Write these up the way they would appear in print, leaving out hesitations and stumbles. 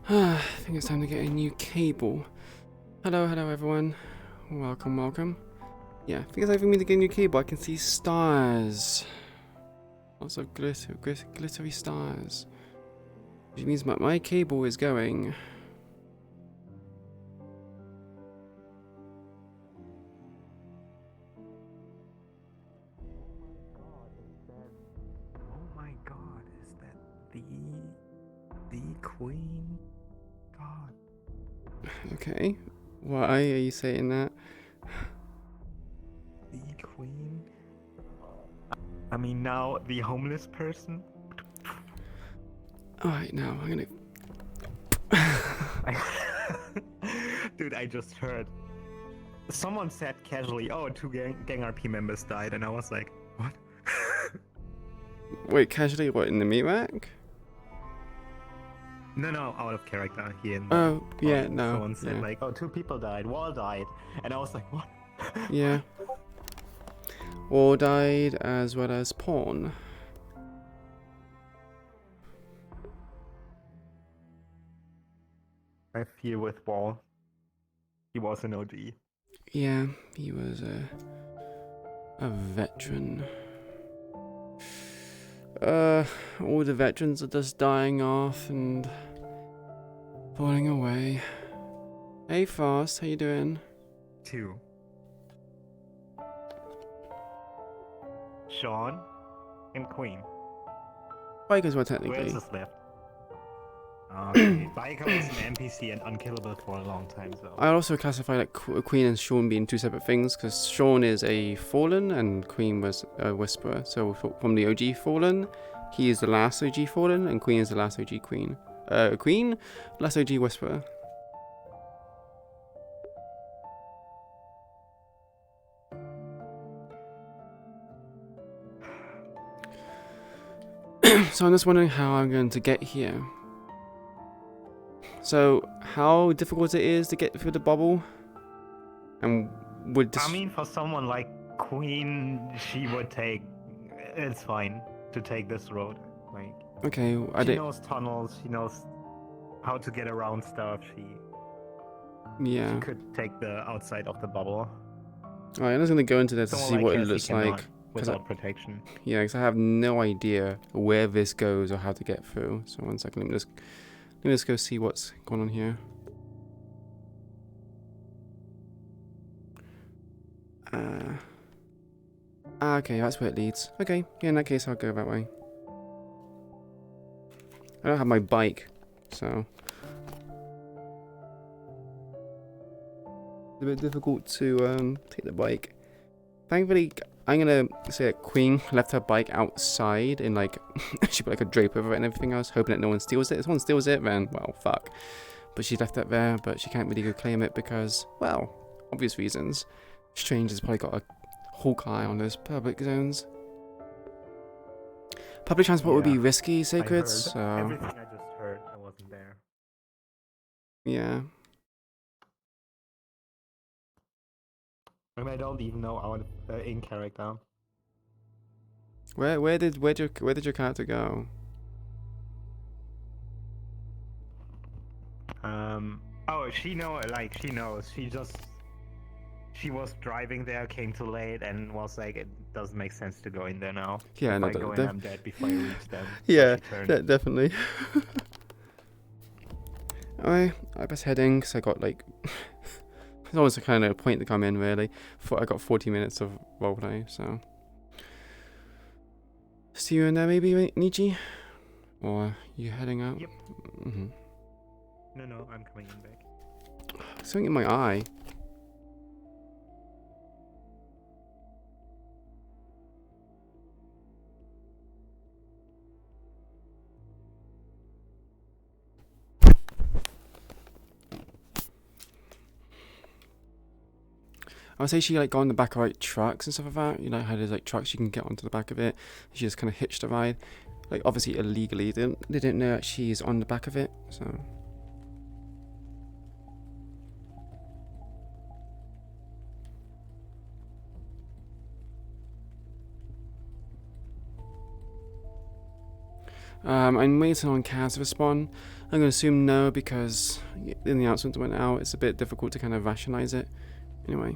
I think it's time to get a new cable. Hello everyone. Welcome. Yeah, I think it's time for me to get a new cable. I can see stars. Lots of glittery stars. Which means my cable is going. Oh my god, is that the queen? God. Okay. Why are you saying that? The queen? I mean, now the homeless person? Alright, now I'm gonna. Dude, I just heard. Someone said casually, oh, two gang RP members died, and I was like, what? Wait, casually, what, in the Meatrack? No, out of character here in the Oh, yeah, audience. no. Someone said, Yeah. like, oh, two people died, Wall died. And I was like, what? Yeah. War died as well as Pawn. I feel with Wall. He was an OG. Yeah, he was a veteran. All the veterans are just dying off and falling away. Hey Fast, how you doing? Two. Sean and Queen. Bikers were Who technically. else is left? Okay, Biker was an NPC and unkillable for a long time, so. I also classify like Queen and Sean being two separate things because Sean is a Fallen and Queen was a Whisperer. So from the OG Fallen, he is the last OG Fallen and Queen is the last OG Queen. Queen, last OG Whisperer. So I'm just wondering how I'm going to get here. So how difficult it is to get through the bubble? And would this... I mean, for someone like Queen, she would take. It's fine to take this road. Like, Okay, she knows tunnels. She knows how to get around stuff. She could take the outside of the bubble. Alright, I'm just gonna go into this to Someone see like what it Cassie looks cannot like. without protection. Yeah, because I have no idea where this goes or how to get through. So 1 second, let me just go see what's going on here. Okay, that's where it leads. Okay, yeah, in that case, I'll go that way. I don't have my bike, so it's a bit difficult to take the bike. Thankfully, I'm gonna say that Queen left her bike outside in like she put like a drape over it and everything else, hoping that no one steals it. If someone steals it, then well, fuck. But she left that there, but she can't really go claim it because, well, obvious reasons. Strange has probably got a hawk eye on those public zones. Public transport would be risky, Sacred, so... Everything I just heard, I wasn't there. Yeah. And I don't even know our in character. Where did your character go? Oh, she knows. She was driving there, came too late, and was like, it doesn't make sense to go in there now. Yeah, if no, I go in, I'm dead before I reach them. Yeah, so definitely. Alright, I best heading because I got like... It's almost a kind of point to come in, really. I got 40 minutes of roleplay, so... See you in there, maybe, Nietzsche? Or you heading out? Yep. Mm-hmm. No, I'm coming in back. Something in my eye. I would say she like got on the back of like trucks and stuff like that. You know how there's like trucks you can get onto the back of it. She just kind of hitched a ride, like obviously illegally. They didn't know that she's on the back of it, so. I'm waiting on Kaz to respond. I'm going to assume no because in the announcement that went out, it's a bit difficult to kind of rationalize it. Anyway.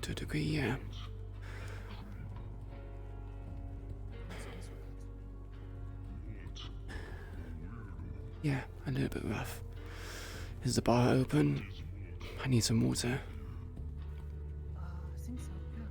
To a degree, yeah. Yeah, a little bit rough. Is the bar open? I need some water. I think so, yeah.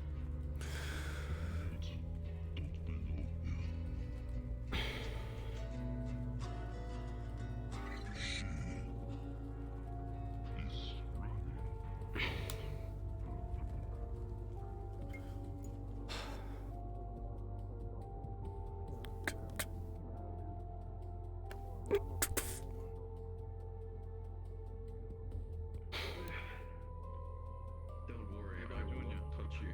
Don't worry, I won't touch you.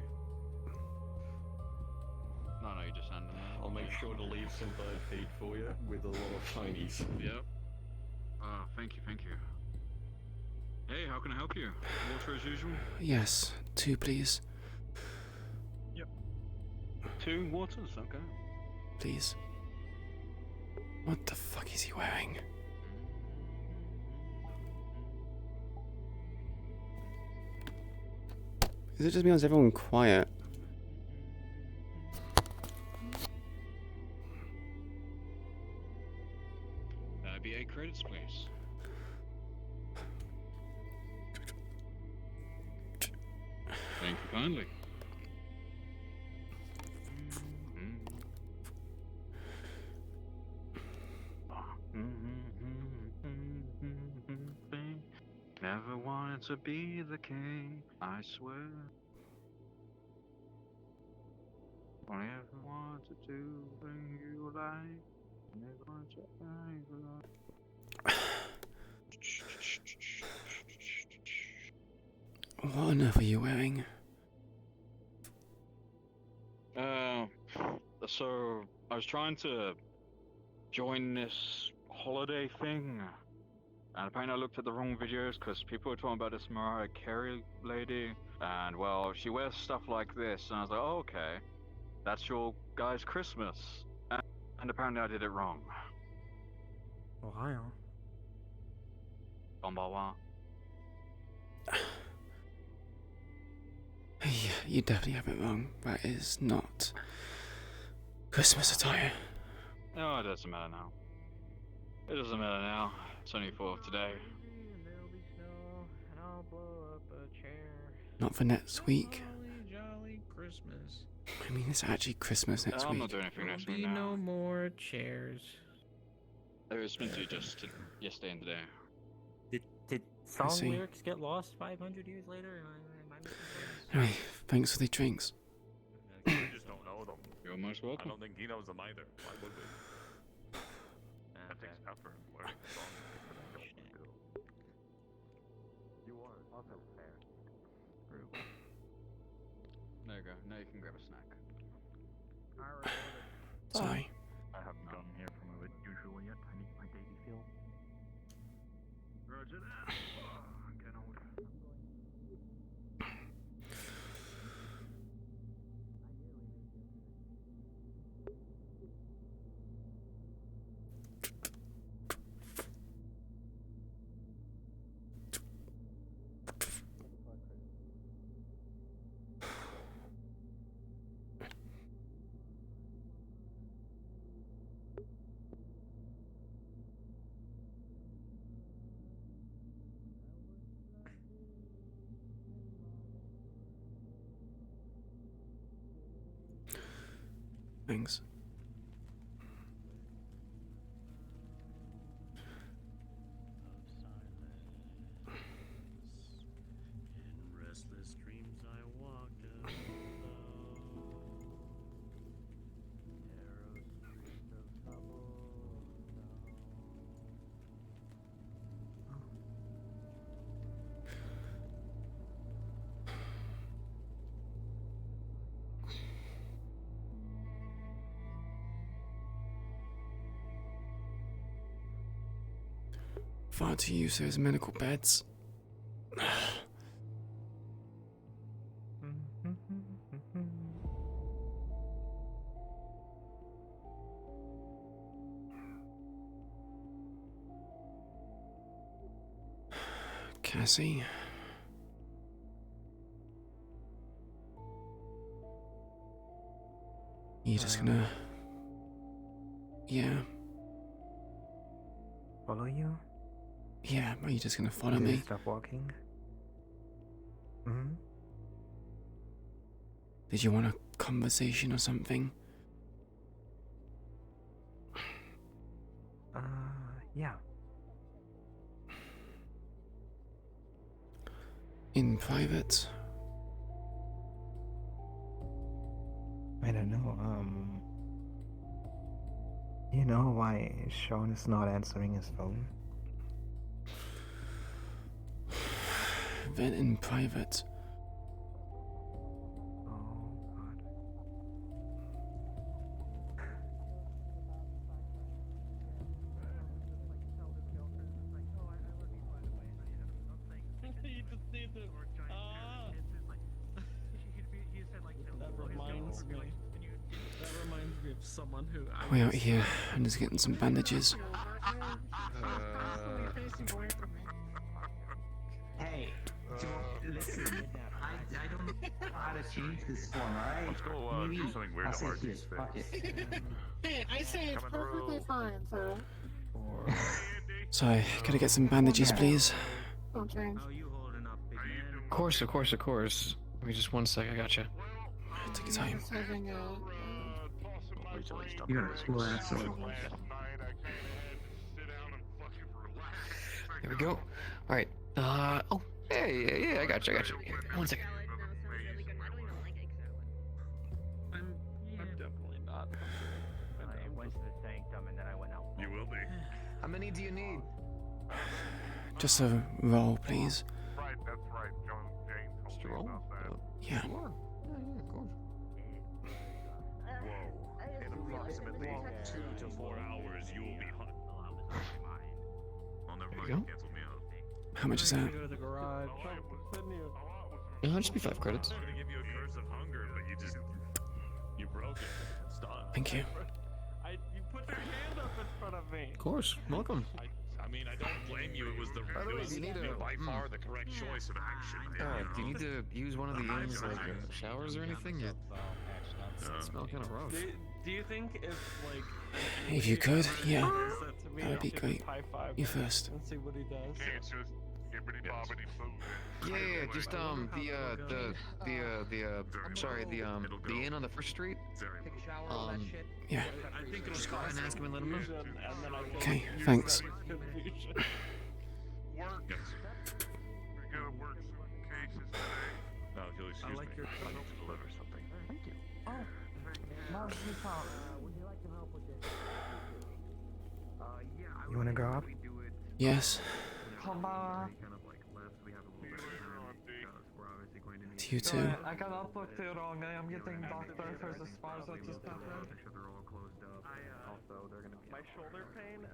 No, you just hand them. I'll make sure to leave some bird feed for you with a lot of shinies. Yep. Thank you. Hey, how can I help you? Water as usual? Yes, 2 please. 2 waters, okay. Please. What the fuck is he wearing? Is it just because everyone quiet? Be 8 credits, please. Thank you kindly. Never wanted to be the king, I swear. Only ever wanted to do things you like. Never wanted to What on earth are you wearing? So I was trying to join this holiday thing, and apparently I looked at the wrong videos because people were talking about this Mariah Carey lady, and well, she wears stuff like this, and I was like, oh, okay, that's your guys' Christmas, and apparently I did it wrong. Ohio. Konbanwa. Yeah, you definitely have it wrong. That is not Christmas attire. No, it doesn't matter now. It doesn't matter now. It's only for today. There'll be snow, and I'll blow up a chair. Not for next week. Jolly Christmas. I mean, it's actually Christmas next I'm week. not doing anything There'll next be week no now. more chairs. It was meant to be just yesterday and today. Did song see. lyrics get lost 500 years later? Am I missing things? Anyway, thanks for the drinks. We just don't know them. You're most I welcome. don't think he knows them either. Why would we? That takes effort. Learning the song that I don't do. You are also fair. True. There you go. Now you can grab a snack. Alright. Sorry. I haven't gotten here from it usually yet. I need my daily fill. Roger that. I'm getting older. Thanks. Restless dreams far to use those medical beds. Cassie. You just gonna... Yeah. Follow you? Yeah, are you just gonna follow Did you me? stop walking? Hmm? Did you want a conversation or something? Yeah. In private? I don't know, you know why Sean is not answering his phone? Then in private. Oh, God. You just need to. That reminds me. That reminds me of someone who. Way out here, I'm just getting some bandages. Hey, listen, I don't know how to change this form, alright? Let's go do something weird I'll to say Archie's yes, fuck face. it. Hey, I say it's perfectly fine, sir. Sorry, gotta get some bandages, please. Okay. How you holding up, big man? Of course, of course, of course. Give me just 1 sec, I gotcha. Take your time. Just having a. You're a cool asshole. There we go. Alright. Oh, hey, yeah, I gotcha, I gotcha. Here, 1 second. I'm definitely not. I went to the sanctum and then I went out. You will be. How many do you need? Just a roll, please. Right, that's right. John Jane told Just me roll. about that. Yeah. Sure. Yeah, of course. Whoa. In approximately 2 to 4 hours, you'll be hot. Oh, never There mind. you You go. canceled me out. How much is that? Go to the garage. It'll just be 5 credits. I was gonna give you a curse of hunger, but you broke it. It's done. Thank you. You put your hand up in front of me. Of course. Welcome. I mean, I don't blame you. It was By the way, do you need a- by far the correct choice of action. Do you need to use one of the inn's like showers or anything? You smell kind of rough. Do you think if like If you could, yeah. does that to me, That would be I should great. just high five You him first. and see what he does? Can't just gibbity bobbity food. Yeah, just sorry, the inn on the first street. Yeah. I think Just go ahead and ask him and let him know. Okay, thanks. Work. We gotta work some cases today. No, Julie, excuse me. like your I need to deliver something. Thank you. You wanna go up? Yes. To you too. I got up with it wrong. I'm getting doctor for the spars that just happened. My shoulder pain.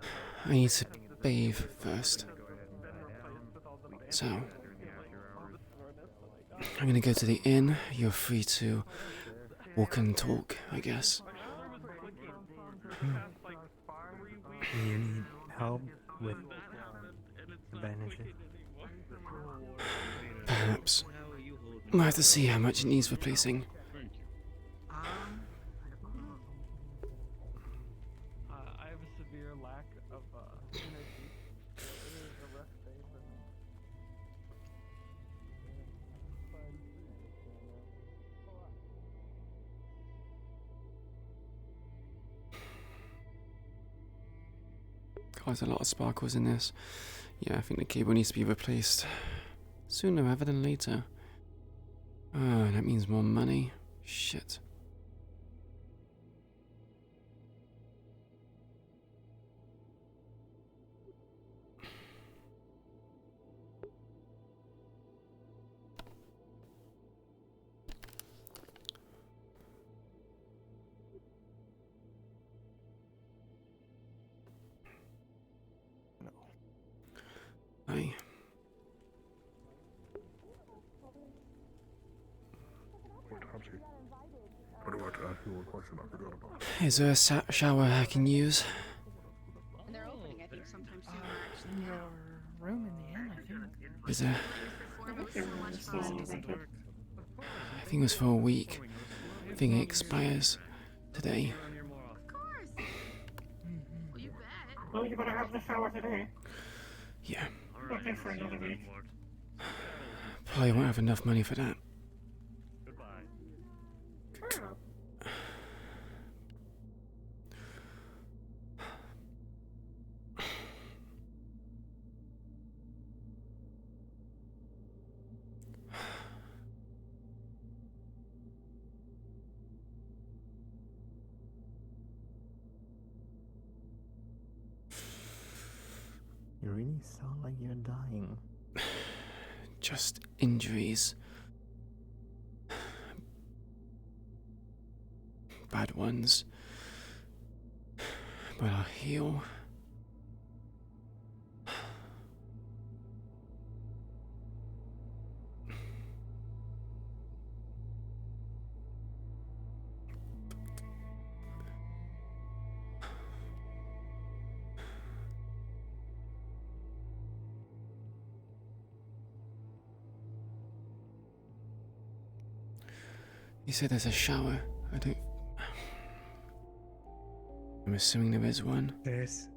I need to bathe first. So, I'm gonna go to the inn. You're free to walk and talk, I guess. Do you need help with the bandages? Perhaps. We'll have to see how much it needs replacing. I have a severe lack of energy. It is a rest day for me. God, there's a lot of sparkles in this. Yeah, I think the cable needs to be replaced sooner rather than later. Oh, that means more money. Shit. Is there a shower I can use? And they're opening, I think, sometime soon. Actually, Your room in the inn, I think. Is there? I think it was for a week. I think it expires today. Of course. Well, you bet. Well, you better have the shower today. Yeah. Looking for another week. Probably won't have enough money for that. You really sound like you're dying. Just injuries. Bad ones. But I'll heal. You said there's a shower. I'm assuming there is one. There's...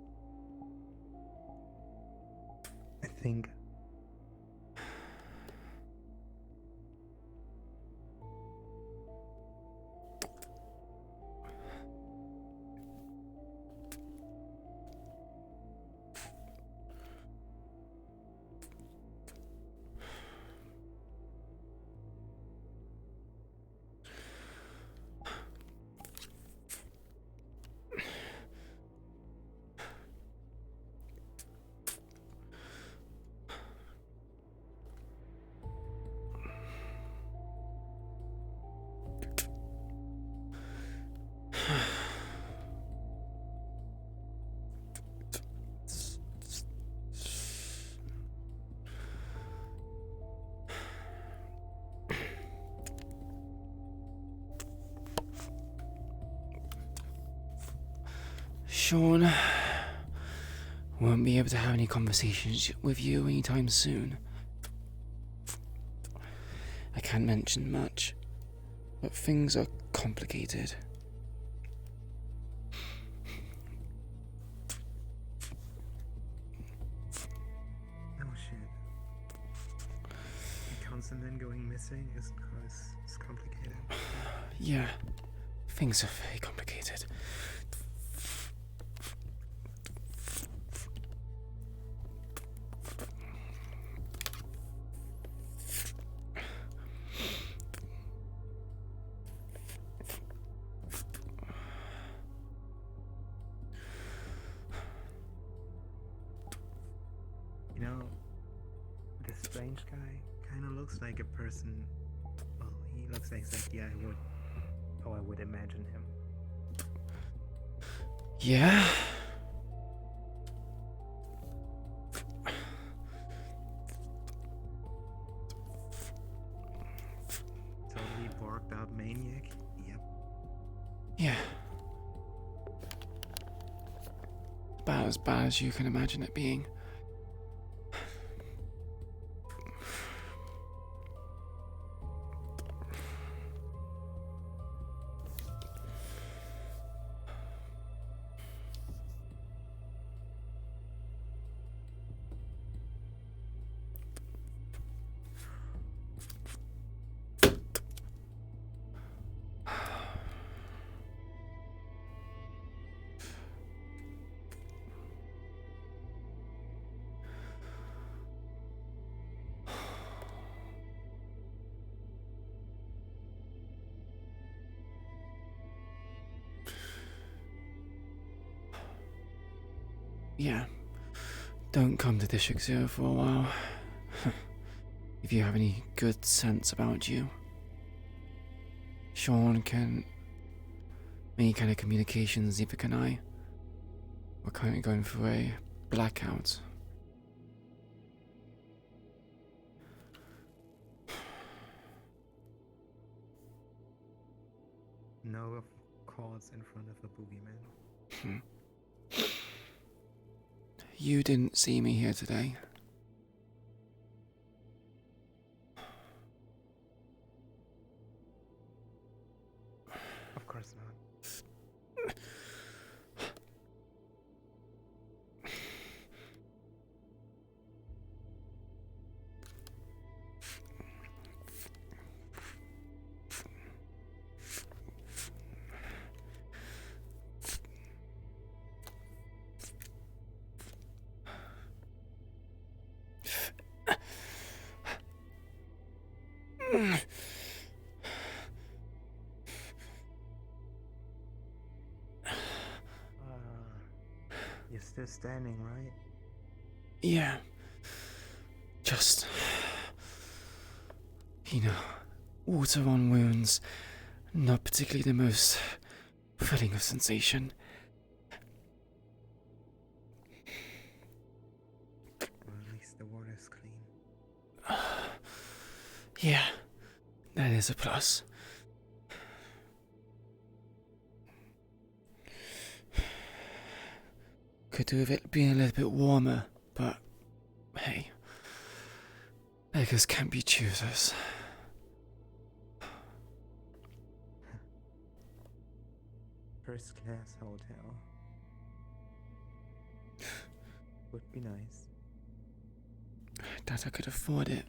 I think... Sean, won't be able to have any conversations with you anytime soon. I can't mention much, but things are complicated. Oh shit. The constant then going missing is because it's complicated. Yeah, things are very complicated. You know, this strange guy kind of looks like a person. Well, he looks exactly how I would imagine him. Yeah? Totally borked out maniac. Yep. Yeah. About as bad as you can imagine it being. Yeah. Don't come to District 0 for a while. If you have any good sense about you. Sean can make kind of communications, neither can I. We're currently going through a blackout. know of chords in front of a boogeyman. You didn't see me here today. Of course not. You're still standing, right? Yeah. Just, water on wounds. Not particularly the most filling of sensation. Well, at least the water's clean. Yeah, that is a plus. Could do with it being a little bit warmer, but hey, beggars can't be choosers. First class hotel. Would be nice. That I could afford it.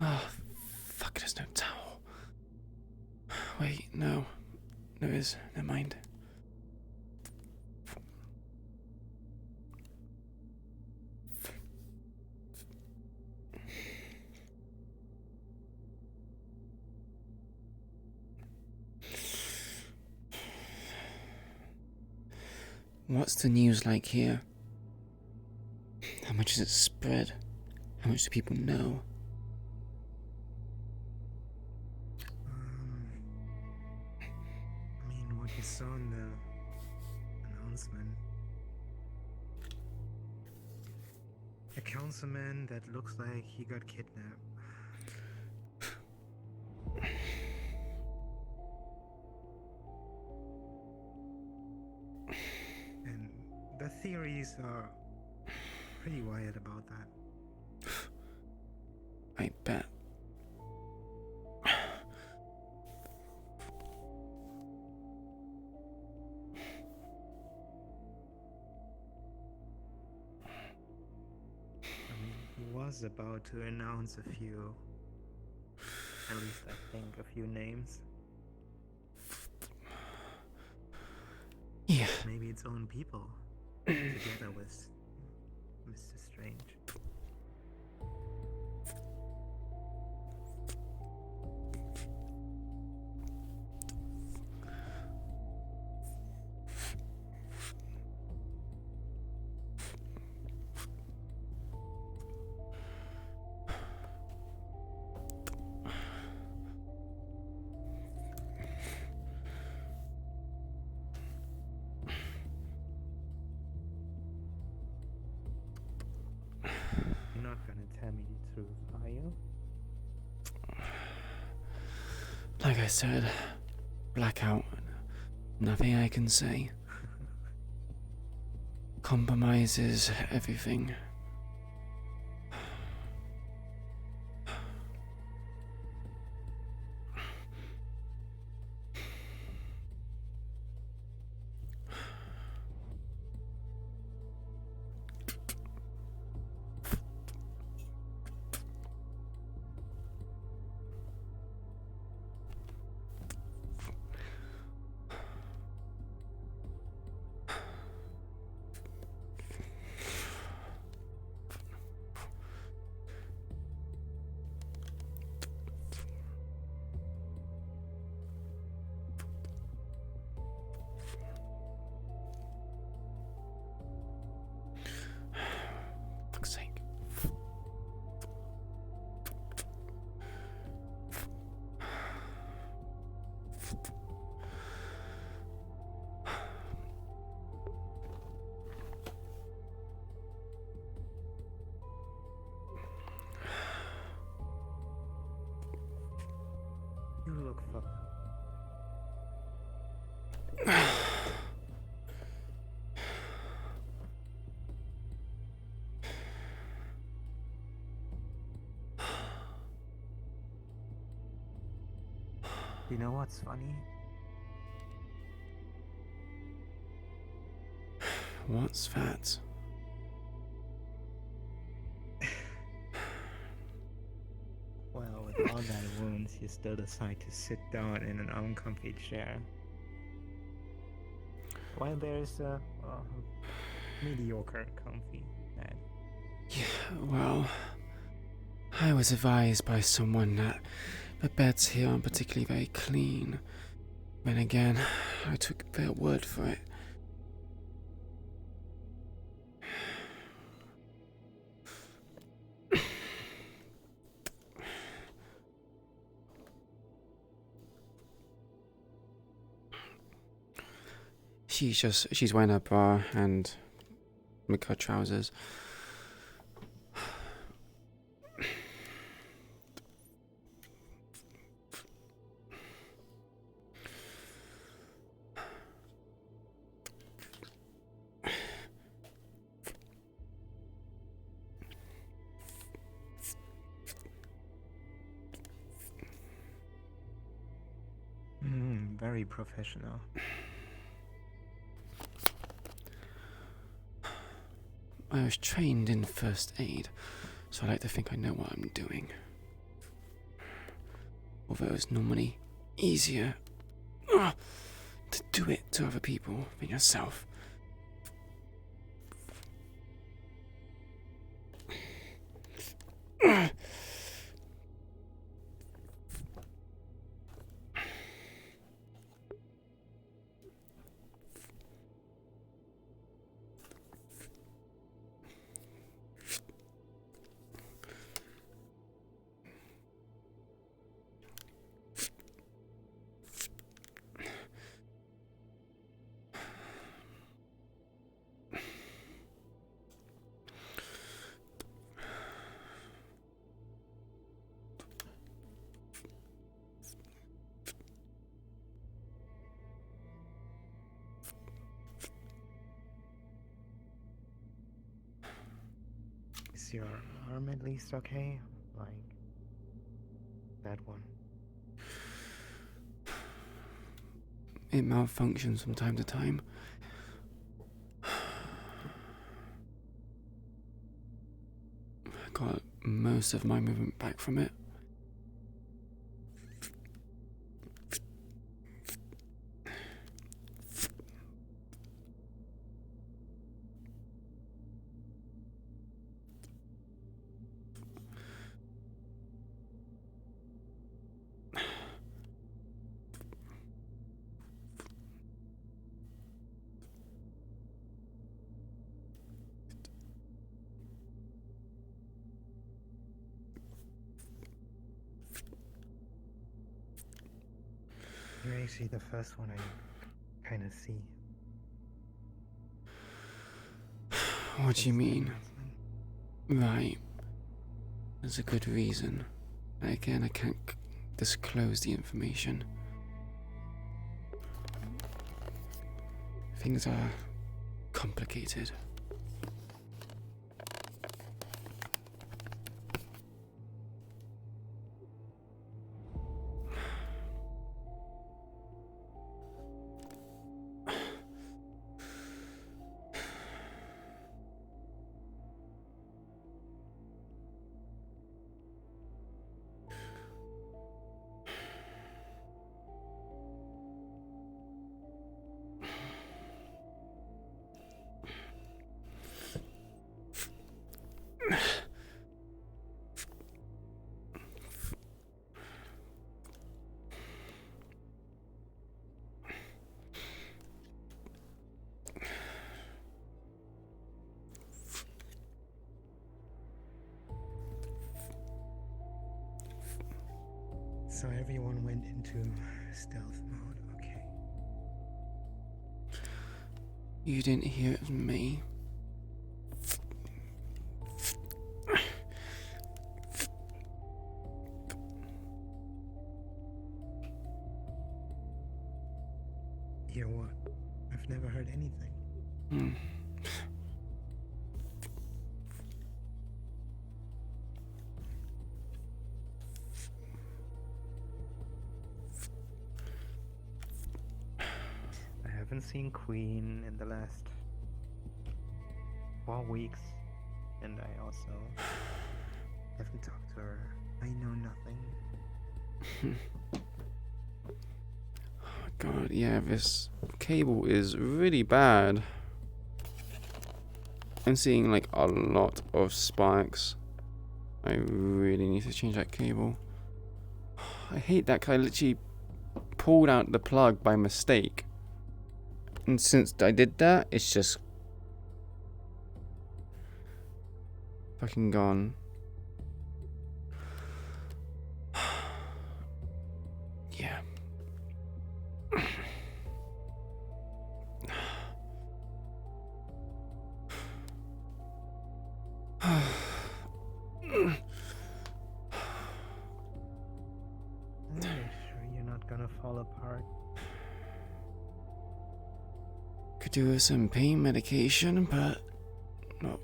Oh, fuck, there's no towel. Wait, no. There is. Never mind. What's the news like here? How much is it spread? How much do people know? I mean, what you saw in the announcement. A councilman that looks like he got kidnapped. And the theories are pretty wild about that. I bet. He was about to announce a few, at least I think a few names. Yeah. Maybe its own people, together with Mr. Strange. You're not gonna tell me the truth, are you? Like I said, blackout. Nothing I can say. Compromises everything. look fucked up. You know what's funny? What's that? Well, with all that wounds, you still decide to sit down in an uncomfy chair. While there's a mediocre comfy bed. Yeah, well, I was advised by someone that the beds here aren't particularly very clean. Then again, I took their word for it. She's wearing a bra and her trousers. Very professional. I was trained in first aid, so I like to think I know what I'm doing. Although it's normally easier to do it to other people than yourself. Is your arm at least okay? Like that one. It malfunctions from time to time. I got most of my movement back from it. You're actually the first one I kind of see. What do you mean? Right. There's a good reason. Again, I can't disclose the information. Things are complicated. So everyone went into stealth mode, okay. You didn't hear it from me. Hear what? I've never heard anything. Hmm. I haven't seen Queen in the last 4 weeks, and I also haven't talked to her. I know nothing. God, yeah, this cable is really bad. I'm seeing like a lot of spikes. I really need to change that cable. I hate that 'cause I literally pulled out the plug by mistake. And since I did that, it's just fucking gone. Yeah. Make sure you're not gonna fall apart. Could do with some pain medication, but not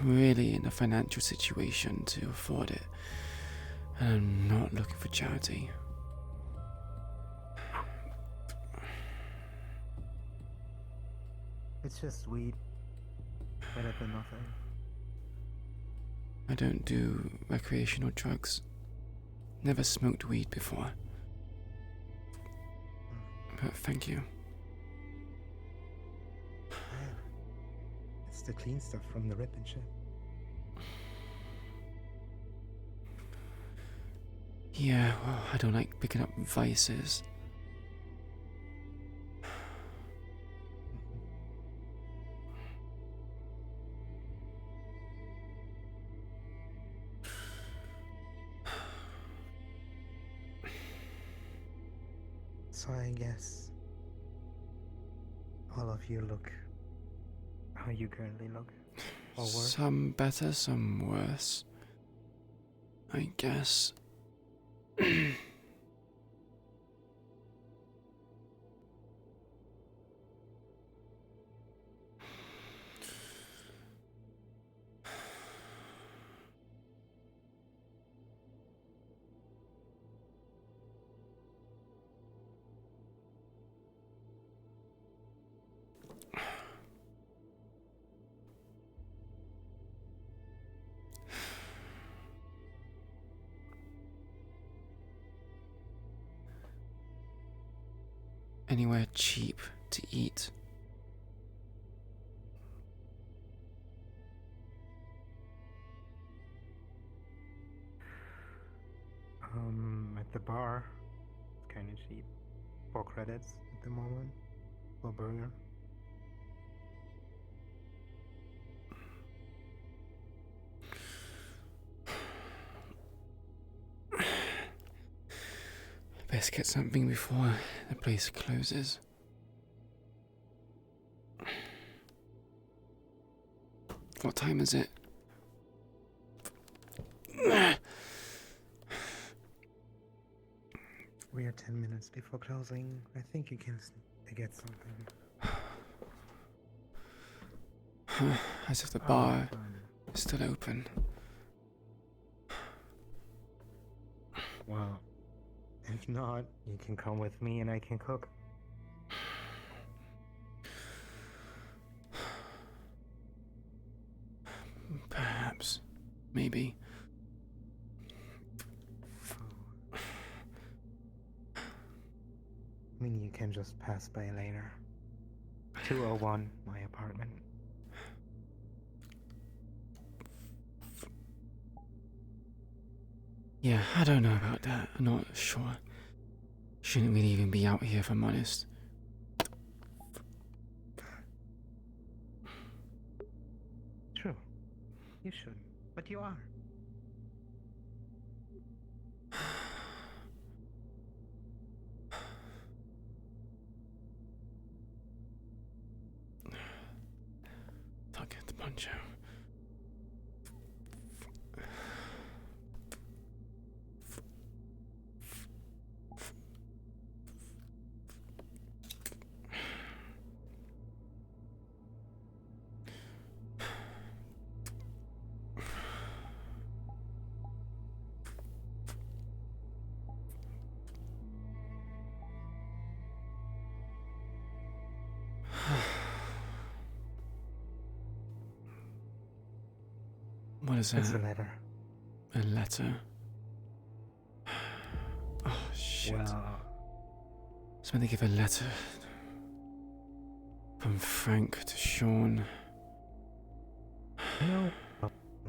really in a financial situation to afford it. And I'm not looking for charity. It's just weed. Better than nothing. I don't do recreational drugs. Never smoked weed before. But thank you. It's the clean stuff from the rip and shit. Yeah, well, I don't like picking up vices. So I guess all of you look how you currently look. Or worse. Some better, some worse. I guess. Anywhere cheap to eat. At the bar, it's kind of cheap. 4 credits at the moment for a burger. Best get something before the place closes. What time is it? We are 10 minutes before closing. I think you can get something. As if the bar is still open. Well, if not, you can come with me and I can cook. Perhaps. Maybe. I mean, you can just pass by later. 201, my apartment. Yeah, I don't know about that. I'm not sure. Shouldn't really even be out here if I'm honest. True. You should. But you are. I'll get the poncho. What is It's a that? letter. A letter. Oh shit. Well, Somebody give a letter from Frank to Sean. no,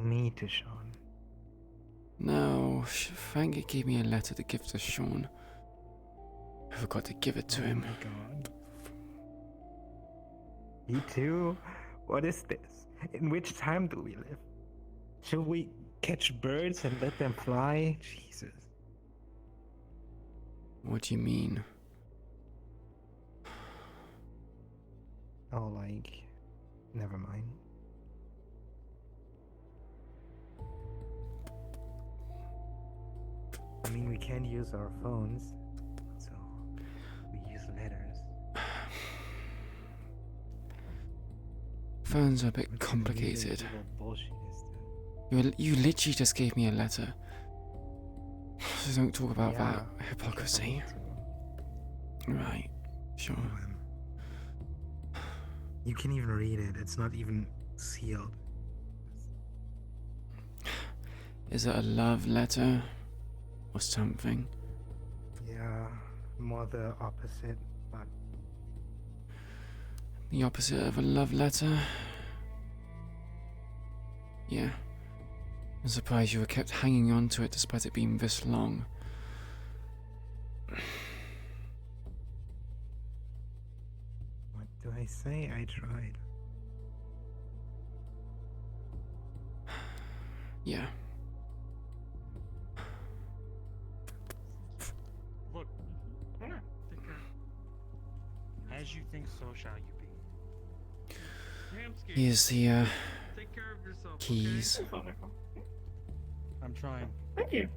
me to Sean. No, Frank gave me a letter to give to Sean. I forgot to give it to him. Oh my god. You too? What is this? In which time do we live? Should we catch birds and let them fly? Jesus. What do you mean? Oh, like, never mind. I mean, we can't use our phones, so we use letters. Phones are a bit What complicated. bullshit is that? You literally just gave me a letter. So don't talk about Yeah, that hypocrisy. because I need to. Right, sure. You can't even read it. It's not even sealed. Is it a love letter or something? Yeah, more the opposite, but The opposite of a love letter? Yeah. I'm surprised you were kept hanging on to it despite it being this long. what do I say? I tried. Yeah. Look, take care. As you think, so shall you be. Hamsky, Here's the take care of yourself. keys. Okay? I'm trying. Thank you.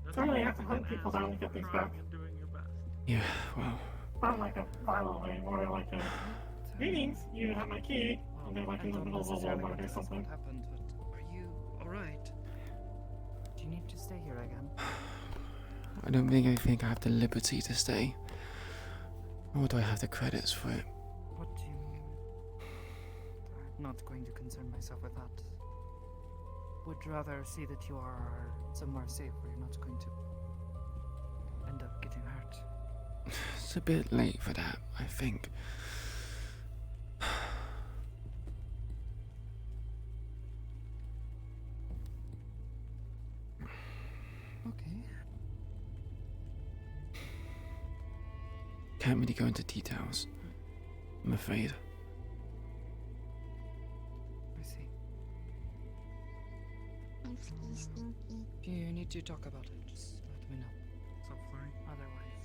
That's Normally I all have to hunt people down to get things trying back. and doing your best. Yeah, well. Not like a violent way, more like a meetings. You have my key, and they're like in the middle of a Walmart or something. Happened, but are you alright? Do you need to stay here again? I don't think I have the liberty to stay. Or do I have the credits for it? What do you mean? I'm not going to concern myself with that. Would rather see that you are somewhere safe where you're not going to end up getting hurt. It's a bit late for that, I think. Okay. Can't really go into details, I'm afraid. I see. If you need to talk about it, just let me know. What's up, Flurry? Otherwise,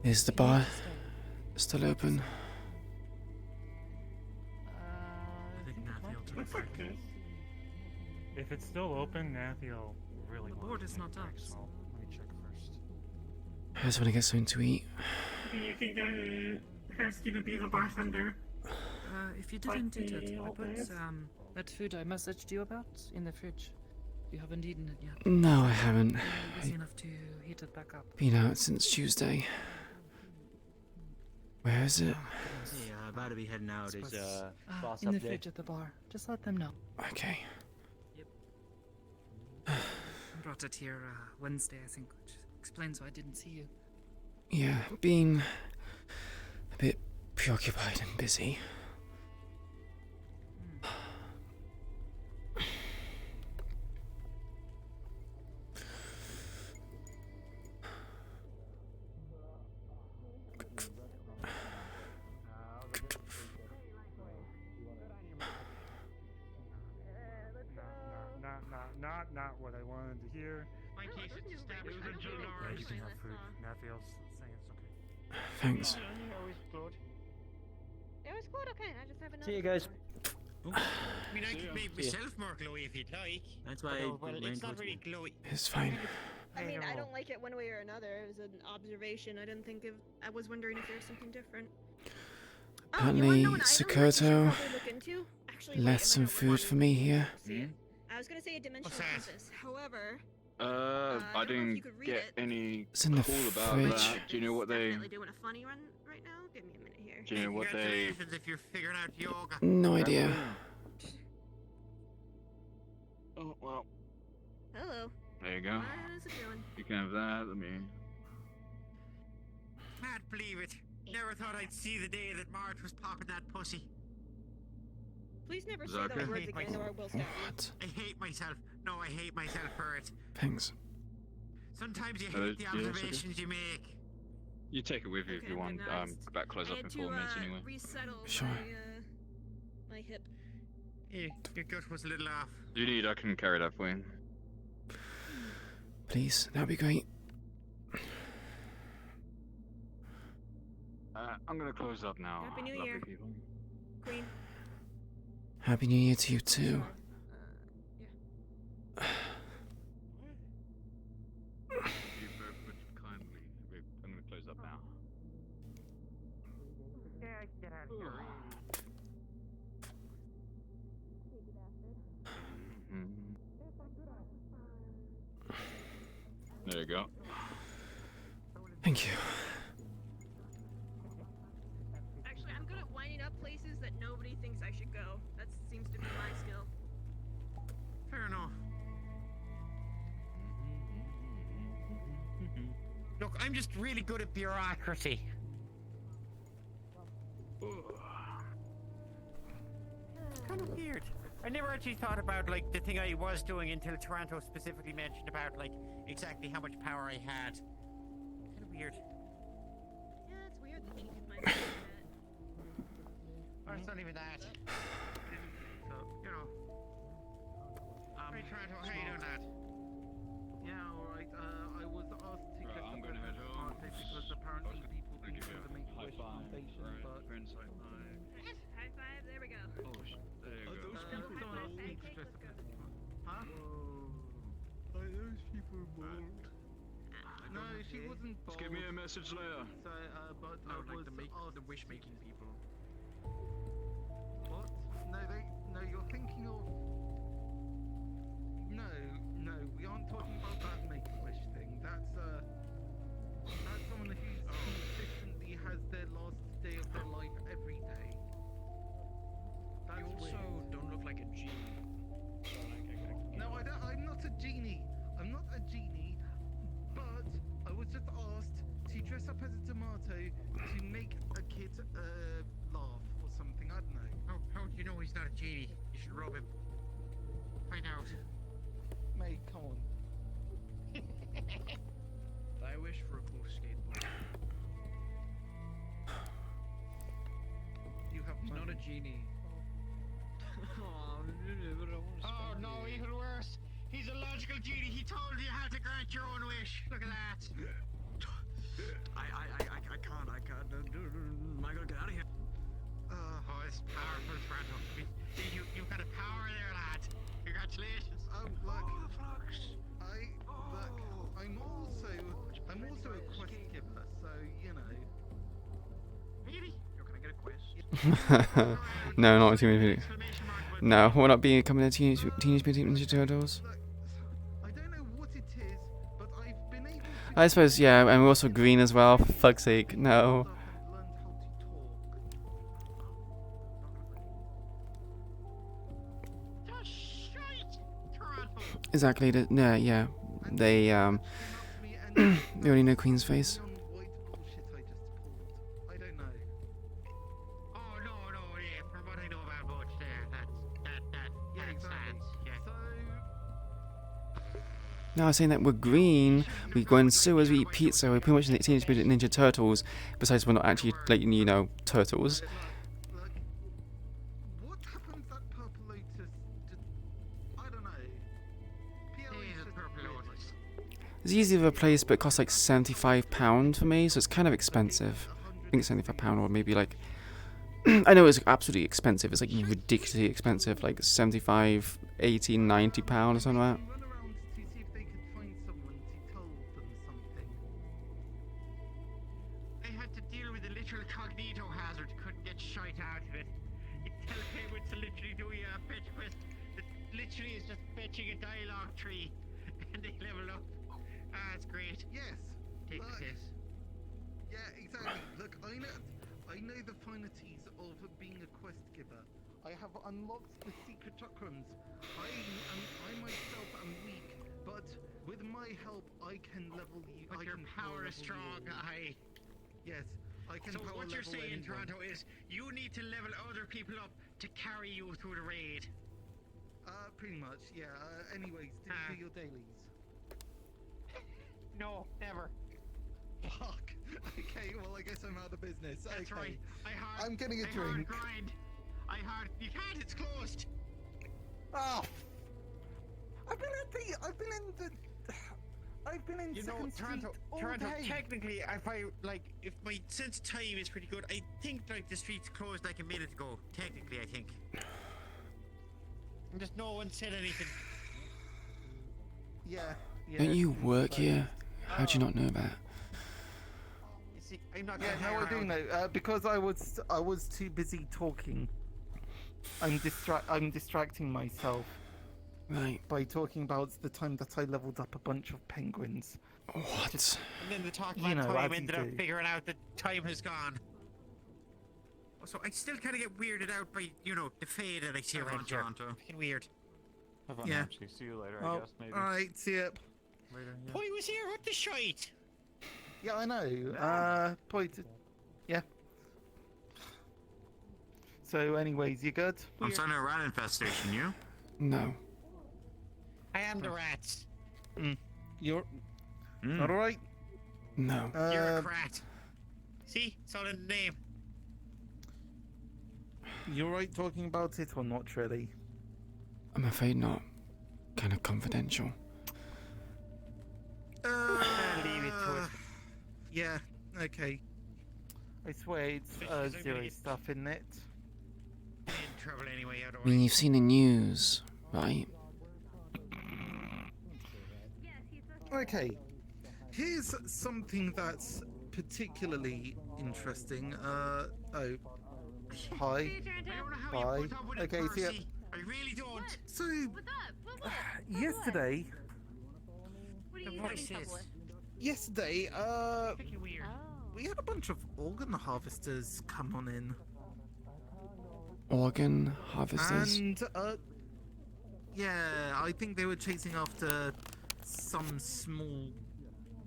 Is the if you bar need to stay, still open? I think Nathiel took Looks a like break. it. If it's still open, Nathiel really The wants board to is make not break, up, so so- let me check first. I just want to get something to eat. Maybe you can get Hersky to be the bartender. if you Like didn't eat it, the I old put days? that food I messaged you about in the fridge. You haven't eaten it yet. No, I haven't. Are you busy enough to heat it back up? Been out since Tuesday. Where is it? Hey, about to be heading out. Is boss in up the there? fridge at the bar. Just let them know. Okay. I brought it here Wednesday, I think, which explains why I didn't see you. Yeah, been a bit preoccupied and busy. Not what I wanted to hear. My case is just It was a Yeah, you can have food. Nathiel's saying it's okay. Thanks. It was good, okay. I just haven't See you guys. I mean, I could make myself more glowy if you'd like. That's why I Well, went it's not with really you. glowy. It's fine. I mean, I don't like it one way or another. It was an observation. I didn't think of. I was wondering if there's something different. Apparently, know an item that you should Sakoto probably look into? Actually, wait, left it some might not food work. for me here. See it? I was gonna say a dimensional What's that? compass. However, I don't know if didn't you could read get it. any It's in the call about fridge. that. Do you know what they? Definitely doing a funny run right now. Give me a minute here. Do you know what they? Congratulations if you're figuring out yoga. No idea. Oh well. Hello. There you go. How's it going? You can have that. Let me. Can't believe it. Never thought I'd see the day that Marge was popping that pussy. Please never Is say that those okay? words again, or I will stab you. What? I hate myself. No, I hate myself for it. Thanks. Sometimes you Oh, hate the yeah, it's okay. observations you make. You take it with you if Okay, you want. recognized. Back close I up had in to 4 minutes anyway. resettle Sure. my hip. Your gut was a little off. Do you need? I can carry that for you. Please, that'd be great. I'm gonna close up now. Happy New lovely Year. people. Queen. Happy New Year to you too. Yeah. Thank you very much kindly. I'm gonna close up now. Yeah, get out of here. There you go. Thank you. Actually, I'm good at winding up places that nobody thinks I should go. That seems to be my skill. Fair enough. Look, I'm just really good at bureaucracy. It's kind of weird. I never actually thought about like the thing I was doing until Toronto specifically mentioned about like exactly how much power I had. Kind of weird. Yeah, it's weird that you could find something Or it's not even that. So, you know. Hey Toronto, how you doing, lad? Yeah, alright. I was asked to Right, get I'm the gonna head home. because apparently people I'll give think you the a Make-A-Wish high five. Foundation, Right, but friends, high five. that. High five, there we go. Oh, there you go. those Double people high are five, all pancake, let's go. Huh? Are those people bald? No, she wasn't bald. Just give me a message later. So, but I was asked the wish-making people. What? No, you're thinking of. No, we aren't talking about that Make-A-Wish thing. That's someone who consistently has their last day of their life every day. That's You also weird. don't look like a genie. So like, No, I don't. I'm not a genie. I'm not a genie. But I was just asked to dress up as a tomato to make a kid laugh or something. I don't know. How do you know he's not a genie? You should rub him. Find out. Mate, come on. I wish for a cool skateboard. You have He's money. not a genie. Oh no, even worse. He's a logical genie. He told you how to grant your own wish. Look at that. I can't. Michael, get out of here. Oh, it's powerful, Toronto. You've got a power there, lad. Congratulations. Look, I'm also a quest giver, so you know. Really? Yo, can I get a quest? No, not Teenage Mutant. No, we're not becoming a Teenage Mutant Ninja Turtles. Look, I don't know what it is, but I've been able to. I suppose, yeah, and we're also green as well. For fuck's sake, no. I've learned how to talk. Just shite, Toronto. Exactly. Yeah. They they only know Queen's face. White bullshit I just pulled. I don't know. Oh no, yeah. From what I know about Butch there, that's exactly. yeah. So No, I was saying that we're green, we go in sewers, we eat pizza, we're pretty much Teenage Mutant Ninja Turtles, besides we're not actually, like, you know, turtles. look, what happens that Purple Lotus? I don't know. PLA is just Purple weird. Lotus. It's easy to replace, but it costs like £75 for me, so it's kind of expensive. I think £75 or maybe like... I know it's absolutely expensive, it's like ridiculously expensive, like 75, 80, £90 or something like that. Run around to see if they could find someone to tell them something. They had to deal with a literal cognito hazard, couldn't get shite out of it. You tell Haywood to literally do a fetch quest that literally is just fetching a dialogue tree, and they level up. Ah, it's great. Yes. Take look, this. Yeah, exactly. Look, I know the finities of being a quest giver. I have unlocked the secret chakrams. I myself am weak, but with my help, I can level you. But your power is strong, I. Yes, I can. So power what you're level saying, anyone. Toronto, is you need to level other people up to carry you through the raid. Pretty much, yeah. Anyways, did you do your dailies? No, never. Fuck. Okay, well, I guess I'm out of business. That's okay. right. I'm getting a I drink. grind. You can't. It's closed. Oh. I've been in You know, Second Street Toronto, all Toronto, day. technically, if my sense of time is pretty good, I think like the streets closed like a minute ago. Technically, I think. And just no one said anything. Yeah. Don't you work here? How'd you not know that? You see, I'm not. Yeah, no, I do know. Because I was too busy talking. I'm distracting myself. Right. By talking about the time that I leveled up a bunch of penguins. What? And then the talk You about know, time as ended you up do. figuring out that time has gone. So I still kind of get weirded out by, the fade that I see around here. Fucking weird. Have fun, Yeah. actually. See you later, I guess, maybe. Alright, see ya. Later, yeah. Boy was here with the shite. Yeah, I know. Point. Yeah. So, anyways, you good? I'm starting a rat infestation, you? No. I am the rats. You're not alright? No. You're a rat. See? It's all in the name. You alright talking about it or not really? I'm afraid not. Kind of confidential. Leave it to it. Yeah, okay. I swear it's zero stuff, isn't it? In trouble anyway, I mean, you've seen the news, right? Okay. Here's something that's particularly interesting. Hi. I don't know how Bye. you put up with it, Okay, see ya. Percy. I really don't. So, What's up? What? yesterday, What are you The having voices. trouble with? yesterday, Fucking weird. we had a bunch of organ harvesters come on in. Organ harvesters. And, yeah, I think they were chasing after some small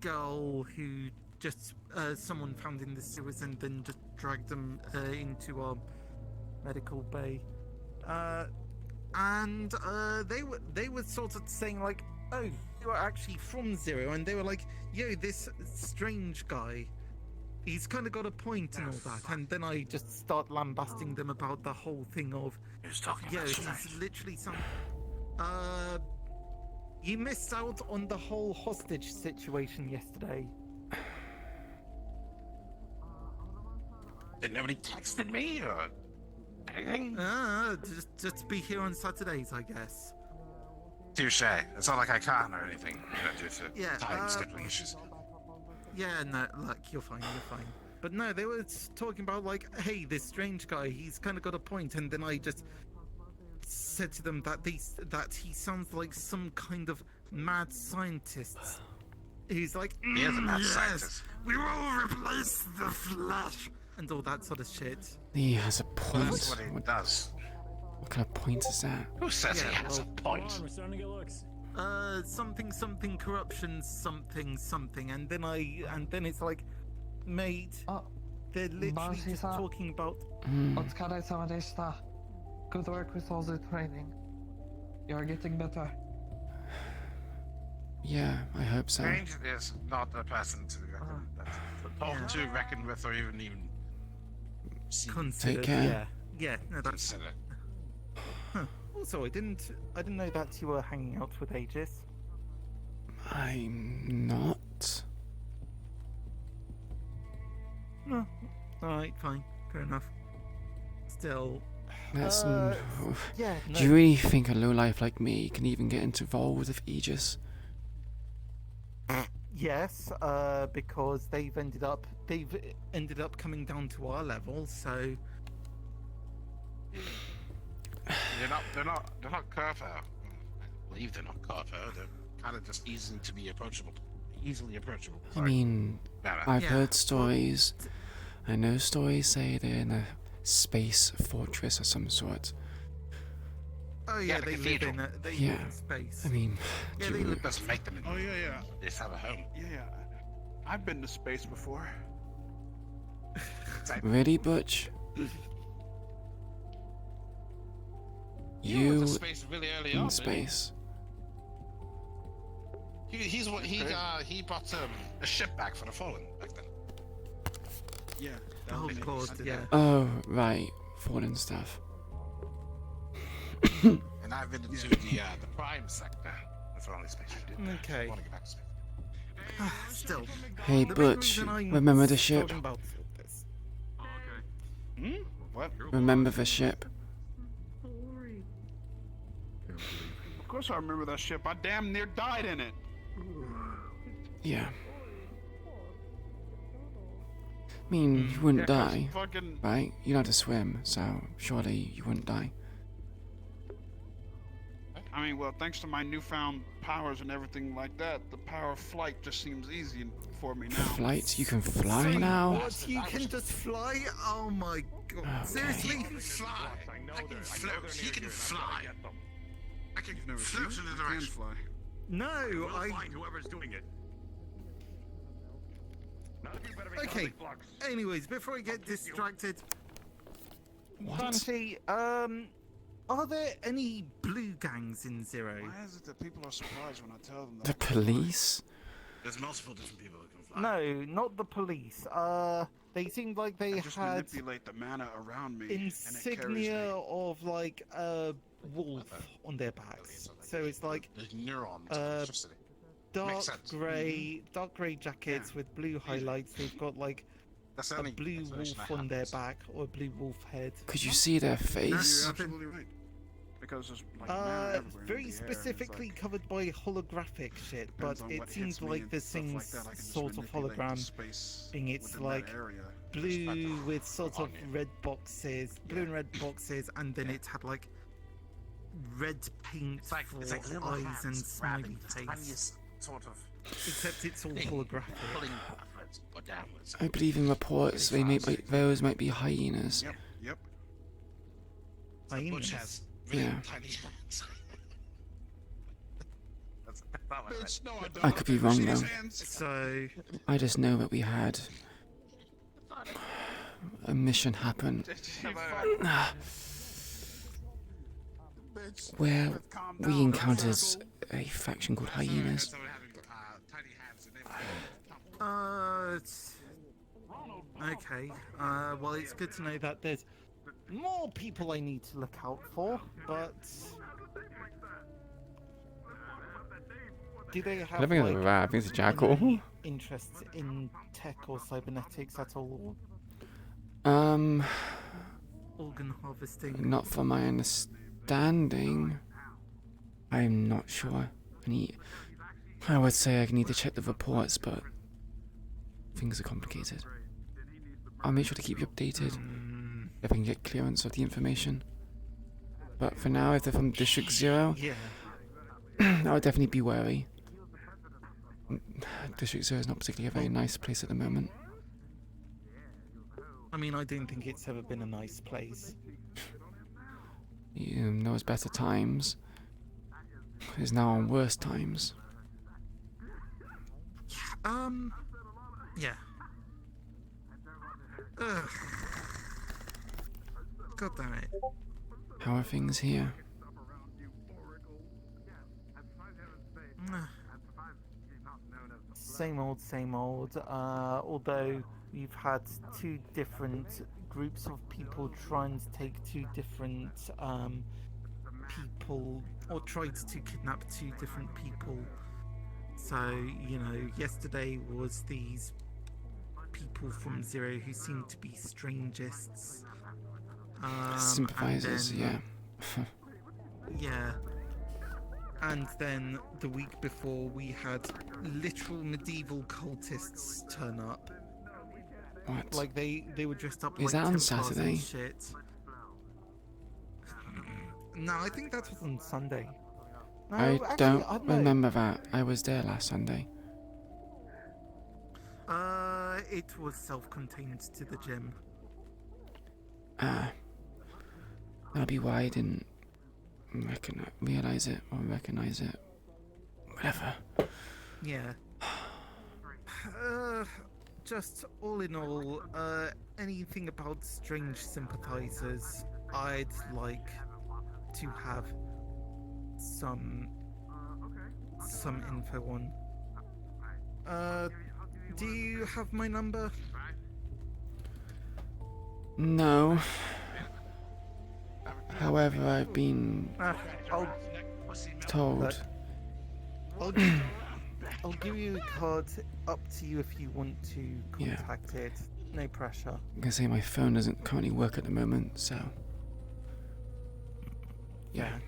girl who just, someone found in the sewers and then just dragged them, into our medical bay. And they were sort of saying like, oh, you are actually from Zero, and they were like, yo, this strange guy, he's kind of got a point and all that, and then I just start lambasting them about the whole thing of, Who's talking yeah, about he's strange? literally some, you missed out on the whole hostage situation yesterday. Did nobody texted me or anything? Just to be here on Saturdays, I guess. Touche. It's not like I can't or anything, due to Yeah, time scheduling issues. Yeah, no, look, you're fine. But no, they were talking about like, hey, this strange guy, he's kind of got a point, and then I just said to them that he sounds like some kind of mad scientist. He's like, He is a mad yes, scientist. we will replace the flesh, and all that sort of shit. He has a Well, point. that's what he does. What kind of point is that? Who says he has a point? We're starting to get looks. Something corruption, something, and then it's like, mate, they're literally just talking about. Odskadaj Samadeshta. Good work with all the training. You're getting better. Yeah, I hope so. Strange is not a person to talk to, reckon with, or even see. Consider. Take care. Yeah, no, that's. Consider. Huh. Also, I didn't know that you were hanging out with Aegis. I'm not. No. Alright, fine. Fair enough. Still. That's yeah. No. Do you really think a lowlife like me can even get involved with Aegis? Yes, because they've ended up coming down to our level, so. They're not Curvo. I believe they're not Curvo. They're kind of just easily approachable. I mean, I've heard stories I know stories say they're in a space fortress of some sort. Oh yeah, they live in Yeah. space. I mean, Yeah, do they you- live Doesn't make them. Oh yeah. They just have a home. Yeah. I've been to space before. Really, Butch? You went You to space really early in on, space? He's what he Okay. he bought a ship back for the Fallen back then. Yeah. Oh I god, did yeah. that. Oh, right. Fallen stuff. And I've been into the prime sector. That's the only space I did. Okay. I want to get back to space. Still. Hey, the main Butch, reason I'm remember the ship? talking about this. What? Remember the ship? Of course I remember that ship. I damn near died in it. Yeah. I mean, you wouldn't Yeah, 'cause die, fucking- right? You know how to swim, so surely you wouldn't die. I mean, well, thanks to my newfound powers and everything like that, the power of flight just seems easy for me now. Flight? You can fly Say now? What? You can just fly? Oh my god. Okay. Seriously? He can fly. I can float. He can fly. I can You've never float seen in it? the I can direction. fly. No, We'll I. find whoever's doing it. None of you better be Okay. comic blocks. Anyways, before I get distracted, What? Dante, are there any blue gangs in Zero? Why is it that people are surprised when I tell them that? The police? There's multiple different people who can fly. No, not the police. They seemed like they I just had manipulate the mana around me, and it carries insignia me. of like a wolf on their backs. So it's like There's neurons. Uh, Electricity. dark sense. dark grey jackets with blue highlights. They've got like That's the a only blue explanation wolf I on have. their back or a blue wolf head. Could you see their You're face? absolutely right. Because there's like mana everywhere in Very the air, and it's specifically like, covered by holographic shit, but depends on it what hits seems me like and this stuff like thing's that, I can just sort of manipulate the hologram space being it's within like that area. blue with sort of on you. red boxes, blue and red boxes, and then it had like red paint It's like for little eyes hands and smiley grabbing the face. tiniest sort of Except it's all thing, holographic. pulling upwards or downwards. I believe in reports those might be hyenas. Yep. So Butch Hyenas. has really Yeah. tiny hands. That's not what I meant. Bitch, no, I don't. I could be wrong See his though. hands? So I just know that we had a mission happen Bitch, where calm we down. encountered a faction called hyenas. So we're having tiny hands and everything. okay. Well, it's good to know that there's more people I need to look out for, but do they have I don't think it's a like, rat, I think it's a jackal. any interests in tech or cybernetics at all? Um, Organ harvesting? not from my understanding. I'm not sure. I would say I need to check the reports, but things are complicated. I'll make sure to keep you updated if I can get clearance of the information. But for now, if they're from District 0, Yeah. I would definitely be wary. District 0 is not particularly a very nice place at the moment. I mean, I don't think it's ever been a nice place. You know, it's better times. It's now on worse times. Yeah. Ugh. God damn it. How are things here? Same old, same old. Although we've had two different groups of people trying to take two different people, or tried to kidnap two different people. So, you know, yesterday was these people from Zero who seemed to be strangists. Sympathizers, and yeah. then- yeah. And then the week before, we had literal medieval cultists turn up. What? Like they were dressed up Is like that on Templars and Saturday? shit. No, I think that was on Sunday. No, I actually, don't I don't know. remember that. I was there last Sunday. It was self-contained to the gym. That'll be why I didn't realize it or recognize it. Whatever. Yeah. Just all in all, anything about strange sympathizers, I'd like to have some info on. Do you have my number? No. However, I've been told. I'll give you a card. Up to you if you want to contact it. No pressure. I'm gonna say my phone doesn't currently work at the moment, so. Yeah.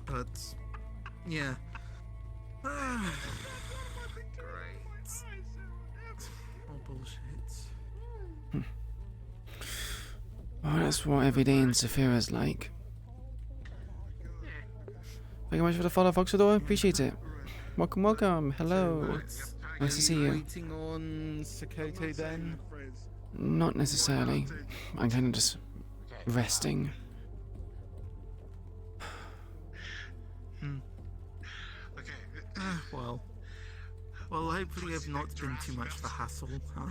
But, yeah. Oh, bullshit. Well, that's what every day in Saphira is like. Thank you much for the follow, Voxador. Appreciate it. Welcome, welcome. Hello. Nice to see you. Waiting on Sakoto then? Not necessarily. I'm kind of just resting. Well, hopefully I've not been too much of a hassle, huh?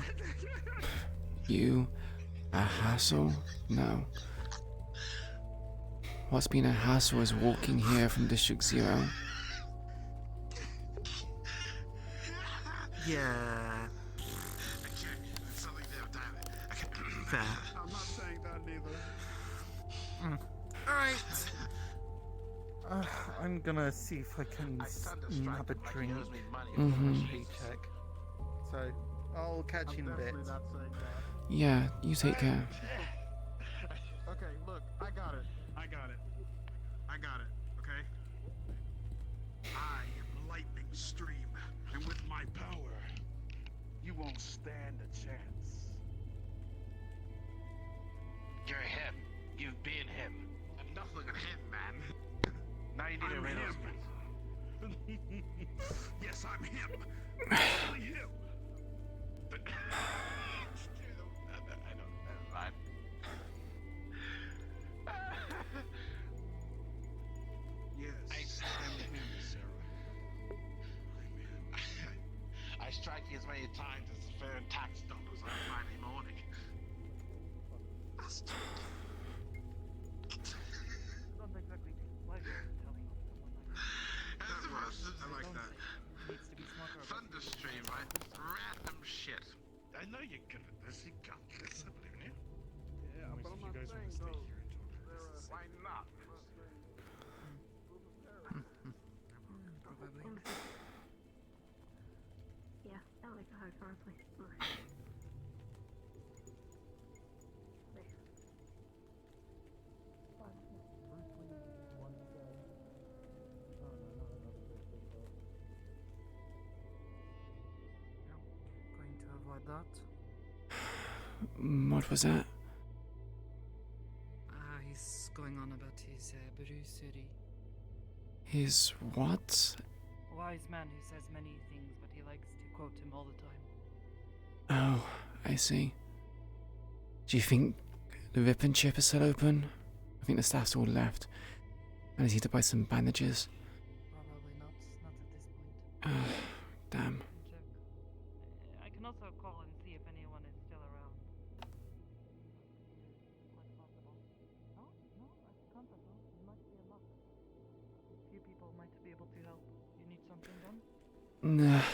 You? A hassle? No. What's been a hassle is walking here from District 0. Yeah. Fair. I'm not saying that neither. Alright. I'm gonna see if I can nab a drink with my paycheck. So, I'll catch you in a bit. Yeah, you take care. Okay, look, I got it. Okay? I am Lightning Stream, and with my power, you won't stand a chance. You're him. You've been him. I'm nothing of him, man. Now you need I'm a Reynolds. him. Yes, I'm him. Only him. I know. Yes, I'm him, Sarah. I strike you as many times as the fair and tax dollars on a Friday morning. Bastard. Not exactly pleasure telling someone I like that. needs to be smarter about Thunderstream, right? Random shit. I know you're good at this. You got this, I believe in you. Yeah, but I'm not saying though. Why not? Yeah, I like a hard fireplace. Going to avoid that. What was that? He's going on about his City. His what? Wise man who says many things, but he likes to quote him all the time. Oh, I see. Do you think the Rip and Chip is still open? I think the staff's all left. I just need to buy some bandages. Probably not at this point. Damn. Check. I can also call and see if anyone is still around. Quite possible. No, I can't at all. It might be a luck. A few people might be able to help. You need something done? Nah,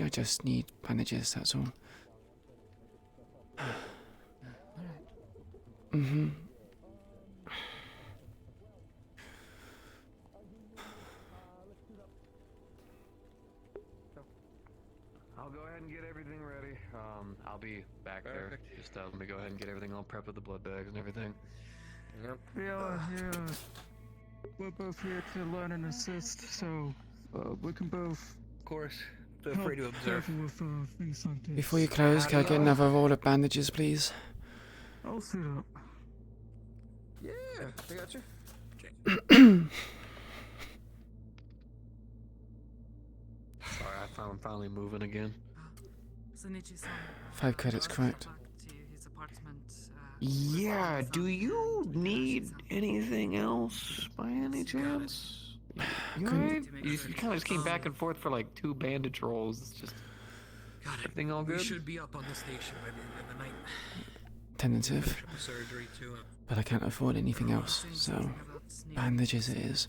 I just need bandages, that's all. Mm-hmm. I'll go ahead and get everything ready. I'll be back there. Just let me go ahead and get everything all prepped with the blood bags and everything. Yep. Yeah. We're both here to learn and assist, so we can both. Of course. Feel free to observe. With things like this. Before you close, can I get another roll of bandages, please? I'll suit up. Yeah, I got you. I'm finally moving again. Senichi-san, 5 credits, correct. back to his apartment. Yeah, do you need anything else by any chance? You alright? You kind of just came back and forth for like 2 bandage rolls. It's just everything all good? We should be up on the station by the end of the night. Tentative. Surgery too. But I can't afford anything else, so bandages it is.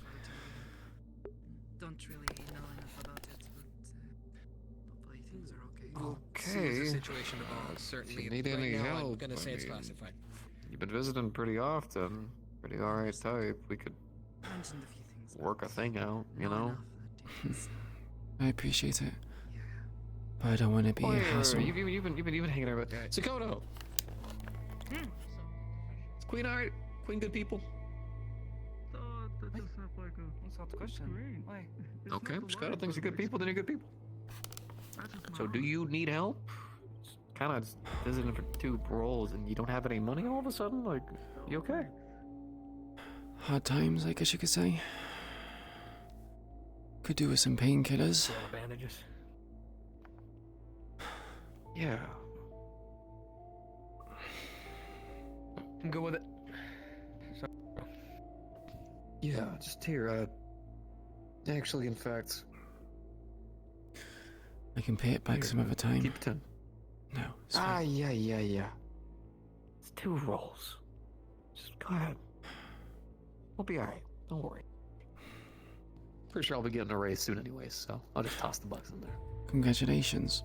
Don't really know enough about it, but hopefully things are okay. See the situation evolves. Certainly, If you need right any now, help, I'm gonna say I it's mean, classified. You've been visiting pretty often. Pretty alright type. We could Mentioned a few things. work a thing out, you know? I appreciate it. But I don't want to be a hassle. You've been hanging out with Sakoto. Is Queen alright? Queen good people? What's that question? Why? Okay, Sakoto thinks you're good people, then you're good people. So do you need help? Kind of visiting for 2 roles and you don't have any money all of a sudden? Like, you okay? Hard times, I guess you could say. Could do with some painkillers. Bandages. Yeah. Go with it. Yeah, just here, actually, in fact... I can pay it back some other time. Keep 10. No. Yeah. It's 2 rolls. Just go ahead. We'll be alright. Don't worry. Pretty sure I'll be getting a raise soon anyways, so I'll just toss the bucks in there. Congratulations.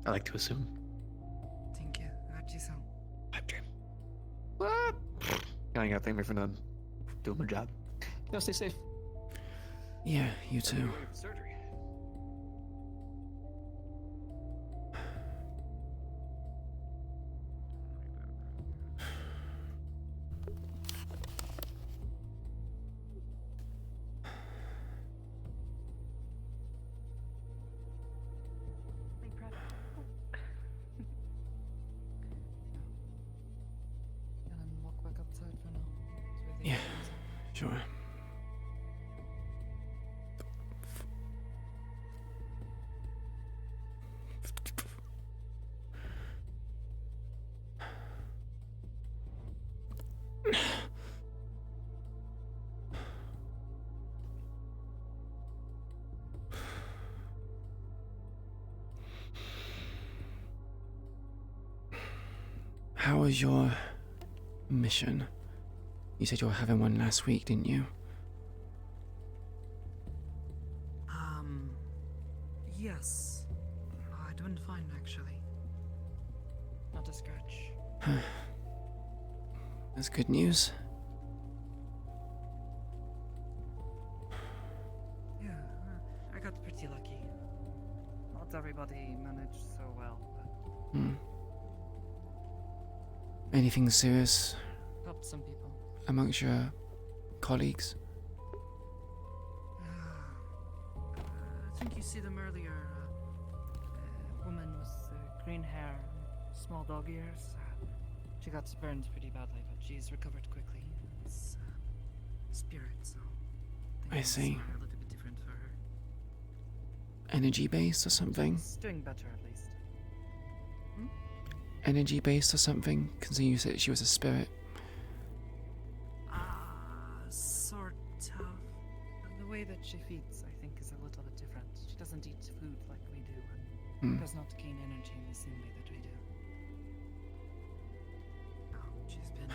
I like to assume. Thank you, Archie-san. Pipe dream. What? I ain't gotta thank me for nothing. Doing my job. You know, stay safe. Yeah, you too. Surgery. Can walk back outside for now? Yeah, sure. How was your mission? You said you were having one last week, didn't you? Yes. I doing fine, actually. Not a scratch. That's good news. Yeah, I got pretty lucky. Not everybody managed so well, but Anything serious helped some people. amongst your colleagues? I think you see them earlier. A woman with green hair, small dog ears. She got burned pretty badly, but she's recovered quickly. It's spirit, so I things see. are a little bit different for her. Energy based or something? She's doing better at least. Energy based or something? Considering you said she was a spirit. Sort of. The way that she feeds, I think, is a little bit different. She doesn't eat food like we do, and does not gain energy in the same way that we do. She's been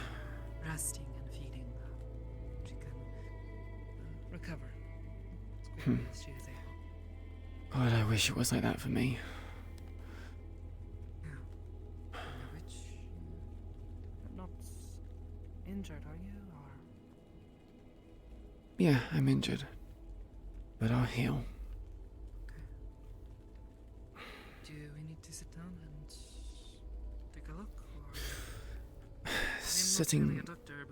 resting and feeding. She can recover as quickly as she is able. God, I wish it was like that for me. Which you're not injured, are you? Or Yeah, I'm injured. But I'll heal. do we need to sit down and take a look? Or Sitting. I'm not really a doctor,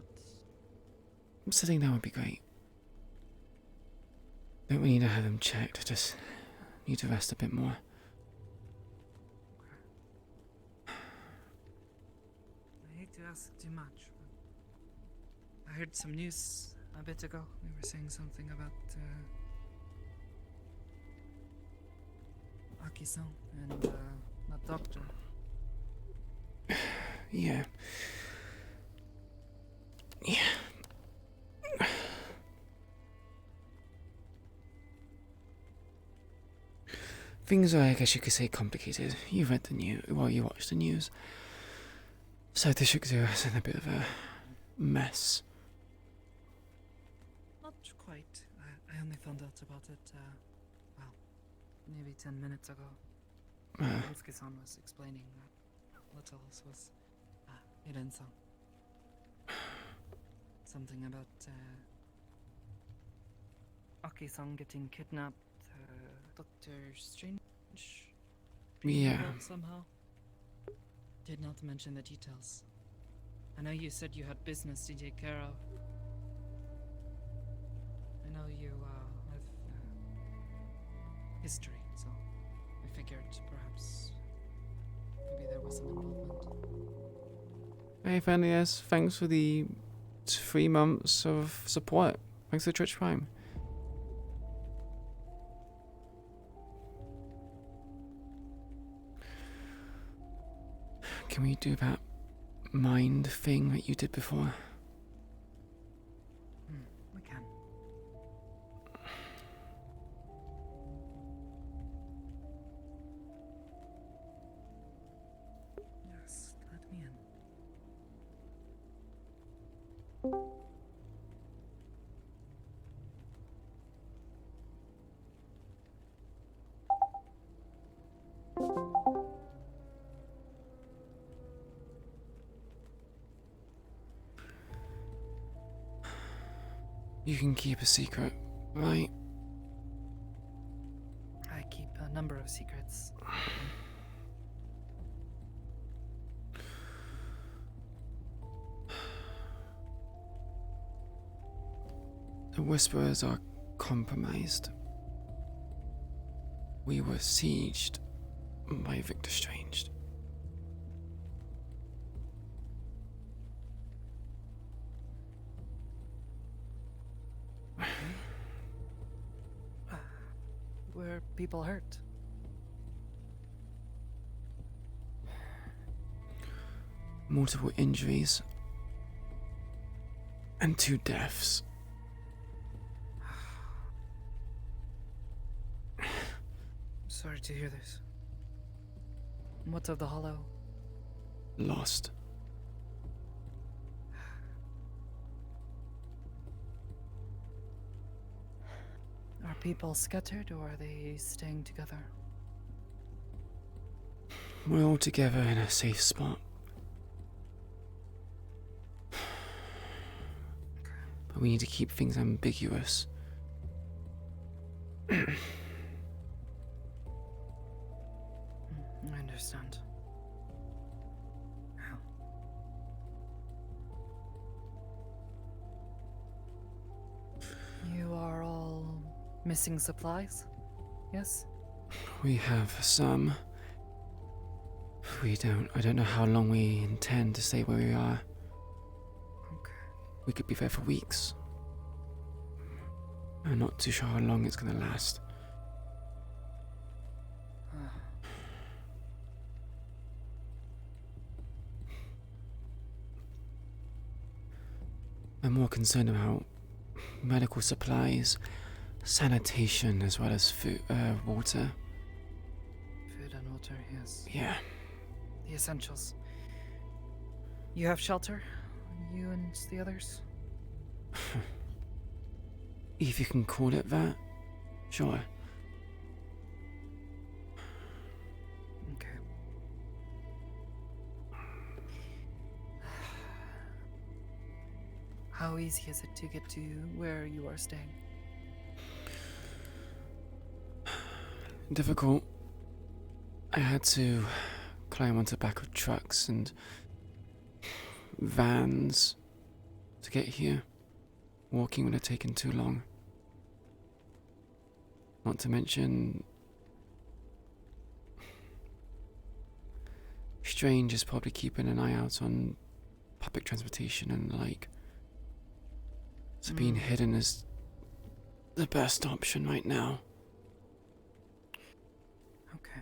but Sitting down would be great. Don't we need to have him checked? Just need to rest a bit more. I hate to ask too much. But I heard some news a bit ago, we were saying something about Aki-san and that doctor. Yeah. Yeah. Things are, I guess you could say, complicated. You read the news, well, you watched the news. South District 0 is in a bit of a mess. Not quite. I only found out about it, well, maybe 10 minutes ago. Yusuke-san was explaining that little was Iren-san. Something about Aki-san getting kidnapped, Dr. Strange being Yeah. involved somehow. Did not mention the details. I know you said you had business to take care of. I know you have history, so I figured perhaps maybe there was some involvement. Hey, Phineas, thanks for the 3 months of support. Thanks for the Twitch Prime. Can we do that mind thing that you did before? We can. Yes, let me in. You can keep a secret, right? I keep a number of secrets. The Whisperers are compromised. We were sieged by Victor Strange. Were people hurt? Multiple injuries. And 2 deaths. Sorry to hear this. What of the Hollow? Lost. Are people scattered or are they staying together? We're all together in a safe spot. But we need to keep things ambiguous. I understand. How? You are all missing supplies? Yes? We have some. I don't know how long we intend to stay where we are. Okay. We could be there for weeks. I'm not too sure how long it's gonna last. I'm more concerned about medical supplies, sanitation, as well as food, water. Food and water, yes. Yeah. The essentials. You have shelter? You and the others? If you can call it that, sure. Okay. How easy is it to get to where you are staying? Difficult. I had to climb onto the back of trucks and vans to get here. Walking would have taken too long. Not to mention, Strange is probably keeping an eye out on public transportation and like. So being hidden is the best option right now. Okay.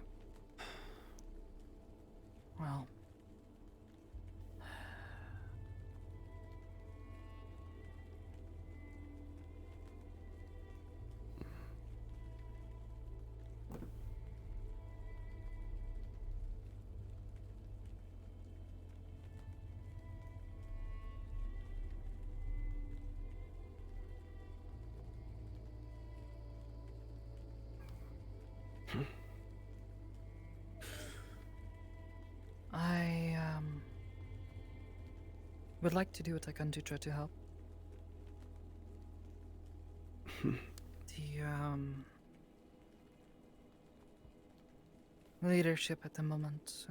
Well. I would like to do what I can to try to help. The leadership at the moment,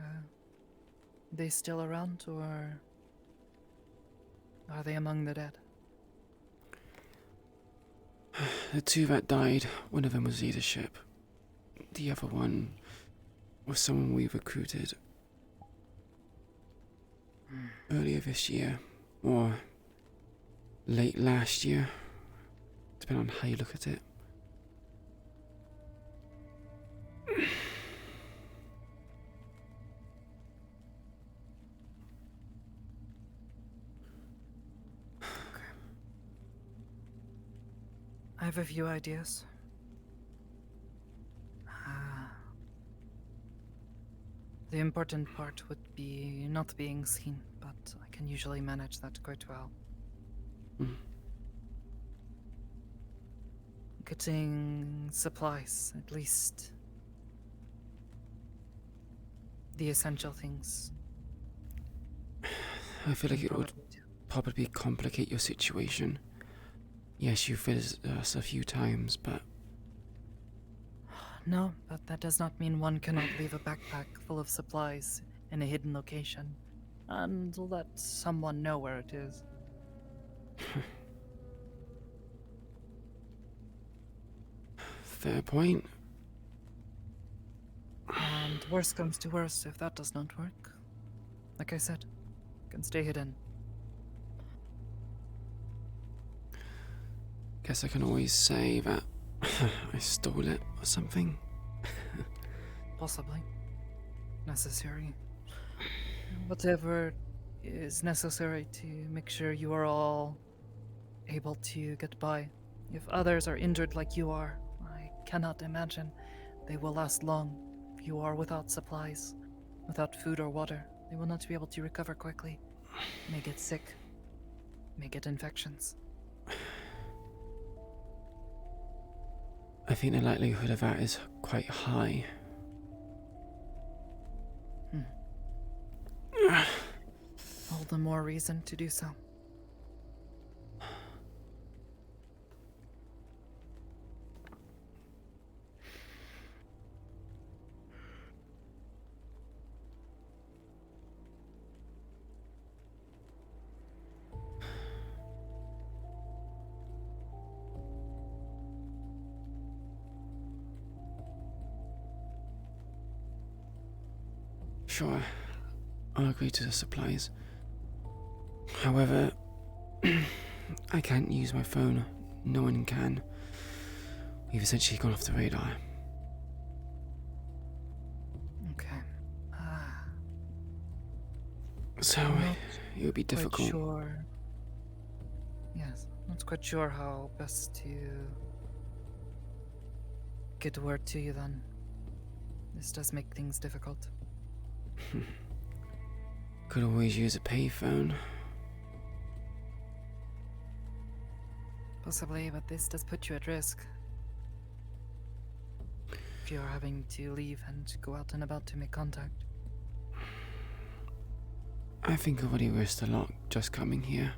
they still around, or are they among the dead? The two that died, one of them was leadership. The other one was someone we recruited earlier this year, or late last year, depending on how you look at it. I have a few ideas. The important part would be not being seen, but I can usually manage that quite well. Getting supplies, at least the essential things. I feel like it would probably complicate your situation. Yes, you've visited us a few times, but... No, but that does not mean one cannot leave a backpack full of supplies in a hidden location and let someone know where it is. Fair point. And worst comes to worst, if that does not work, like I said, can stay hidden. Guess I can always say that I stole it or something. Possibly. Necessary. Whatever is necessary to make sure you are all able to get by. If others are injured like you are, I cannot imagine they will last long. If you are without supplies, without food or water, they will not be able to recover quickly. May get sick, may get infections. I think the likelihood of that is quite high. All the more reason to do so. Sure, I'll agree to the supplies. However, I can't use my phone. No one can. We've essentially gone off the radar. Okay. So, it would be difficult. Quite sure. Yes, not quite sure how best to get word to you then. This does make things difficult. Could always use a payphone. Possibly, but this does put you at risk. If you're having to leave and go out and about to make contact. I think I've already risked a lot just coming here.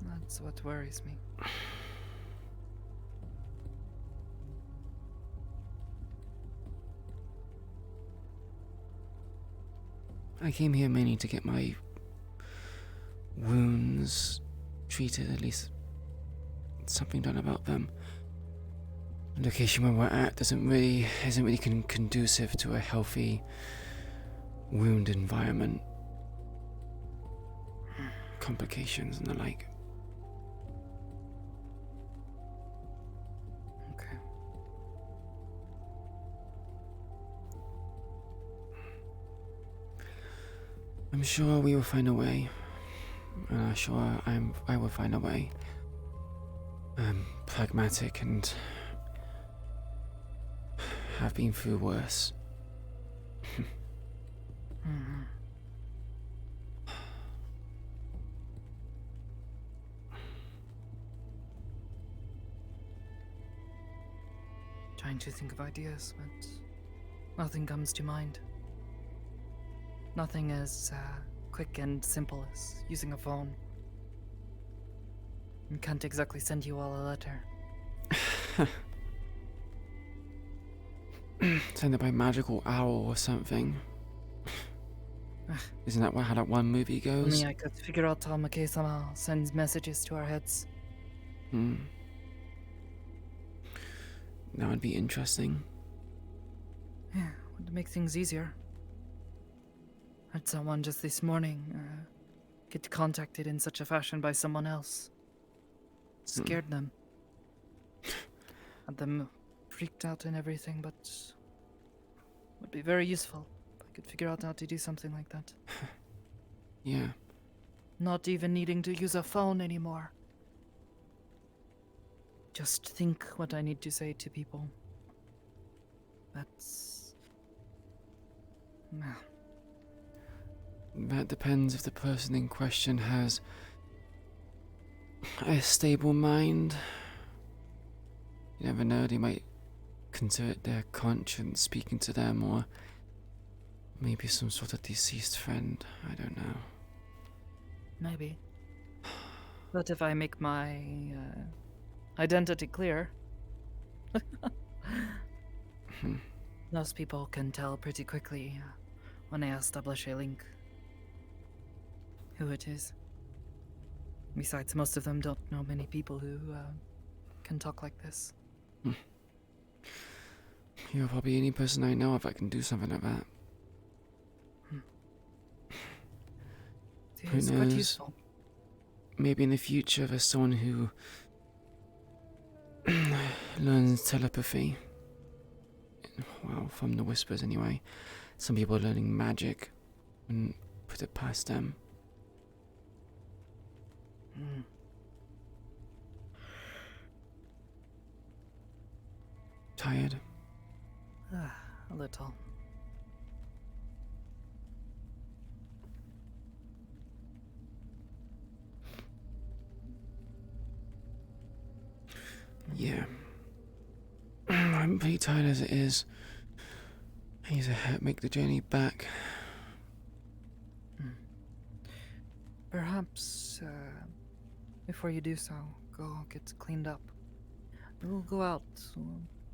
That's what worries me. I came here mainly to get my wounds treated, at least something done about them. The location where we're at isn't really conducive to a healthy wound environment. Complications and the like. I'm sure we will find a way. And I'm sure I will find a way. I'm pragmatic and have been through worse. Mhm. Trying to think of ideas, but nothing comes to mind. Nothing as quick and simple as using a phone. I can't exactly send you all a letter. Send it by magical owl or something. Isn't that how that one movie goes? Only I could figure out how Makei-sama sends messages to our heads. Hmm. That would be interesting. Yeah, would make things easier. Had someone just this morning get contacted in such a fashion by someone else. Scared them. Had them freaked out and everything, but would be very useful if I could figure out how to do something like that. Yeah. Not even needing to use a phone anymore. Just think what I need to say to people. That's... That depends if the person in question has a stable mind. You never know, they might consider it their conscience speaking to them, or maybe some sort of deceased friend. I don't know. Maybe. But if I make my identity clear, most people can tell pretty quickly when I establish a link who it is. Besides, most of them don't know many people who can talk like this. You're probably the only person I know if I can do something like that. Who It's quite knows? useful. Maybe in the future there's someone who learns telepathy. Well, from the whispers anyway. Some people are learning magic. Wouldn't put it past them. Tired? A little. Yeah. I'm pretty tired as it is. I need to make the journey back. Perhaps, before you do so, go get cleaned up. We'll go out,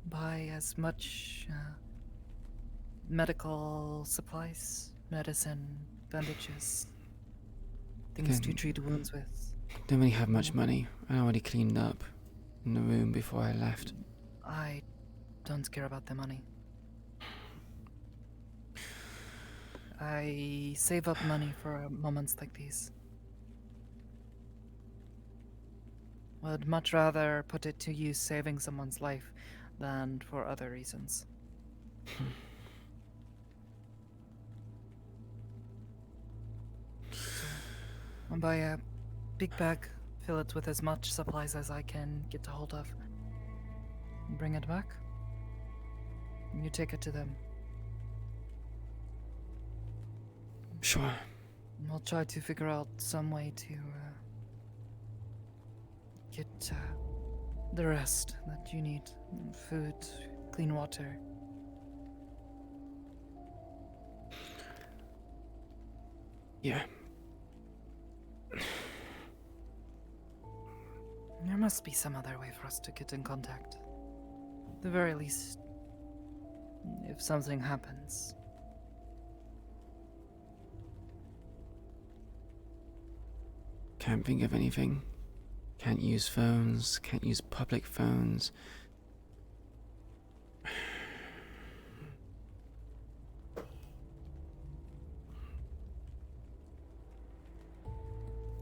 buy as much medical supplies, medicine, bandages, things to Again, treat wounds with. Don't really have much money. I already cleaned up in the room before I left. I don't care about the money. I save up money for moments like these. Would much rather put it to use saving someone's life than for other reasons. I'll buy a big bag, fill it with as much supplies as I can get a hold of. Bring it back. You take it to them. Sure. We'll try to figure out some way to get the rest that you need. Food, clean water. Yeah. There must be some other way for us to get in contact. At the very least, if something happens. Can't think of anything. Can't use phones, can't use public phones.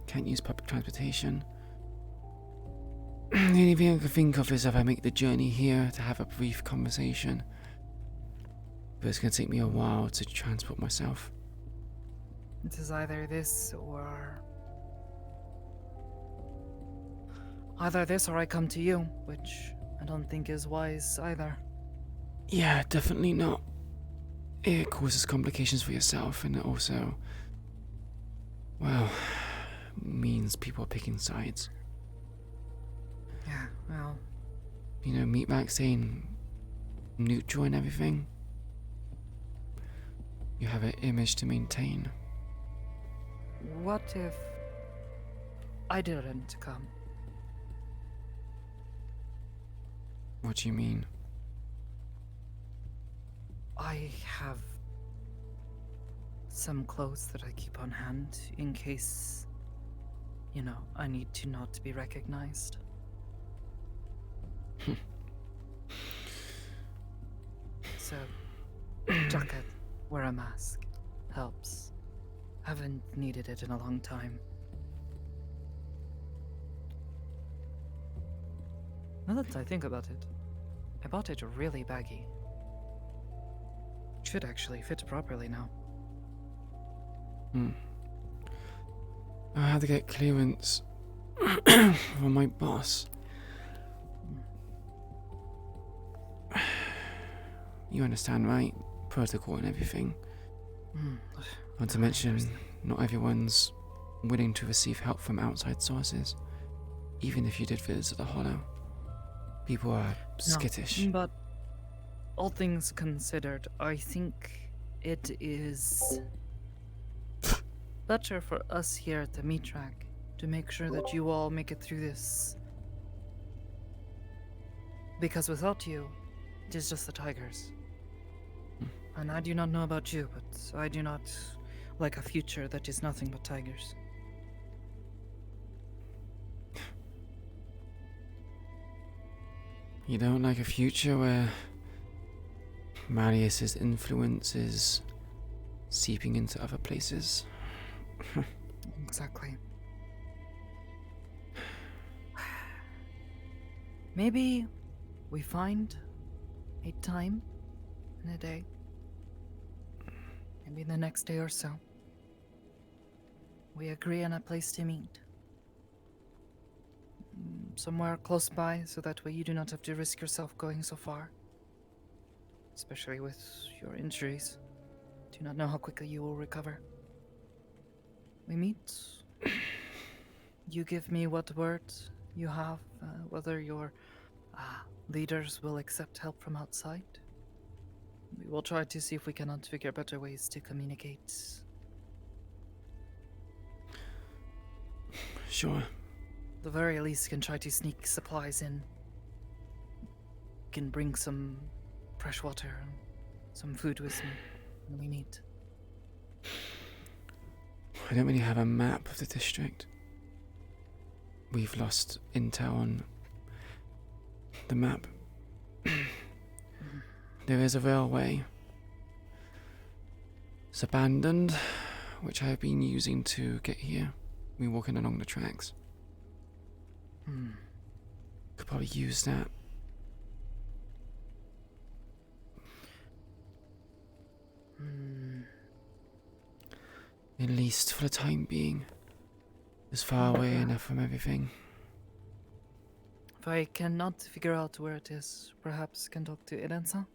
Can't use public transportation. The only thing I can think of is if I make the journey here to have a brief conversation. But it's going to take me a while to transport myself. It is either this or... Either this or I come to you, which I don't think is wise either. Yeah, definitely not. It causes complications for yourself, and it also, well, means people are picking sides. Yeah, well... You know, Meatrack saying neutral and everything. You have an image to maintain. What if I didn't come? What do you mean? I have some clothes that I keep on hand in case, you know, I need to not be recognized. So, jacket, wear a mask, helps. Haven't needed it in a long time. Now that I think about it, I bought it really baggy. Should actually fit properly now. I had to get clearance from my boss. You understand, right? Protocol and everything. Not to mention, not everyone's willing to receive help from outside sources, even if you did visit the Hollow. People are skittish. No, but all things considered, I think it is better for us here at the Meatrack to make sure that you all make it through this. Because without you, it is just the tigers. And I do not know about you, but I do not like a future that is nothing but tigers. You don't like a future where Marius's influence is seeping into other places? Exactly. Maybe we find a time in a day, maybe the next day or so. We agree on a place to meet. Somewhere close by, so that way you do not have to risk yourself going so far. Especially with your injuries. Do not know how quickly you will recover. We meet. You give me what word you have, whether your leaders will accept help from outside. We will try to see if we cannot figure better ways to communicate. Sure. The very least can try to sneak supplies in. Can bring some fresh water and some food with me when we meet. I don't really have a map of the district. We've lost intel on the map. There is a railway. It's abandoned, which I have been using to get here. We're walking along the tracks. Could probably use that. At least for the time being. It's far away enough from everything. If I cannot figure out where it is, perhaps can talk to Eren-san?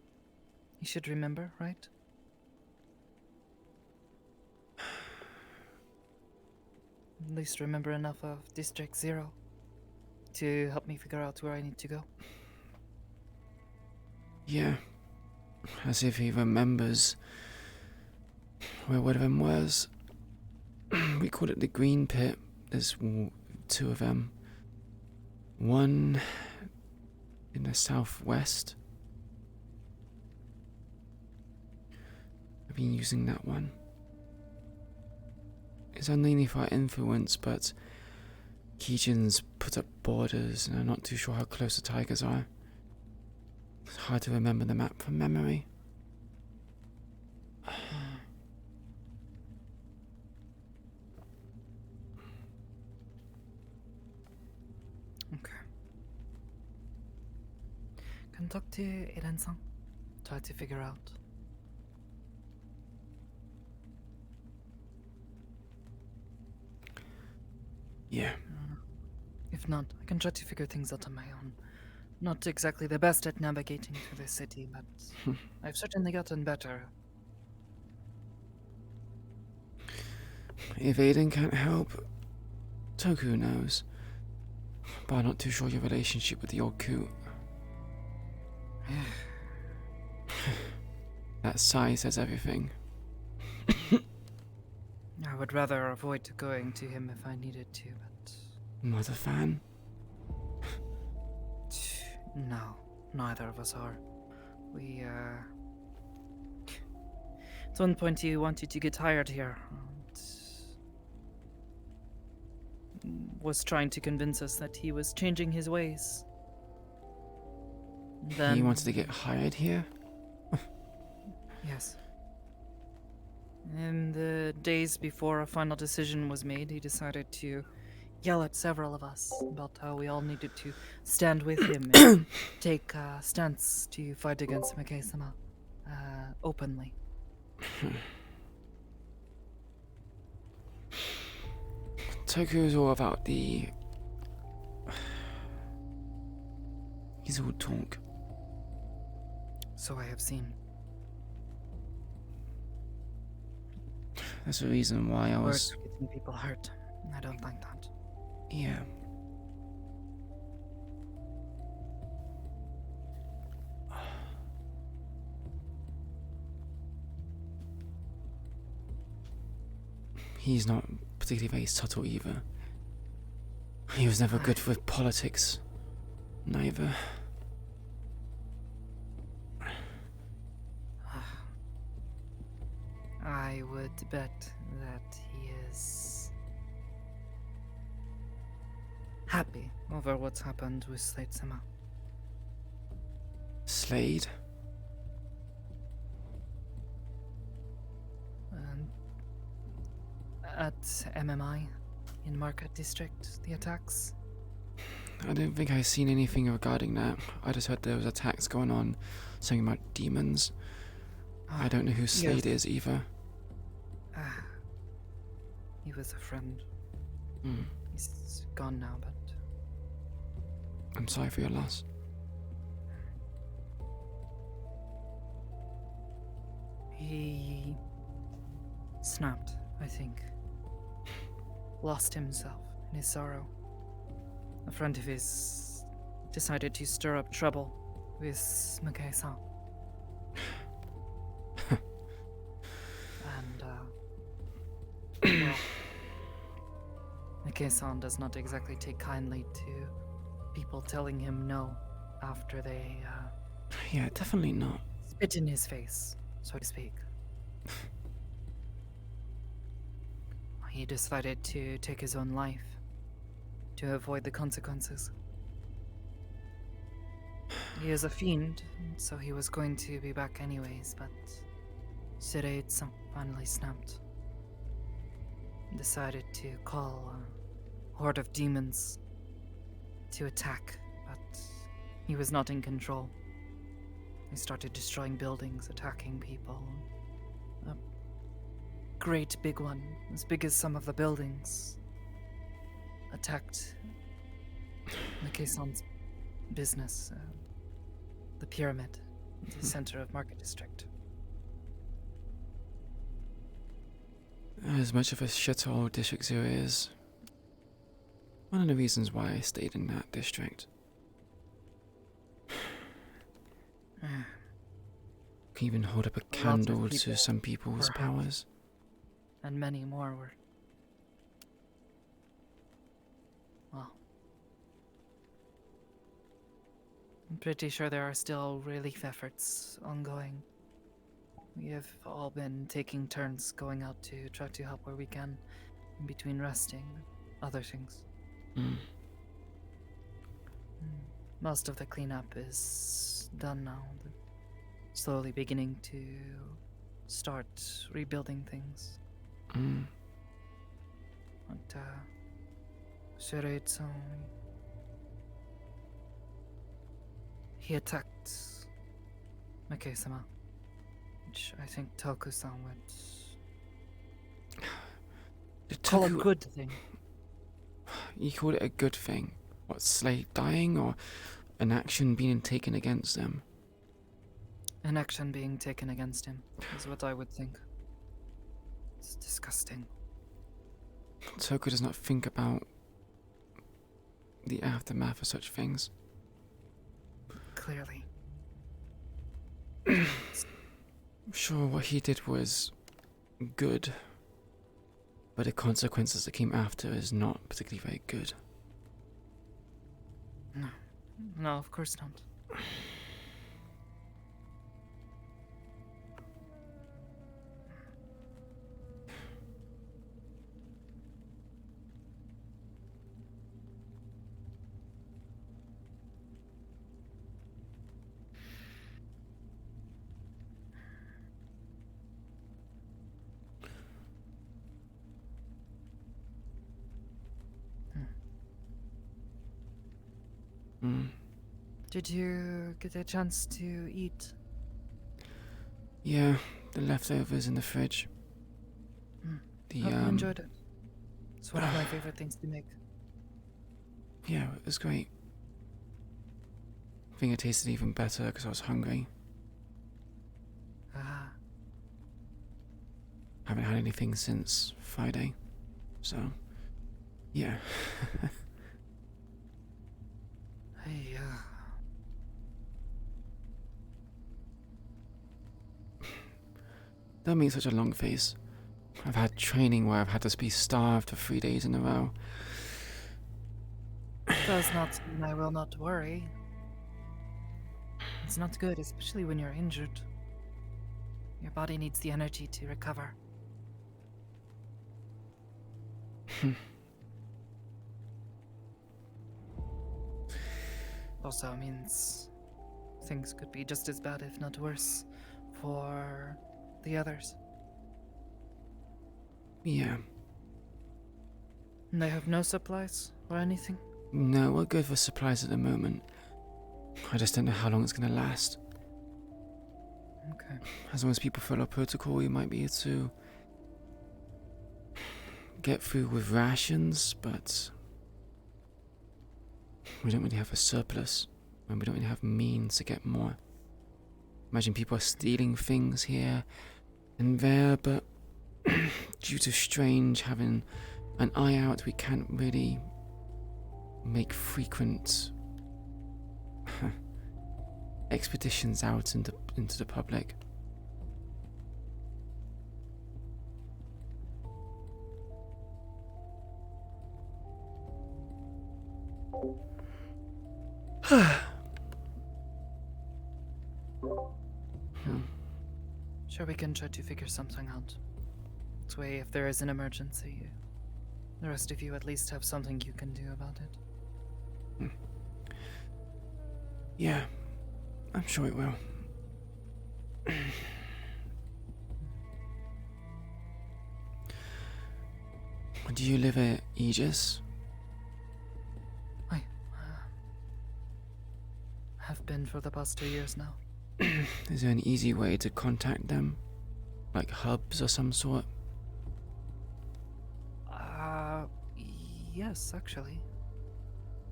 He should remember, right? At least remember enough of District 0 to help me figure out where I need to go. Yeah. As if he remembers where one of them was. We call it the Green Pit. There's two of them. One in the southwest. I've been using that one. It's underneath our influence, but Kijin's put up borders, and I'm not too sure how close the tigers are. It's hard to remember the map from memory. Okay. Can talk to Eren-san. Try to figure out. Yeah. If not, I can try to figure things out on my own. Not exactly the best at navigating through the city, but I've certainly gotten better. If Aiden can't help, Toku knows. But I'm not too sure your relationship with the old coot. That sigh says everything. I would rather avoid going to him if I needed to, but... Not a fan? No, neither of us are. We, At one point he wanted to get hired here, and was trying to convince us that he was changing his ways. Then... He wanted to get hired here? Yes. In the days before a final decision was made, he decided to yell at several of us about how we all needed to stand with him and take a stance to fight against Mikei-sama openly. Toku is all about the... He's all talk. So I have seen. That's the reason why I was... Words getting people hurt. I don't like that. Yeah. He's not particularly very subtle either. He was never good with politics. Neither. I would bet that he is happy over what's happened with Slade-sama. Slade? At MMI, in Market District, the attacks. I don't think I've seen anything regarding that. I just heard there was attacks going on, something about demons. I don't know who Slade is either. He was a friend. Mm. He's gone now, but... I'm sorry for your loss. He snapped, I think. Lost himself in his sorrow. A friend of his decided to stir up trouble with Mikei-san. And, well, Mikei-san does not exactly take kindly to people telling him no after they, Yeah, definitely not. spit in his face, so to speak. He decided to take his own life to avoid the consequences. He is a fiend, so he was going to be back anyways, but Shirei-san finally snapped. Decided to call a horde of demons to attack, but he was not in control. He started destroying buildings, attacking people. A great big one, as big as some of the buildings, attacked Mikei-san's business, the pyramid, the center of Market District. As much of a shithole District 0 is, one of the reasons why I stayed in that district. Can even hold up a candle to some people's powers. And many more were... well... I'm pretty sure there are still relief efforts ongoing. We have all been taking turns going out to try to help where we can, in between resting and other things. Most of the cleanup is done now. They're slowly beginning to start rebuilding things. But, Shirei-san, he attacked Mikei-sama, which I think Toku-san would call a good thing. You called it a good thing? What, Slade dying or an action being taken against them? An action being taken against him is what I would think. It's disgusting. Toko does not think about the aftermath of such things. Clearly. Sure, what he did was good, but the consequences that came after is not particularly very good. No. No, of course not. Did you get a chance to eat? Yeah, the leftovers in the fridge. The Hope you enjoyed it. It's one of my favorite things to make. Yeah, it was great. I think it tasted even better because I was hungry. Ah. Haven't had anything since Friday, so yeah. Hey, Don't make such a long face. I've had training where I've had to be starved for 3 days in a row. does not mean I will not worry. It's not good, especially when you're injured. Your body needs the energy to recover. Also means things could be just as bad, if not worse, for the others. Yeah. And they have no supplies or anything? No, we're good for supplies at the moment. I just don't know how long it's gonna last. Okay. As long as people follow protocol, we might be able to get through with rations, but we don't really have a surplus, and we don't really have means to get more. Imagine people are stealing things here and there, but due to Strange having an eye out, we can't really make frequent expeditions out into the public. Sure, we can try to figure something out. This way, if there is an emergency, the rest of you at least have something you can do about it. Yeah, I'm sure it will. Do you live at Aegis? I have been for the past 2 years now. Is there an easy way to contact them? Like hubs or some sort? Yes, actually.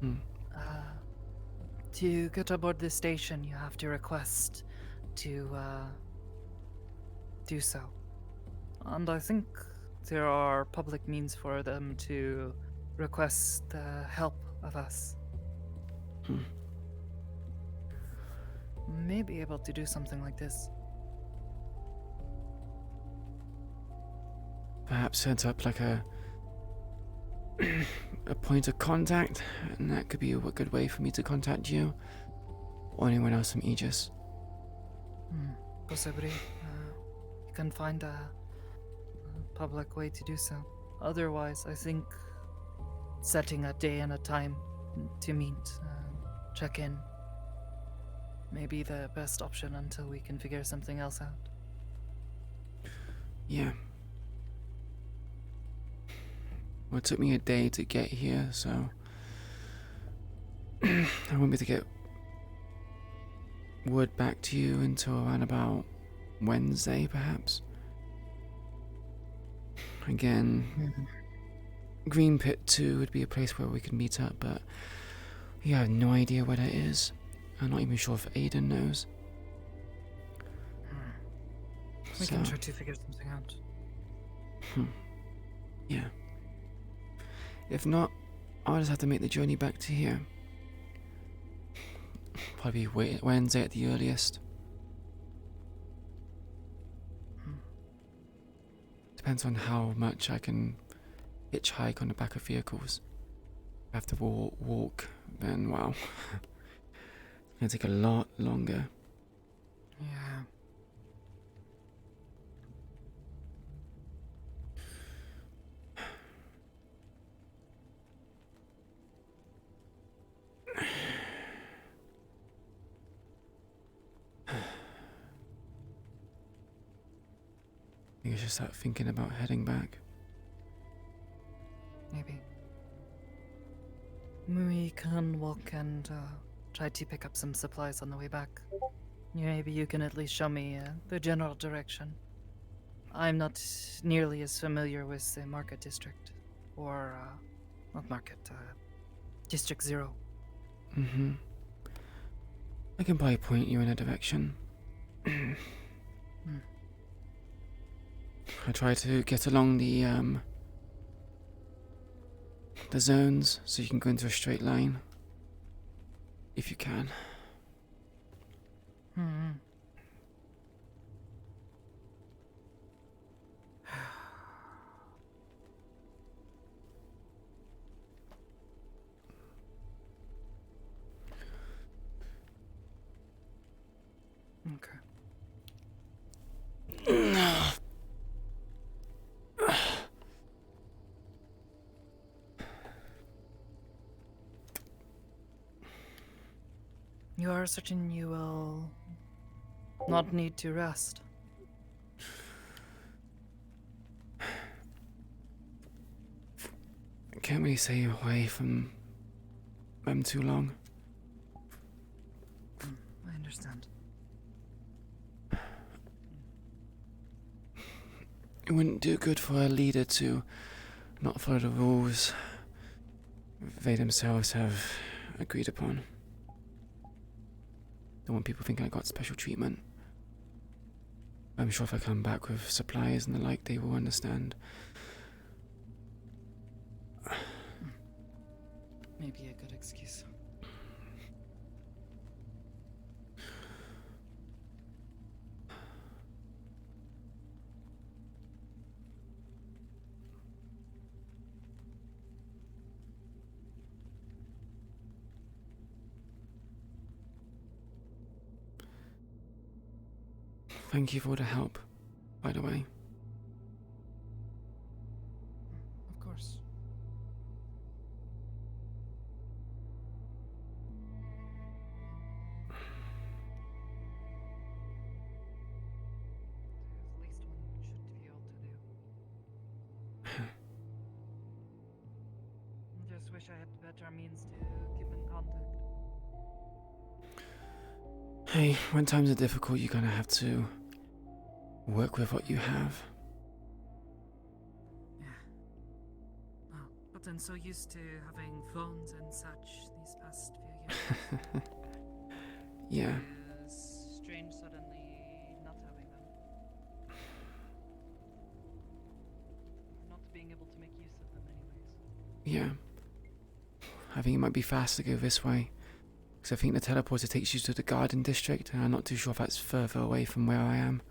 Hmm. To get aboard the station, you have to request to do so. And I think there are public means for them to request the help of us. May be able to do something like this. Perhaps set up like a point of contact, and that could be a good way for me to contact you or anyone else from Aegis. Possibly. You can find a public way to do so. Otherwise, I think setting a day and a time to meet, check in, may be the best option until we can figure something else out. Yeah. Well, it took me a day to get here, so I won't be able to get word back to you until around about Wednesday, perhaps. Again, Green Pit 2 would be a place where we could meet up, but we have no idea where that is. I'm not even sure if Aiden knows. We can try to figure something out. Yeah. If not, I'll just have to make the journey back to here. Probably Wednesday at the earliest. Depends on how much I can hitchhike on the back of vehicles. If I have to walk, then wow. It's gonna take a lot longer. Yeah. I think I should start thinking about heading back. Maybe. We can walk and try to pick up some supplies on the way back. Maybe you can at least show me the general direction. I'm not nearly as familiar with the Market District. Or, not Market, District 0. Mm-hmm. I can probably point you in a direction. I try to get along the zones so you can go into a straight line. If you can. Okay. You are certain you will not need to rest? I can't really stay away from them too long. I understand. It wouldn't do good for a leader to not follow the rules they themselves have agreed upon. Don't want people thinking I got special treatment. I'm sure if I come back with supplies and the like, they will understand. Maybe a good excuse. Thank you for the help, by the way. Of course. At least one should be able to do. Just wish I had better means to keep in contact. Hey, when times are difficult, you're gonna have to work with what you have. Yeah. Oh, but I'm so used to having phones and such these past few years. Yeah. It's strange suddenly not having them. Or not being able to make use of them anyways. Yeah. I think it might be faster to go this way. Because I think the teleporter takes you to the Garden District, and I'm not too sure if that's further away from where I am.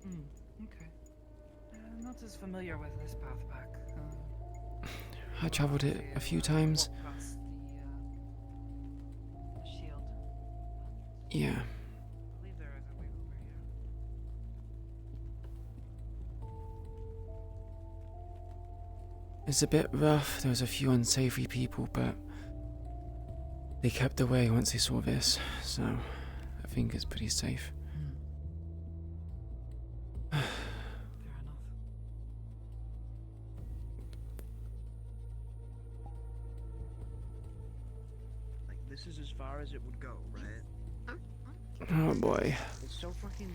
Okay. I'm not as familiar with this path back. I travelled it a few times. Past the shield. Yeah. I believe there is a way over here. It's a bit rough. There was a few unsavory people, but they kept away once they saw this, so I think it's pretty safe. Fair enough. Like, this is as far as it would go, right? Oh boy. It's so fucking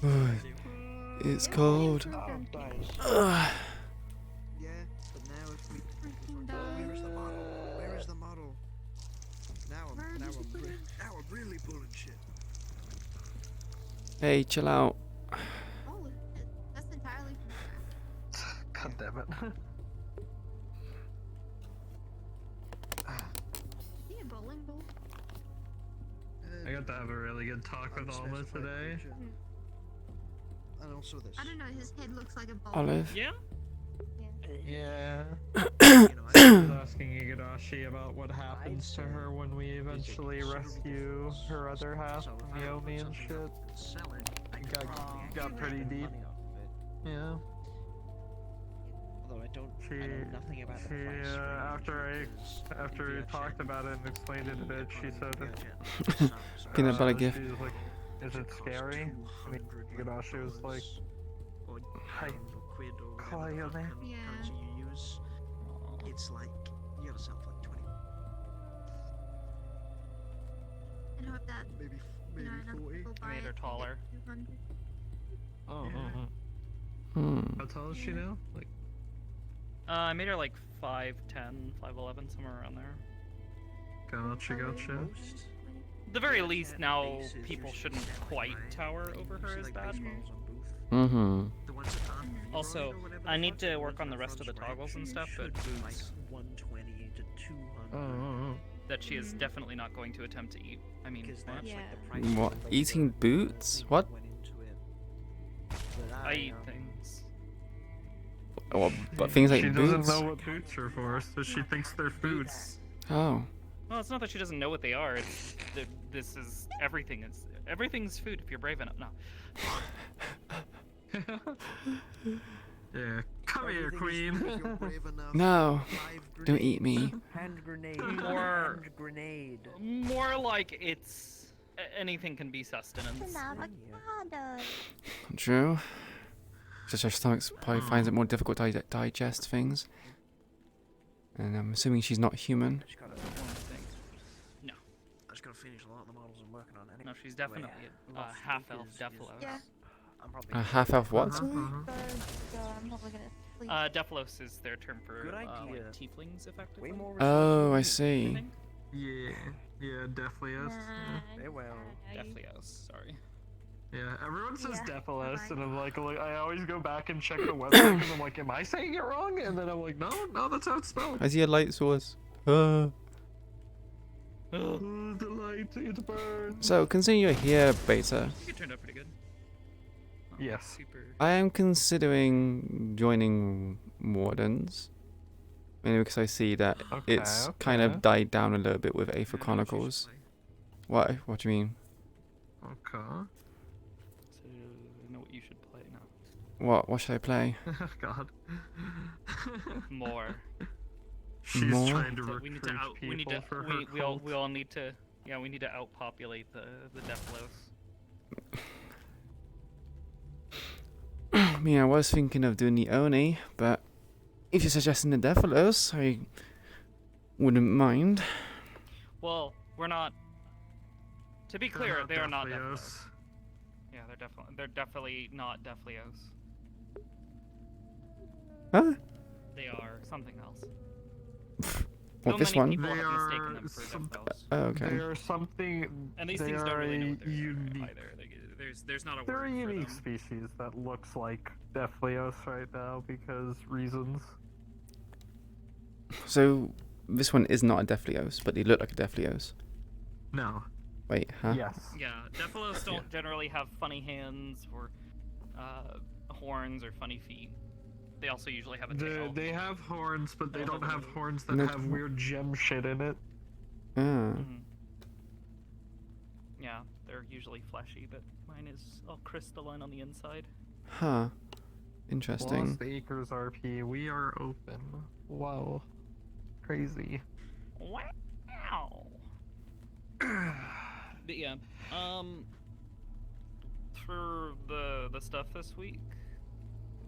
clunky. It's cold. Oh, guys. Ugh. Now I'm really pulling shit. Hey, chill out. Oh, that's entirely God damn it. Is he a bowling ball? I got to have a really good talk with Alma today. And also this. I don't know, his head looks like a ball. Olive? Yeah? Yeah. I was asking Igarashi about what happens to her when we eventually rescue her other half, Naomi and shit. Got pretty deep. Yeah. Although I know nothing about the She, after we talked about it and explained it a bit, she said that Peanut butter gift. she's like, is it scary? And Igarashi was like, hi, call your name. currency you use. It's like you gotta sell for like 20. And hope that Maybe enough 40. people buy Made her it to get taller. 200. Oh. How tall is she now? Like. I made her like 5'10", 5'11", somewhere around there. Gotcha. At the very least, now people shouldn't quite tower over her as bad. Mm-hmm. Also, I need to work on the rest of the toggles and stuff, but boots. 120 to 200. That she is definitely not going to attempt to eat. I mean, what? What? Eating boots? What? I eat things. Oh, but things like she boots? doesn't know what boots are for, so she thinks they're foods. Oh. Well, it's not that she doesn't know what they are. It's that everything's food if you're brave enough. No. Yeah, come here, queen. No. Don't eat me. Hand grenade. More, Hand grenade. more like it's anything can be sustenance. True. Just her stomach probably finds it more difficult to digest things. And I'm assuming she's not human. No. I just gotta finish a lot of the models I'm working on anyway. No, she's definitely a half-elf Defilos. Yeah. A half-elf what? I'm probably gonna sleep. Defilos is their term for Good like idea. tieflings, effectively. Way more Oh, I see. Yeah, Defilos. They will. Defilos, sorry. Yeah, everyone says Defilos, and I'm like, I always go back and check the website, and I'm like, am I saying it wrong? And then I'm like, no, that's how it's spelled. I see a light source. The light, it burns. So, considering you're here, Beta, It turned out pretty good. Yes. I am considering joining Wardens. Mainly because I see that it's kind of died down a little bit with Aether Chronicles. What? What do you mean? Okay. So, I know what you should play now. What should I play? God. More. She's More? trying to So recruit we need to out. We need people to. for her We all cult. need to. Yeah, we need to outpopulate the Defilos. I mean, I was thinking of doing the Oni, but if you're suggesting the Defilos, I wouldn't mind. Well, we're not. To be clear, they are not Defilos. Defilos. Yeah, they're definitely not Defilos. Huh? They are something else. What, So this many one? people They have are mistaken them for Defilos. Oh, okay. They are something. And these they things don't are really know a what they're unique. either. There's not a They're word a for unique them. species that looks like Defilos right now because reasons. So, this one is not a Defios, but they look like a Defios. No. Wait, huh? Yes. Yeah, Defilos don't generally have funny hands or horns or funny feet. They also usually have a tail. They have horns, but they don't have horns that No. have weird gem shit in it. Ah. Mhm. Yeah, they're usually fleshy, but mine is all crystalline on the inside. Huh. Interesting. Lost Acres RP, we are open. Wow. Crazy. Wow. But yeah, for the stuff this week,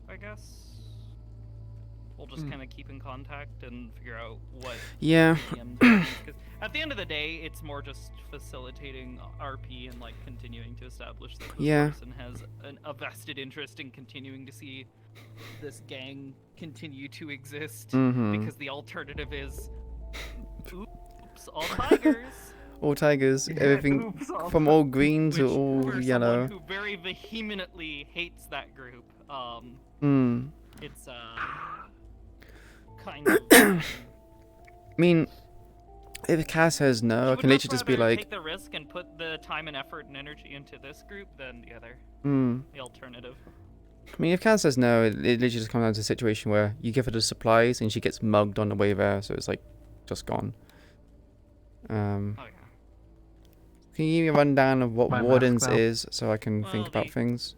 I guess we'll just kind of keep in contact and figure out what. Yeah. Because at the end of the day, it's more just facilitating RP and like continuing to establish that this Yeah. person has a vested interest in continuing to see this gang continue to exist. Mhm. Because the alternative is, oops, all tigers. all tigers, Yeah, everything oops, all from all green to Which, all for yellow. someone who very vehemently hates that group, Hmm. it's kind of. I mean, if Cass says no, I She would can much literally just be rather like, take the risk and put the time and effort and energy into this group than the other. The alternative. I mean, if Cass says no, it literally just comes down to a situation where you give her the supplies and she gets mugged on the way there, so it's like just gone. Oh yeah. Can you give me a rundown of what My mask Wardens now. is so I can think about things?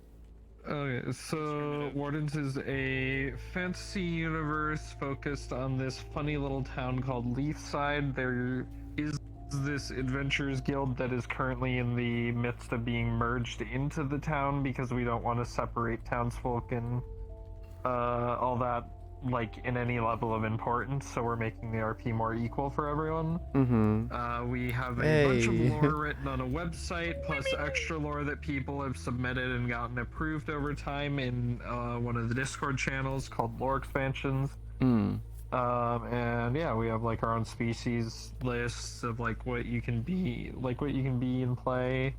Okay, so Wardens is a fantasy universe focused on this funny little town called Leafside. There is this adventurers guild that is currently in the midst of being merged into the town because we don't want to separate townsfolk and all that, like, in any level of importance, so we're making the RP more equal for everyone. We have a bunch of lore written on a website, plus extra lore that people have submitted and gotten approved over time in one of the Discord channels called Lore Expansions. And yeah, we have like our own species lists of like what you can be, and play,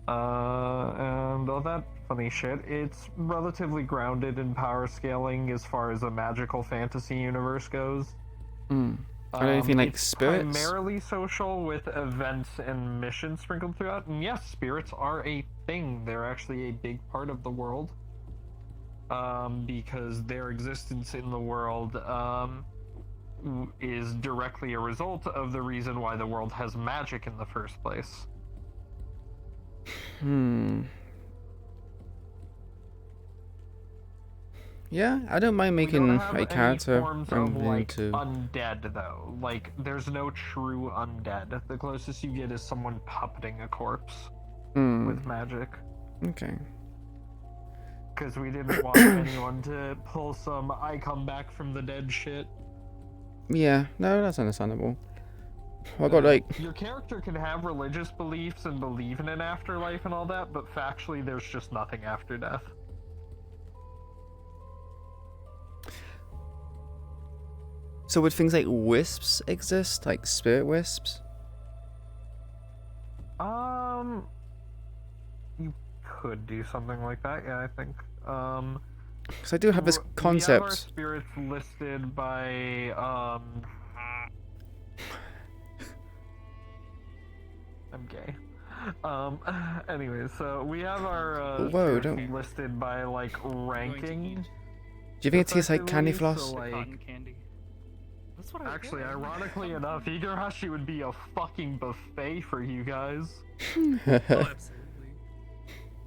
and all that funny shit. It's relatively grounded in power scaling as far as a magical fantasy universe goes. Are there anything like It's spirits? primarily social with events and missions sprinkled throughout. And yes, spirits are a thing. They're actually a big part of the world. Because their existence in the world is directly a result of the reason why the world has magic in the first place. Yeah, I don't mind We don't making have a any character forms I'm of like into. undead though. Like there's no true undead. The closest you get is someone puppeting a corpse with magic. Okay. Because we didn't want anyone to pull some I come back from the dead shit. Yeah, no, that's understandable. I got like Your character can have religious beliefs and believe in an afterlife and all that, but factually there's just nothing after death. So would things like wisps exist, like spirit wisps? You could do something like that, yeah, I think. Because I do have this We have our concept. spirits listed by, I'm gay. Anyway, so we have our Whoa, spirits don't. listed by, like, ranking. Do you think it tastes like candy effectively, floss? so, like, Cotton candy. That's what I actually, hear. ironically enough, Igarashi would be a fucking buffet for you guys. Oh, absolutely.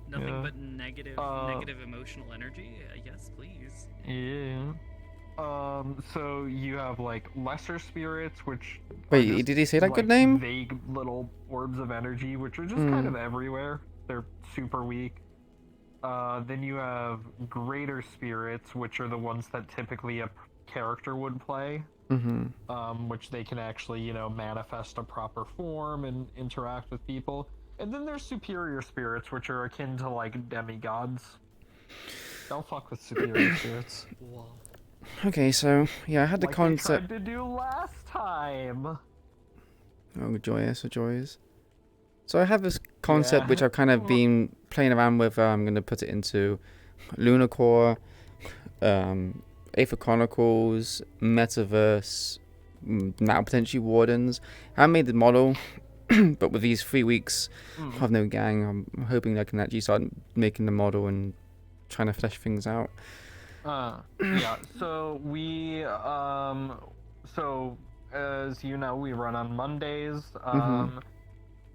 Nothing Yeah. but negative emotional energy. Yes, please. Yeah. So you have like lesser spirits, which Wait, are just, did he say that good like, name? vague little orbs of energy, which are just kind of everywhere. They're super weak. Then you have greater spirits, which are the ones that typically a character would play. Which they can actually, you know, manifest a proper form and interact with people. And then there's superior spirits, which are akin to like demigods. Don't fuck with superior spirits. Okay, so yeah, I had the like concept. they tried to do last time. Oh, joyous, joyous. So I have this concept Yeah. which I've kind of been playing around with. I'm gonna put it into Lunar Core, Aether Chronicles, Metaverse, now potentially Wardens. I made the model, but with these 3 weeks of no gang, I'm hoping I can actually start making the model and trying to flesh things out. Yeah, so we, so as you know, we run on Mondays,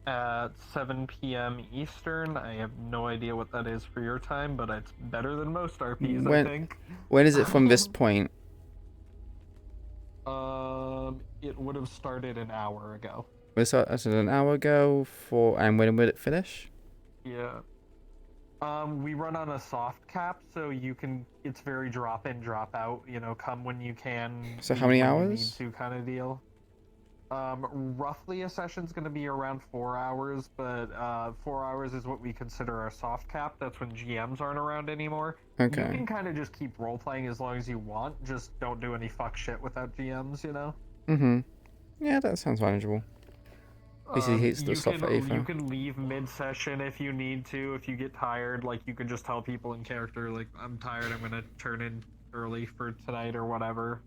at 7 p.m. Eastern. I have no idea what that is for your time, but it's better than most RPs, I think. When is it from this point? It would have started an hour ago. We started an hour ago, and when will it finish? Yeah. We run on a soft cap, so you can, it's very drop in, drop out, you know, come when you can. So how many when hours? You need to kind of deal. Roughly a session's going to be around 4 hours, but 4 hours is what we consider our soft cap. That's when GMs aren't around anymore. Okay. You can kind of just keep role-playing as long as you want, just don't do any fuck shit without GMs, you know? Yeah, that sounds manageable. Basically, hates the you slot can, for Aether. you can leave mid-session if you need to. If you get tired, like you can just tell people in character, like, I'm tired, I'm gonna turn in early for tonight or whatever.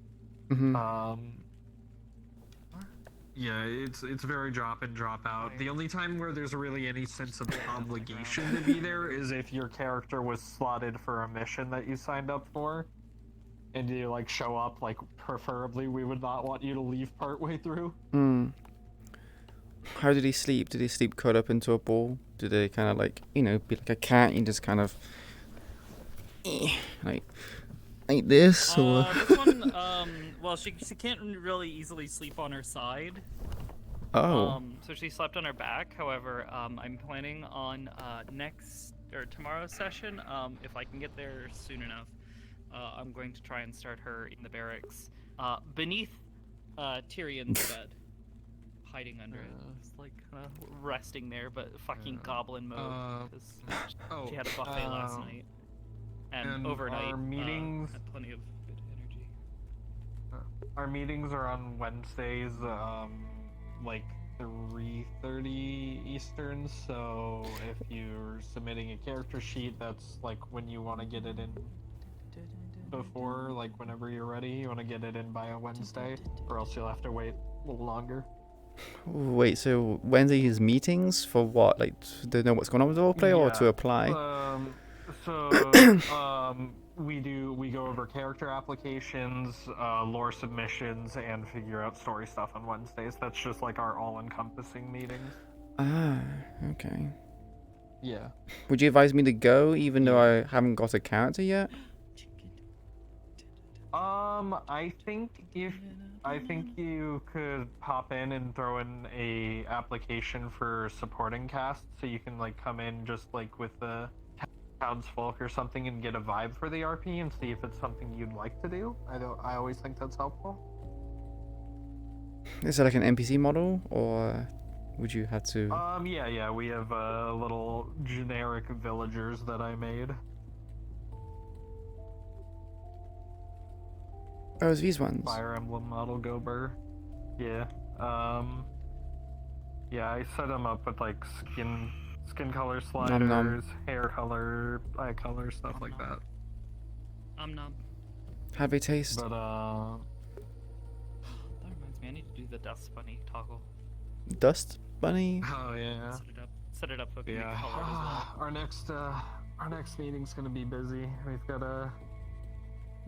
Yeah, it's very drop in, drop out. The only time where there's really any sense of obligation to be there is if your character was slotted for a mission that you signed up for, and you like show up. Like, preferably, we would not want you to leave partway through. How did he sleep? Did he sleep curled up into a ball? Did he kind of like, you know, be like a cat and just kind of like this? Or This one, well, she can't really easily sleep on her side. Oh. So she slept on her back. However, I'm planning on tomorrow's session. If I can get there soon enough, I'm going to try and start her in the barracks, beneath Tyrion's bed, hiding under it, just like resting there, but fucking goblin mode because she had a buffet last night, and overnight our meetings had plenty of good energy. Our meetings are on Wednesdays, like 3:30 Eastern. So if you're submitting a character sheet, that's like when you want to get it in before, like whenever you're ready. You want to get it in by a Wednesday, or else you'll have to wait a little longer. Wait, so Wednesday's meetings for what? Like, to know what's going on with the roleplay, or to apply? We go over character applications, lore submissions, and figure out story stuff on Wednesdays. That's just like our all-encompassing meetings. Ah, okay. Yeah. Would you advise me to go, even though I haven't got a character yet? I think you could pop in and throw in a application for supporting cast, so you can like come in just like with the townsfolk or something and get a vibe for the RP and see if it's something you'd like to do. I always think that's helpful. Is it like an NPC model, or would you have to? Yeah. We have little generic villagers that I made. Oh, it's these ones. Fire Emblem model Gober. Yeah. Yeah, I set them up with like skin color sliders, hair color, eye color, stuff like that. Nom. How they taste? That But reminds me, I need to do the dust bunny toggle. Dust bunny? Oh yeah. Set it up so it can Yeah. be colored as well. Our next meeting's gonna be busy. We've gotta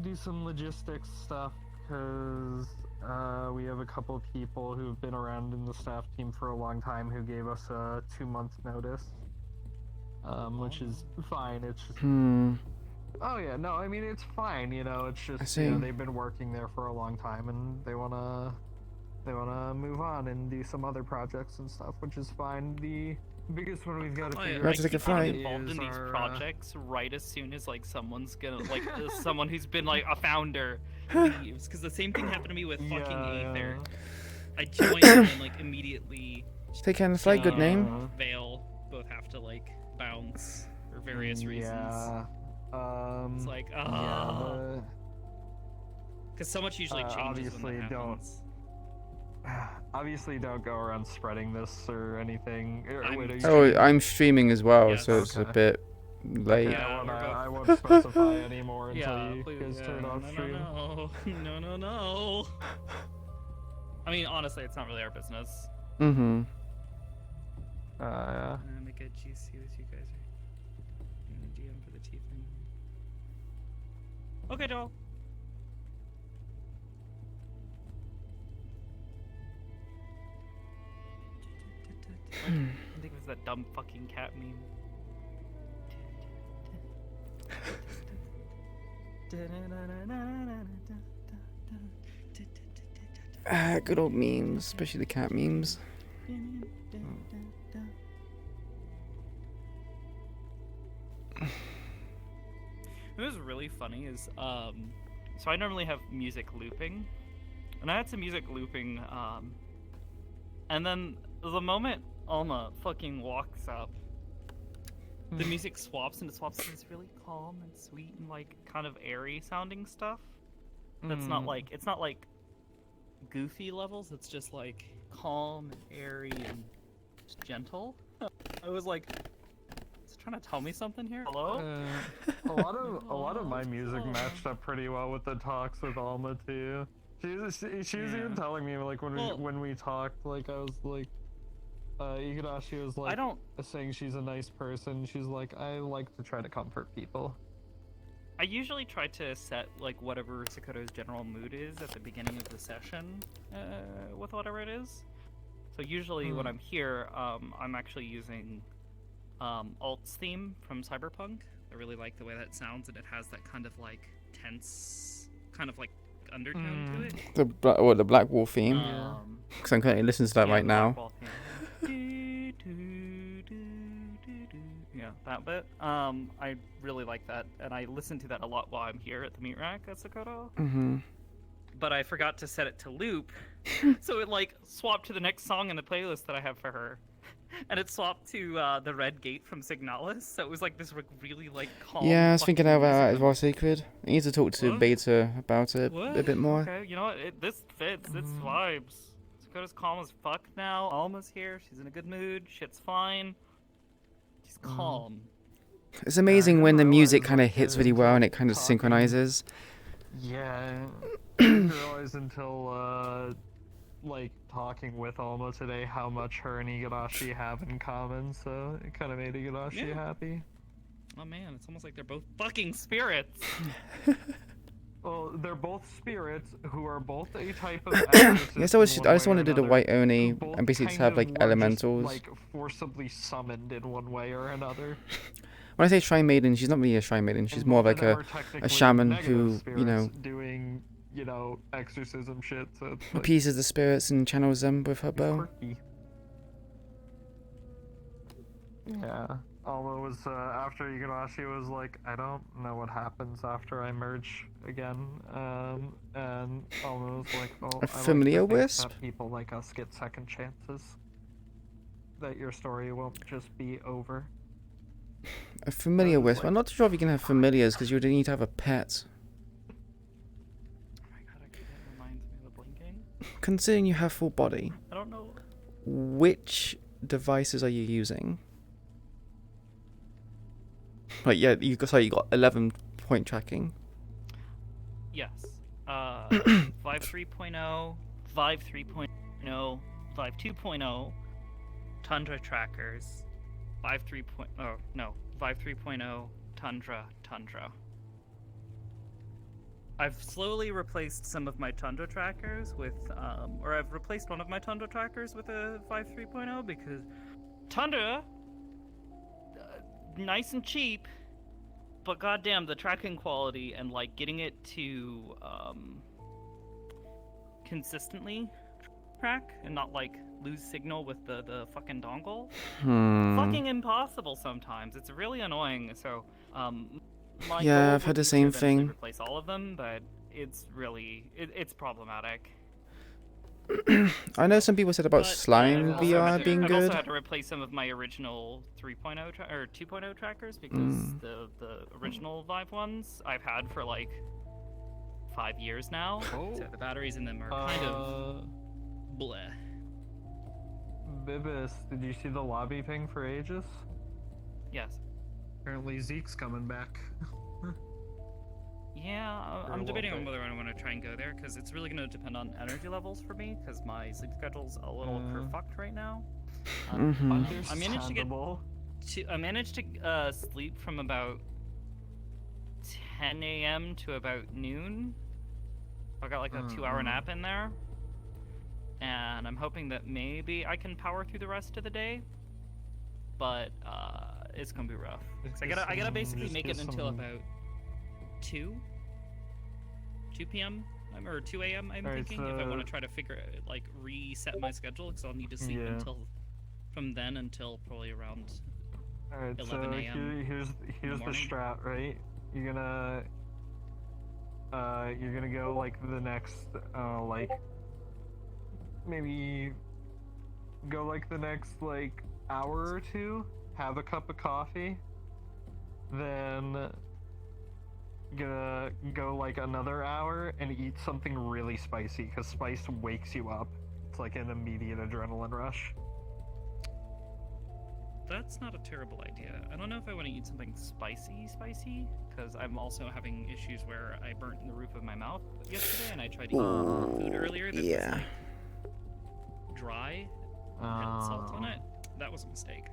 do some logistics stuff because we have a couple of people who've been around in the staff team for a long time who gave us a 2-month notice, which is fine. It's just oh yeah, no, I mean it's fine. You know, it's just you know, they've been working there for a long time and they wanna move on and do some other projects and stuff, which is fine. The biggest one we've got to figure out. Take a flight. Involved in these projects right as soon as like someone's gonna like someone who's been like a founder leaves, because the same thing happened to me with fucking Aether. I joined and like immediately. Take care of the flight. Good name. Vale both have to like bounce for various reasons. It's like because so much usually changes when that happens. Obviously, don't go around spreading this or anything. I'm streaming as well, so it's a bit late. Yeah, I won't specify anymore until you guys turn off stream. No. I mean, honestly, it's not really our business. Mm-hmm. Yeah. Make a GC with you guys. DM for the T thing. Okay, Joel. I think it was that dumb fucking cat meme. Good old memes, especially the cat memes. What was really funny is, so I normally have music looping, and I had some music looping, and then the moment Alma fucking walks up, the music swaps, and it swaps to this really calm and sweet and like kind of airy sounding stuff. That's not like, it's not like goofy levels, it's just like calm and airy and gentle. I was like, is it trying to tell me something here? Hello? A lot of my music matched up pretty well with the talks with Alma too. She was even telling me like when we talked, like I was like, Igarashi was like saying she's a nice person. She's like, I like to try to comfort people. I usually try to set like whatever Sakoto's general mood is at the beginning of the session with whatever it is. So usually when I'm here, I'm actually using Alt's theme from Cyberpunk. I really like the way that sounds, and it has that kind of like tense, kind of like undertone to it. The Black Wall theme? Because I'm currently listening to that right now. Yeah, that bit. I really like that, and I listen to that a lot while I'm here at the Meatrack at Sakoto. Mm-hmm. But I forgot to set it to loop, so it like swapped to the next song in the playlist that I have for her, and it swapped to the Red Gate from Signalis. So it was like this really like calm. Yeah, I was thinking about that as well, Secret. I need to talk to Beta about it a bit more. Okay, you know what? This fits. It's vibes. Sakoto's calm as fuck now. Alma's here. She's in a good mood. Shit's fine. She's calm. It's amazing when the music kind of hits really well and it kind of synchronizes. Yeah, I didn't realize until like talking with Alma today how much her and Igarashi have in common, so it kind of made Igarashi happy. Oh man, it's almost like they're both fucking spirits. Well, they're both spirits who are both a type of. Yes, I just wanted to do the white Oni and basically just have like elementals. Just, like forcibly summoned in one way or another. When I say Shrine Maiden, she's not really a Shrine Maiden. She's more of like a shaman who, doing, exorcism shit. So it's like, appeases the spirits and channels them with her bow. Yeah. Alma was, after Igarashi was like, I don't know what happens after I merge again. And Alma was like, oh, A familiar wisp? That people like us get second chances. That your story won't just be over. A familiar wisp? I'm not sure if you can have familiars because you would need to have a pet. Oh my god, it reminds me of the blinking. Considering you have full body, I don't know. which devices are you using? Like, yeah, you got 11 point tracking. Yes. Vive 3.0, Vive 3.0, Vive 2.0, Tundra trackers, Vive 3.0, Tundra. I've slowly replaced some of my Tundra trackers with, or I've replaced one of my Tundra trackers with a Vive 3.0 because Tundra, nice and cheap, but goddamn the tracking quality and like getting it to consistently track and not like lose signal with the fucking dongle. Fucking impossible sometimes. It's really annoying. So my Yeah, goal I've had would the be to same eventually thing. Replace all of them, but it's really it's problematic. I know some people said about But, Slime I've also VR had to- being I've good. also had to replace some of my original 3.0 or 2.0 trackers because the original Vive ones I've had for like 5 years now. So the batteries in them are kind of bleh. Bibis, did you see the lobby thing for Aegis? Yes. Apparently Zeke's coming back. Yeah, For a I'm little debating on bit. whether I want to try and go there because it's really going to depend on energy levels for me because my sleep schedule's a little kerfucked right now. I managed to get I managed to sleep from about 10 a.m. to about noon. I got like a 2-hour nap in there, and I'm hoping that maybe I can power through the rest of the day. But it's gonna be rough. 'Cause I gotta basically make it until about 2 p.m. or 2 a.m. I'm Alright, thinking if I want so- to try to reset my schedule because I'll need to sleep until from then until probably around Alright, 11 so a.m. here's the morning. strat, right? You're gonna go like the next like maybe go like the next like hour or two, have a cup of coffee, then gonna go like another hour and eat something really spicy because spice wakes you up. It's like an immediate adrenaline rush. That's not a terrible idea. I don't know if I want to eat something spicy, because I'm also having issues where I burnt the roof of my mouth yesterday, and I tried to eat food earlier that was like dry and had salt on it. That was a mistake.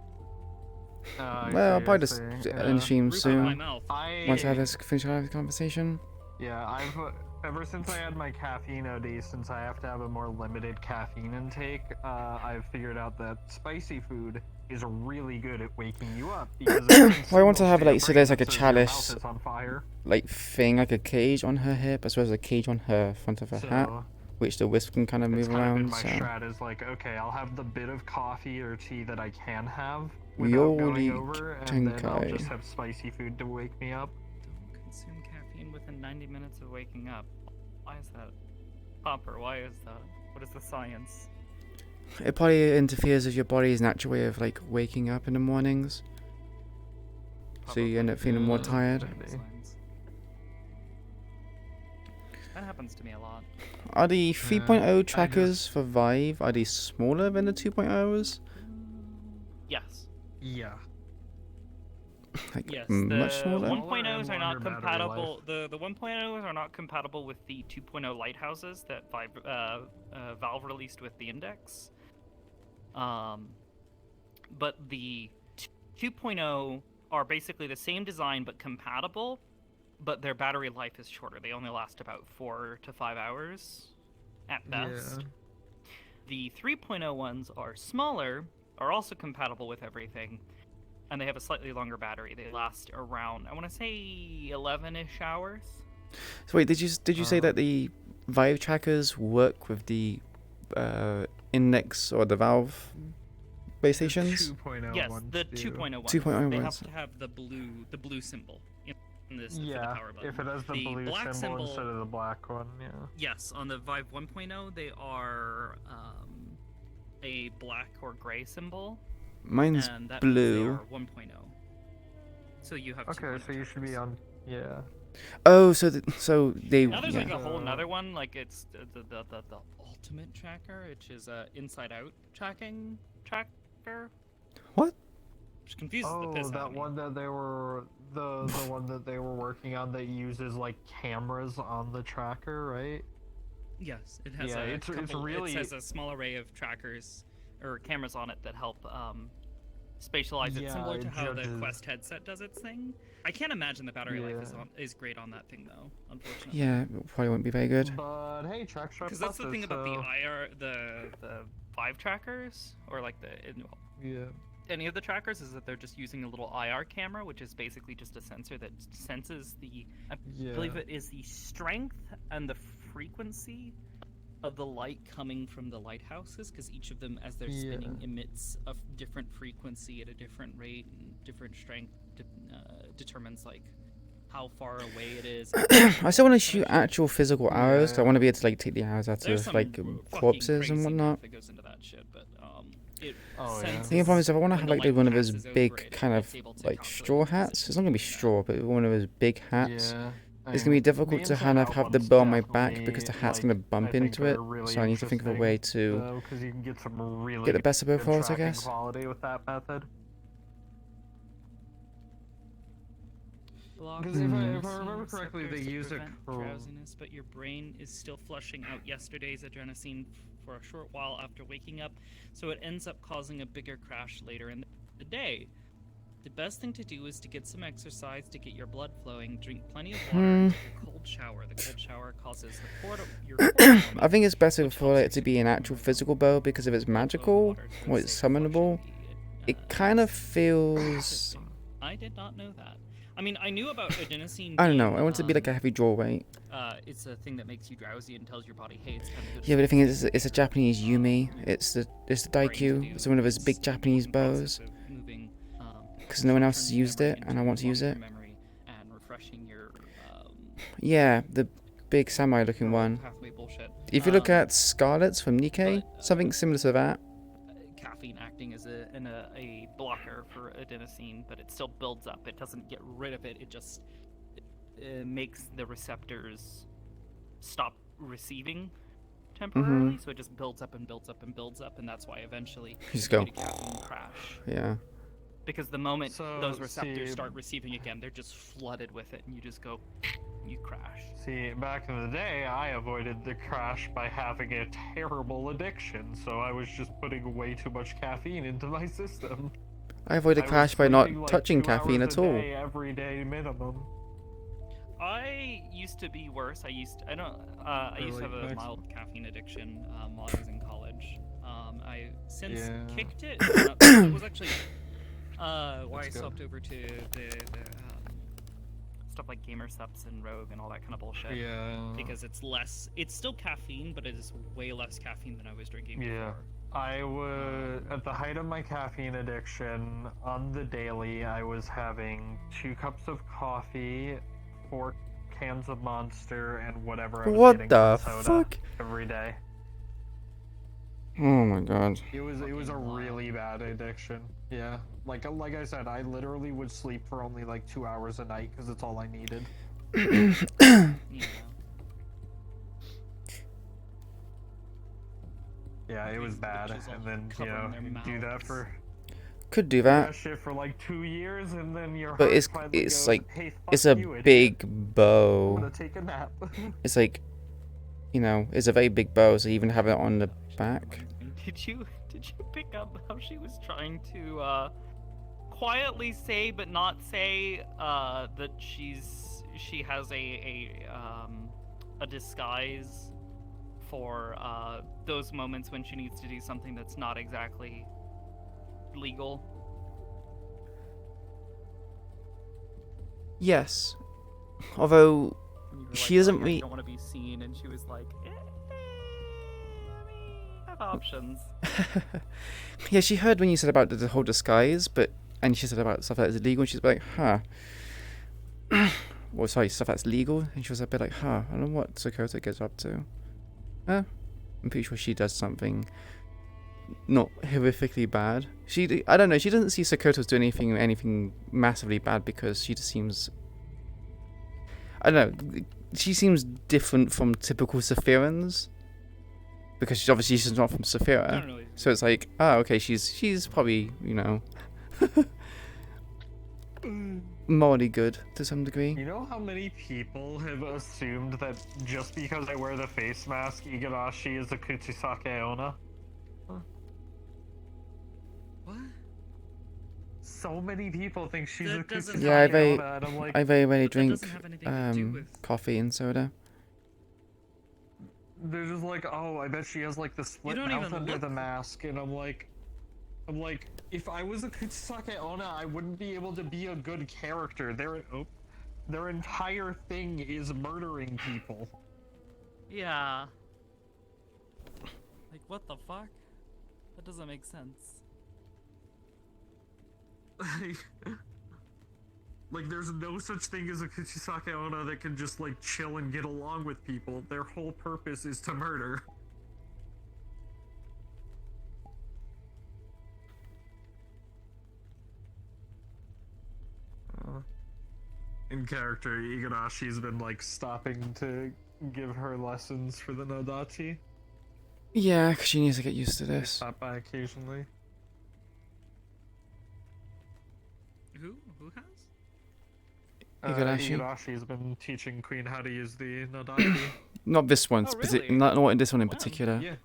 Well, I'll probably just end the stream Roof of my soon. mouth. Once I have this finish this conversation. Yeah, I've ever since I had my caffeine OD, since I have to have a more limited caffeine intake, I've figured out that spicy food is really good at waking you up. Because Well, I want to have like, so there's like a says your mouth chalice, is on fire. like thing, like a cage on her hip, as well as a cage on her front of her hat, which the wisp can kind of move It's kind of been around. my So. strat is like, okay, I'll have the bit of coffee or tea that I can have without going over, and then I'll just have spicy food to wake me up. Don't consume caffeine within 90 minutes of waking up. Why is that? Popper, why is that? What is the science? It probably interferes with your body's natural way of like waking up in the mornings. So you end up feeling more tired. That happens to me a lot. Are the 3.0 trackers for Vive, are they smaller than the 2.0s? Yes. Yeah. Like Yes, much the smaller? 1.0s are not compatible. The 1.0s are not compatible with the 2.0 lighthouses that Valve released with the Index. But the 2.0 are basically the same design but compatible, but their battery life is shorter. They only last about 4 to 5 hours at best. Yeah. The 3.0 ones are smaller, are also compatible with everything, and they have a slightly longer battery. They last around, I want to say, 11-ish hours. So wait, did you say that the Vive trackers work with the Index or the Valve base stations? 2.0 Yes, ones the do. 2.0 ones. 2.0 They ones. have to have the blue symbol in this for the Yeah, power button. if it has the blue black symbol instead of the black one, yeah. Yes, on the Vive 1.0 they are a black or gray symbol. Mine's and that means they blue. are 1.0. So you have Okay, so you should be on. Yeah. Oh, so they. Now there's yeah. like a whole another one, like it's the ultimate tracker, which is inside out tracking tracker. What? Which confuses the Oh, piss out that of me. one that they were the one that they were working on that uses like cameras on the tracker, right? Yes, it has Yeah, a it's couple, really- it has a small array of trackers or cameras on it that help spatialize it, Yeah, similar to it how the judges- Quest headset does its thing. I can't imagine the battery life is great on that thing though, unfortunately. Yeah, it probably won't be very good. But hey, track strap. Because that's the thing about the so... IR, the Vive trackers, or like Yeah. any of the trackers, is that they're just using a little IR camera, which is basically just a sensor that senses the, I believe it is the strength and the frequency of the light coming from the lighthouses, because each of them, as they're spinning, emits a different frequency at a different rate, and different strength determines like how far away it is. I still want to shoot actual physical arrows, because I want to be able to like take the arrows out There's of some like fucking corpses and crazy whatnot. math that goes into that shit, but it The thing problem is if I want to have like one of those big kind of like straw hats, it's not gonna be straw, but one of those big hats. Yeah. It's gonna be difficult to kind of have the bow on my back because the hat's gonna bump into it. So I need to think of a way to because you can get some really get the best of both good worlds, I tracking guess. quality with that method. Because if I remember correctly, they use a drowsiness, but your brain is still flushing out yesterday's adrenaline for a short while after waking up, so it ends up causing a bigger crash later in the day. The best thing to do is to get some exercise to get your blood flowing, drink plenty of water, and take a cold shower. The cold shower causes your I think it's better for it to be an actual physical bow, because if it's magical or it's summonable, it kind of feels. I did not know that. I mean, I knew about adenosine. I don't know. I want it to be like a heavy draw weight. It's a thing that makes you drowsy and tells your body, hey, it's time to go to Yeah, but the thing is, it's a Japanese Yumi. It's the Daikyu. It's one of his big Japanese bows. Because no one else has used it, and I want to use it. and refreshing your Yeah, the big samurai-looking one. pathway bullshit. If you look at Scarlet's from Nikkei, something similar to that. Caffeine acting as a blocker for adenosine, but it still builds up. It doesn't get rid of it. It just makes the receptors stop receiving temporarily. So it just builds up and builds up and builds up, and that's why eventually You just go. get a caffeine crash. Yeah. Because the moment So, those receptors see- start receiving again, they're just flooded with it, and you just go, you crash. See, back in the day, I avoided the crash by having a terrible addiction, so I was just putting way too much caffeine into my system. I avoid a was crash by not sleeping, like, touching 2 hours caffeine a at all. day, every day minimum. I used to be worse. I used to have a mild caffeine addiction while I was in college. I since kicked it. It was actually why I That's swapped over to the stuff like Gamer Subs and Rogue and all that kind of bullshit. Yeah. Because it's still caffeine, but it is way less caffeine than I was drinking before. I was at the height of my caffeine addiction on the daily. I was having 2 cups of coffee, 4 cans of Monster, and whatever I was What getting the from soda fuck? every day. Oh my god. It was a really bad addiction. Yeah, like I said, I literally would sleep for only like 2 hours a night because it's all I needed. Yeah, it was bad, and then you do that for. Could do do that. shit for like 2 years, and then your But heart it's finally it's goes, like hey, it's fuck a you, idiot. big I'm bow. gonna take a nap. It's like, you know, it's a very big bow, so you even have it on the back. Did you pick up how she was trying to quietly say but not say that she has a disguise for those moments when she needs to do something that's not exactly legal? Yes. Although You were she like, doesn't "Oh, yeah, really. you don't want to be seen," and she was like, I have options. Yeah, she heard when you said about the whole disguise, and she said about stuff that is illegal, and she's like, huh. Well, sorry, stuff that's legal, and she was a bit like, huh, I don't know what Sakota gets up to. I'm pretty sure she does something not horrifically bad. I don't know, she doesn't see Sakota's doing anything massively bad because she just seems, I don't know, she seems different from typical Saphirans. Because she's not from Saphira. Really. So it's like, okay, she's probably, you know, morally good to some degree. You know how many people have assumed that just because I wear the face mask, Igarashi is a Kuchisake Onna? What? So many people think she's a Kuchisake Yeah, Onna, and I'm like... I very rarely drink doesn't have anything to do with- coffee and soda. They're just like, oh, I bet she has like the split don't mouth even under look- the mask, and I'm like, if I was a Kuchisake Onna, I wouldn't be able to be a good character. Their entire thing is murdering people. Yeah. Like, what the fuck? That doesn't make sense. Like, there's no such thing as a Kuchisake Onna that can just like chill and get along with people. Their whole purpose is to murder. In character, Igarashi's been like stopping to give her lessons for the Nodachi. Yeah, because she needs to get used to this. Stop by occasionally. Who has? Igarashi. Igarashi's been teaching Queen how to use the Nodachi. Not this one, Oh, really? not in this one in particular. Yeah.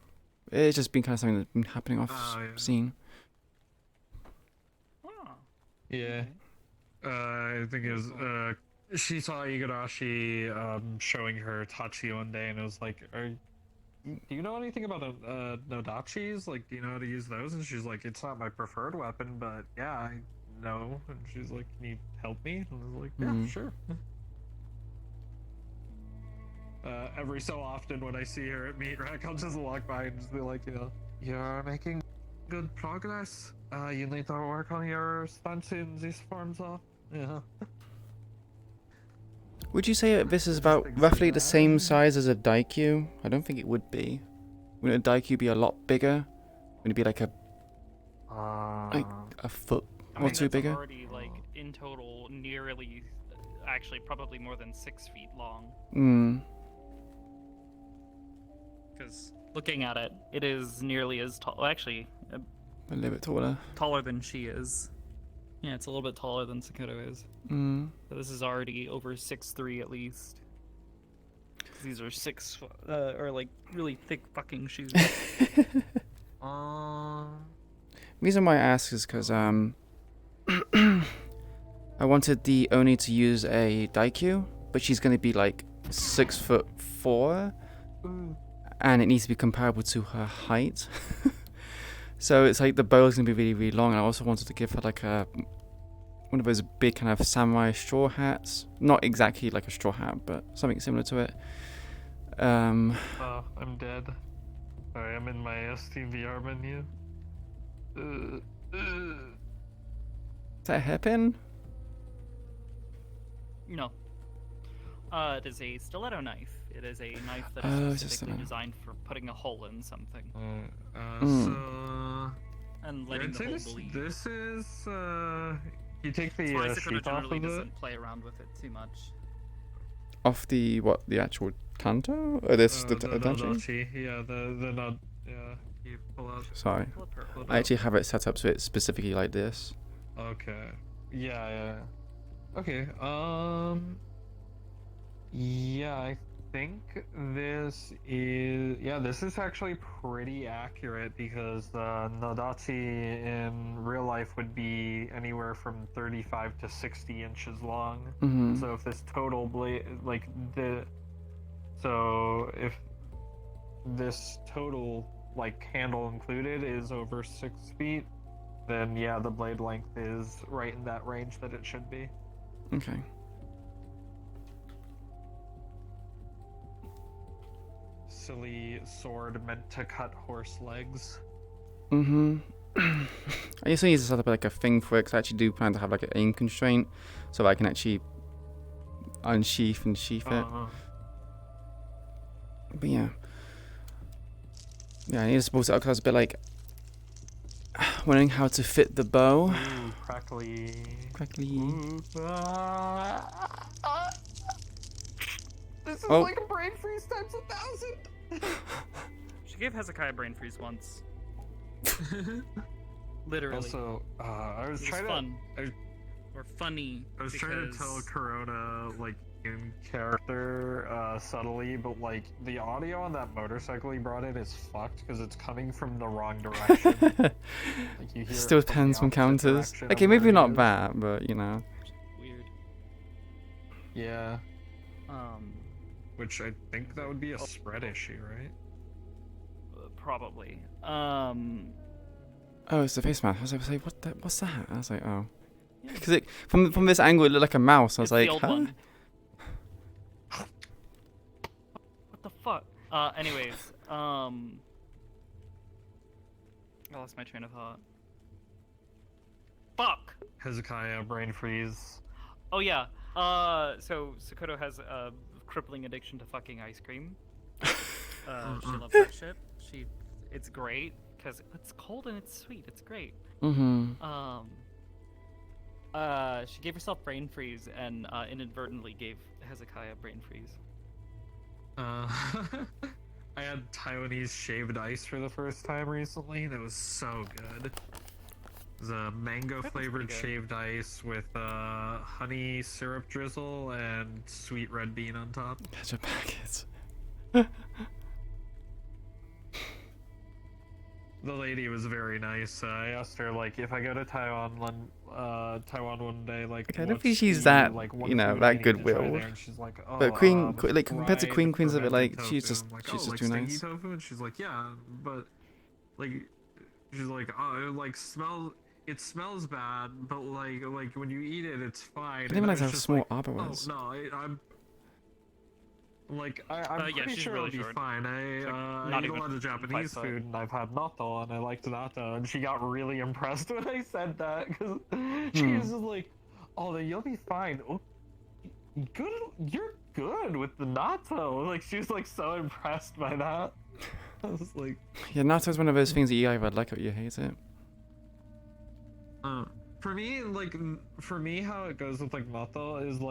It's just been kind of something that's been happening off yeah. scene. Oh. Yeah. I think it was, she saw Igarashi showing her Tachi one day, and it was like, do you know anything about Nodachis? Like, do you know how to use those? And she's like, it's not my preferred weapon, but yeah, I know. And she's like, can you help me? And I was like, yeah, sure. Every so often when I see her at Meatrack, I'll just walk by and just be like, you know, you're making good progress. You need to work on your stance in these forms of... Yeah. Would you say that this is about roughly the same size as a Daikyu? I don't think it would be. Wouldn't a Daikyu be a lot bigger? Would it be like a foot or two that's bigger? Already like in total nearly, actually probably more than 6 feet long. Because looking at it, it is nearly as tall. Actually, A little bit taller. taller than she is. Yeah, it's a little bit taller than Sakoto is. Mm. So this is already over 6'3" at least. 'Cause these are or like really thick fucking shoes. Reason why I ask is because I wanted the Oni to use a Daikyu, but she's gonna be like 6'4", and it needs to be comparable to her height. So it's like the bow is gonna be really, really long, and I also wanted to give her like one of those big kind of samurai straw hats. Not exactly like a straw hat, but something similar to it. Oh, I'm dead. Sorry, I'm in my STVR menu. Is that a hairpin? No. It is a stiletto knife. It is a knife that Oh, is it's a specifically stiletto. designed for putting a hole in something. So And letting the hole bleed. this is you take That's why the Sakoto sheath off generally of it. doesn't play around with it too much. Off the what? The actual Kanto? Or this the The Adachi? Nodachi, yeah, the nod, yeah. You pull out. Sorry, pull it I out. actually have it set up so it's specifically like this. Okay. Yeah. Okay. Yeah, I think this is actually pretty accurate because Nodachi in real life would be anywhere from 35 to 60 inches long. Mhm. So if this total blade, if this total handle included is over 6 feet, then yeah, the blade length is right in that range that it should be. Okay. Silly sword meant to cut horse legs. Mhm. I just need to set up like a thing for it, because I actually do plan to have like an aim constraint, so that I can actually unsheath and sheath it. But yeah. Yeah, I need to support it up because I was a bit like wondering how to fit the bow. Ooh, crackly. Crackly. Ooh. This is Oh. like a brain freeze times 1,000. She gave Hezekiah brain freeze once. Literally. Also, I was It was trying fun. to. Or funny. I was trying to tell Corona in character subtly, but the audio on that motorcycle he brought in is fucked because it's coming from the wrong direction. You hear Still it from depends the on opposite counters. direction of Okay, where maybe it not is. that, but you know. Weird. Yeah. Which I think that would be a spread issue, right? Probably. Oh, it's the face mask. I was like, what's that? I was like, oh. Because it from this angle it looked like a mouse. I was It's like, the old huh? one. What the fuck? Anyways, I lost my train of thought. Fuck! Hezekiah, brain freeze. Oh yeah. So Sakoto has a crippling addiction to fucking ice cream. She loves that shit. It's great because it's cold and it's sweet. It's great. Mhm. She gave herself brain freeze and inadvertently gave Hezekiah brain freeze. I had Taiwanese shaved ice for the first time recently, and it was so good. It was a mango flavored shaved ice with honey syrup drizzle and sweet red bean on top. Ketchup packets. The lady was very nice. I asked her if I go to Taiwan one day, Okay, I don't think she's that, that goodwill. And she's like, oh, But compared to Queen's a bit fermented she's tofu. just I'm like, she's oh, just too stinky nice. tofu? And she's like, yeah, but she's like, oh, it smells bad, but when you eat it, it's fine. I didn't And realize was how just small like, Arbor oh, was. no, I'm yeah, pretty she's sure really it'll be short. fine. I eat a lot of Japanese 5 food, and I've had natto, and I liked natto, and she got really impressed when I said that, because she was just like, oh, then you'll be fine. Oh, good, you're good with the natto. She was so impressed by that. I was like, Yeah, natto's one of those things that you either like it or you hate it. for me, how it goes with natto is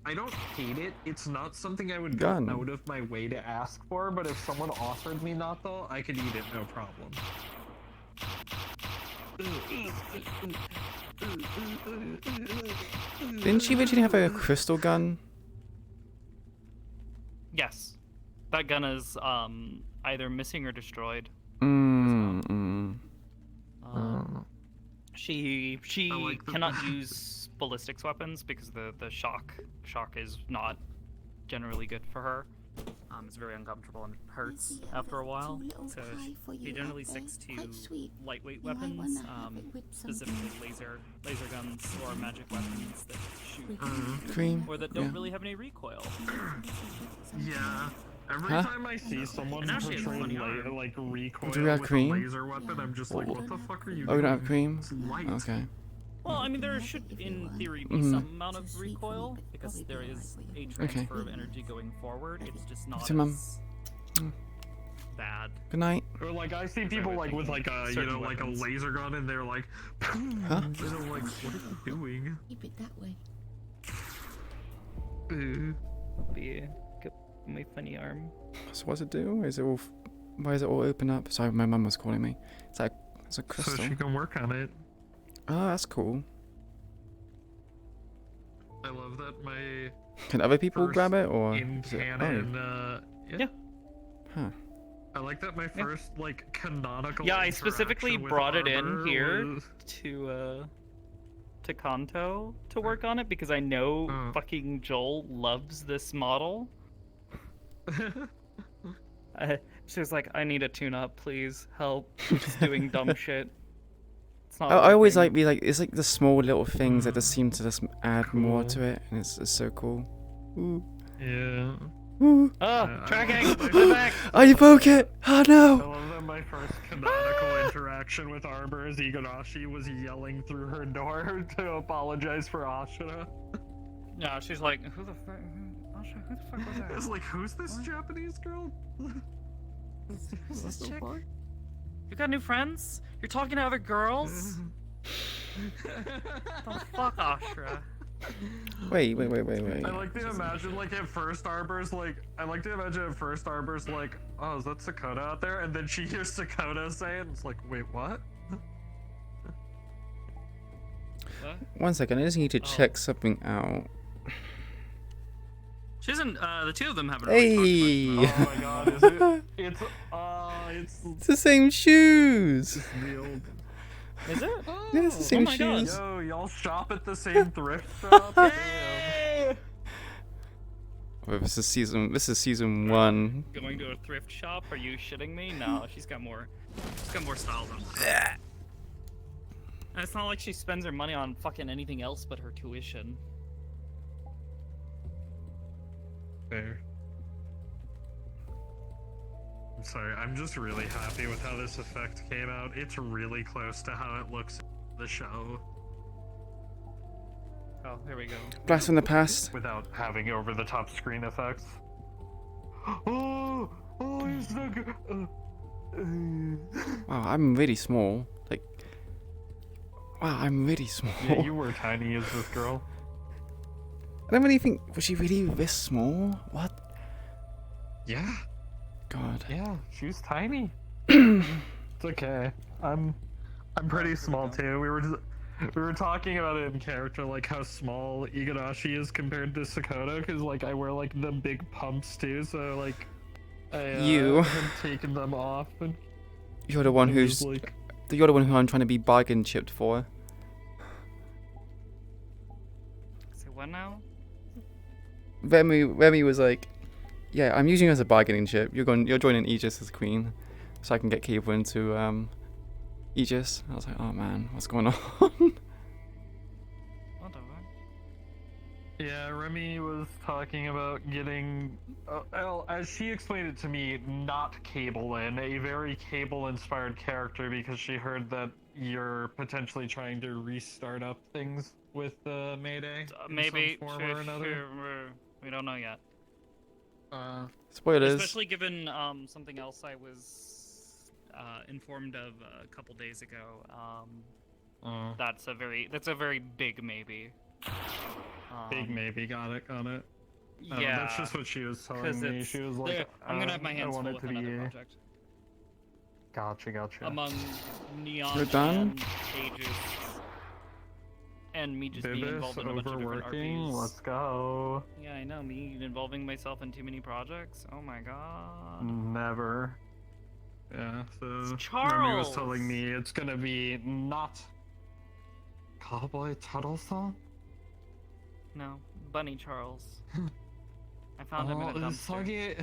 I don't hate it. It's not something I would go out of my way to ask for, but if someone offered me natto, I could eat it, no problem. Didn't she originally have a crystal gun? Yes. That gun is either missing or destroyed. She cannot use ballistics weapons because the shock is not generally good for her. It's very uncomfortable and hurts after a while. So she generally sticks to lightweight weapons, specifically laser guns or magic weapons that shoot Cream. or that don't really have any recoil. Yeah. Every time I see someone portray like recoil Do we have with cream? a laser weapon, I'm just like, what the fuck are you Oh, doing? we don't have cream? It's light. Okay. Well, I mean, there should, in theory, be some amount of recoil because there is a transfer of energy going forward. It's just not To Mum. as bad. Good night. Or like I see people like with like a Certain like a weapons. laser gun and they're like, Huh? and I'm like, what are you doing? Keep it that way. Yeah, got my funny arm. So what's it do? Is it all? Why is it all open up? Sorry, my mum was calling me. It's like it's a crystal. So she can work on it. Oh, that's cool. I love that my Can other people first grab it or? in is it- canon. Yeah. Huh. I like that my first like canonical. Yeah, I specifically interaction with brought it in Arbor here was- to Kanto to work on it because I know fucking Joel loves this model. She was like, I need a tune-up, please. Help. I'm just doing dumb shit. It's not I always working. like it's like the small little things that just seem to just add more to it, and it's so cool. Ooh. Yeah. Ooh. Oh, tracking! Come back! Oh, you broke it! Oh I no! love that my first canonical interaction with Arbor as Igarashi was yelling through her door to apologize for Ashura. No, she's like, who the fuck? Asha, who the fuck was that? It's like, who's this Japanese girl? Who's this chick? You got new friends? You're talking to other girls? The fuck, Ashura? Wait. I like to imagine like at first Arbor's like, oh, is that Sakota out there? And then she hears Sakota say it, and it's like, wait, what? One second, I just need to check something out. She isn't, the two of them haven't really Hey! Oh my god, is it? It's It's the same shoes! the old... Is it? Yeah, it's the same my God. shoes. Yo, y'all shop at the same thrift shop? Damn. Wait, this is season 1. Going to a thrift shop? Are you shitting me? No, she's got more style than and it's not like she spends her money on fucking anything else but her tuition. Fair. I'm sorry, I'm just really happy with how this effect came out. It's really close to how it looks in the show. Oh, here we go. Blast from the past. Without having over-the-top screen effects. Oh, he's so good. Wow, I'm really small. Like, wow, I'm really small. Yeah, you were tiny as this girl. I don't really think, was she really this small? What? Yeah. God. Yeah, she was tiny. It's okay. I'm pretty small too. We were talking about it in character, like how small Igarashi is compared to Sakota, because like I wear like the big pumps too, so like I have taken them off. And You're the one who's like, you're the one who I'm trying to be bargain chipped for. Say what now? Remy was like, yeah, I'm using you as a bargaining chip. You're joining Aegis as queen, so I can get Cable into Aegis. I was like, oh man, what's going on? Whatever. yeah, Remy was talking about getting, well, as she explained it to me, not Cable-in, a very Cable-inspired character, because she heard that you're potentially trying to restart up things with Mayday. Maybe. In some form or another. We don't know yet. Spoilers. Especially given something else I was informed of a couple days ago. That's a very big maybe. Big maybe, got it. Yeah. That's just what she was telling me. She was like, I'm gonna have my hands I full want with it to another be... project. Gotcha. Among Neon You're done? and Aegis. And me just being Bibis involved in a bunch of different overworking. RPs. Let's go. Yeah, I know. Me involving myself in too many projects. Oh my god. Never. Yeah, so Remy was Charles! telling me it's gonna be not Cowboy Tuttle-san? No, Bunny Charles. I found him in a dumpster.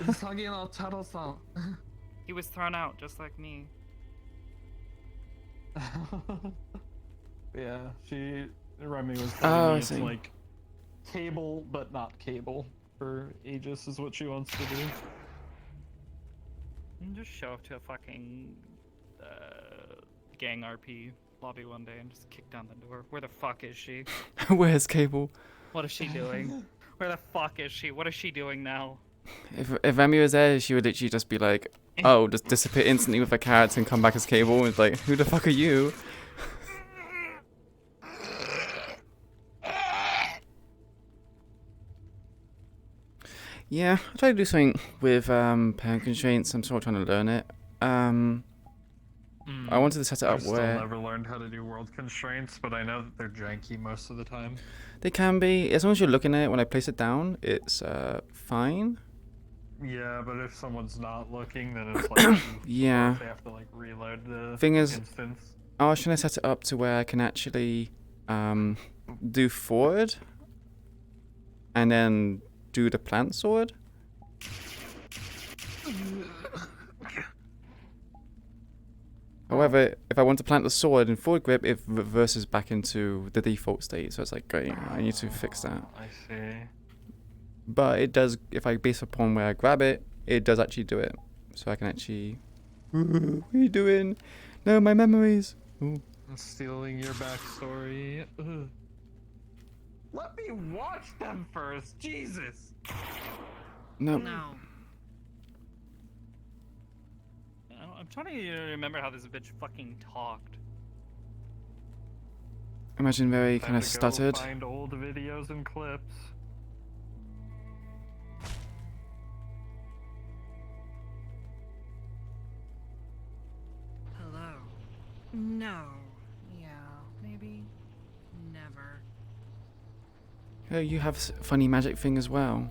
Usagi no Tuttle-san. He was thrown out just like me. Yeah, Remy was Oh, telling I me it's see. like cable, but not cable for Aegis is what she wants to do. And just show up to a fucking gang RP lobby one day and just kick down the door. Where the fuck is she? Where's Cable? What is she doing? Where the fuck is she? What is she doing now? If Remy was there, she would literally just be like, oh, just disappear instantly with her character and come back as Cable. And it's like, who the fuck are you? Yeah, I try to do something with parent constraints. I'm still trying to learn it. I wanted to set it up I've still where never learned how to do world constraints, but I know that they're janky most of the time. they can be. As long as you're looking at it, when I place it down, it's fine. Yeah, but if someone's not looking, then it's like Yeah. they have to like reload the Thing is, instance. I was trying to set it up to where I can actually do forward and then do the plant sword. However, if I want to plant the sword in forward grip, it reverses back into the default state. So it's like, great, I need to fix that. I see. But it does, if I base upon where I grab it, it does actually do it. So I can actually... What are you doing? No, my memories. Ooh. I'm stealing your backstory. Ugh. Let me watch them first, Jesus! No. No. I'm trying to remember how this bitch fucking talked. Imagine very Time kind of to go stuttered. Find old videos and clips. Hello. No. Yeah, maybe. Never. Oh, you have funny magic thing as well.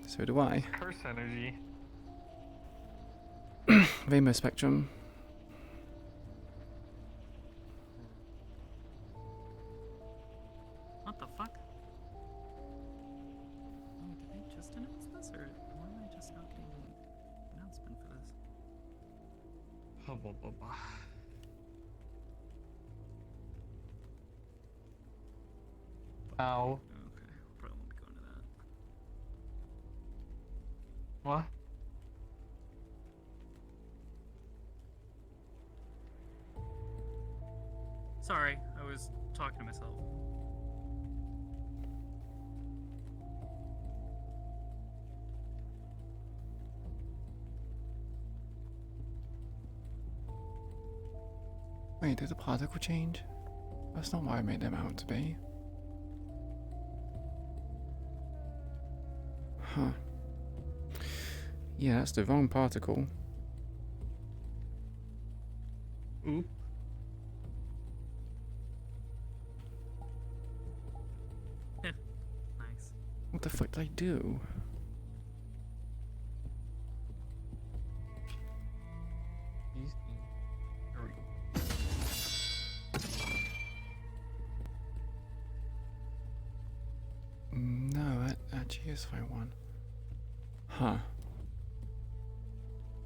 So do I. Curse energy. Rainbow spectrum. What the fuck? Oh, did they just announce this, or why am I just not getting an announcement for this? Ow. Okay, probably won't be going to that. What? Sorry, I was talking to myself. Wait, did the particle change? That's not what I made them out to be. Huh. Yeah, that's the wrong particle. Oop. Nice. What the fuck did I do? No, that actually is 5-1. Huh. I